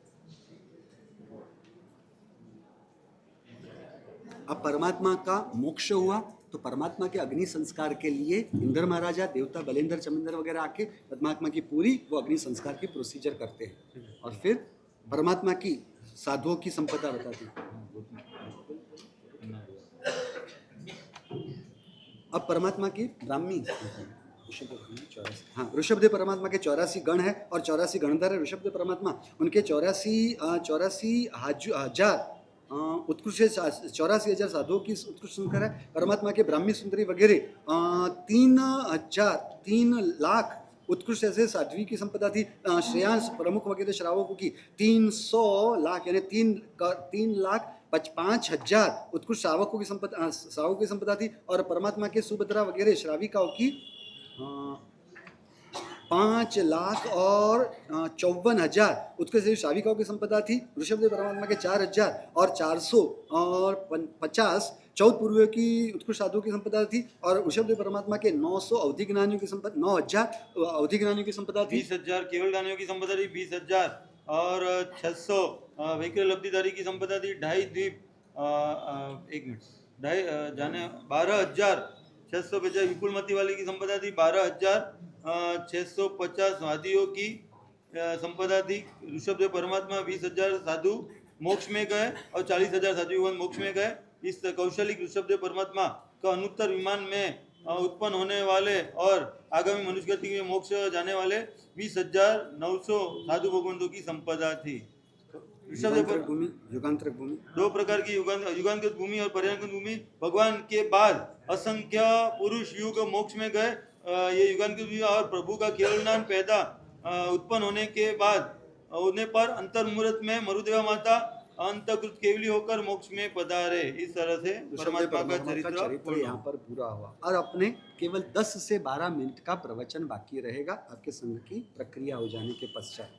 Speaker 1: अब परमात्मा का मोक्ष हुआ तो परमात्मा के अग्नि संस्कार के लिए इंद्र महाराजा, देवता बलेंद्र चमेंद्र वगैरह आके परमात्मा की पूरी वो अग्नि संस्कार की प्रोसीजर करते हैं, और फिर परमात्मा की साधुओं की संपदा बताते हैं। अब परमात्मा की ब्राह्मी हाँ, ऋषभदेव परमात्मा के 84 गण है और 84 गणधर है ऋषभदेव परमात्मा। उनके 84 हजार उत्कृष्ट 84,000 साधुओं की उत्कृष्ट संख्या है। परमात्मा के ब्राह्मी सुंदरी वगैरह 3 लाख उत्कृष्ट ऐसे साध्वी की संपदा थी। श्रेयांश प्रमुख वगैरह श्रावकों की 300 लाख यानी 3,05,000 उत्कृष्ट श्रावकों की संपदा थी। और परमात्मा के सुभद्रा वगैरह श्राविकाओं की 5,54,000 उत्कृष्ट श्राविकाओं की संपदा थी। ऋषभदेव परमात्मा के 4,000 और 450 14 पूर्वियों की उत्कृष्ट साधुओं की संपदा थी। और ऋषभदेव परमात्मा के 900 अवधि ज्ञानियों की संपदा, 9,000 अवधि ज्ञानियों की संपदा थी।
Speaker 2: 20,000 केवल ज्ञानियों की संपदा थी, 20,000 और 600 वैकल्य लब्धिधारी की संपदा थी। 2.5 द्वीप 1 मिनट 2.5 जाने 12,650 विपुलमती वाले की संपदा थी। 12,650 वादियों की संपदा थी। ऋषभदेव परमात्मा 20,000 साधु मोक्ष में गए और 40,000 साधु युवन मोक्ष में गए। इस कौशलिक ऋषभदेव परमात्मा का अनुत्तर विमान में उत्पन्न होने वाले और आगामी मनुष्य गति में मोक्ष जाने वाले 20,900 साधु भगवंतों की संपदा थी।
Speaker 1: युगांतरक भूमि, युगांतरक भूमि,
Speaker 2: 2 प्रकार की युगांतरिक भूमि और पर्यायकृत भूमि। भगवान के बाद असंख्य पुरुष युग मोक्ष में गए। ये युगांतरिक भूमि और प्रभु का केवल ज्ञान पैदा उत्पन्न होने के बाद होने पर अंतर्मुहूर्त में मरुदेवा माता अंतकृत केवली होकर मोक्ष में पधारे। इस तरह से परमात्मा का चरित्र
Speaker 1: यहाँ पर पूरा हुआ। और अपने केवल 10 से 12 मिनट का प्रवचन बाकी रहेगा आपके संघ की प्रक्रिया हो जाने के पश्चात।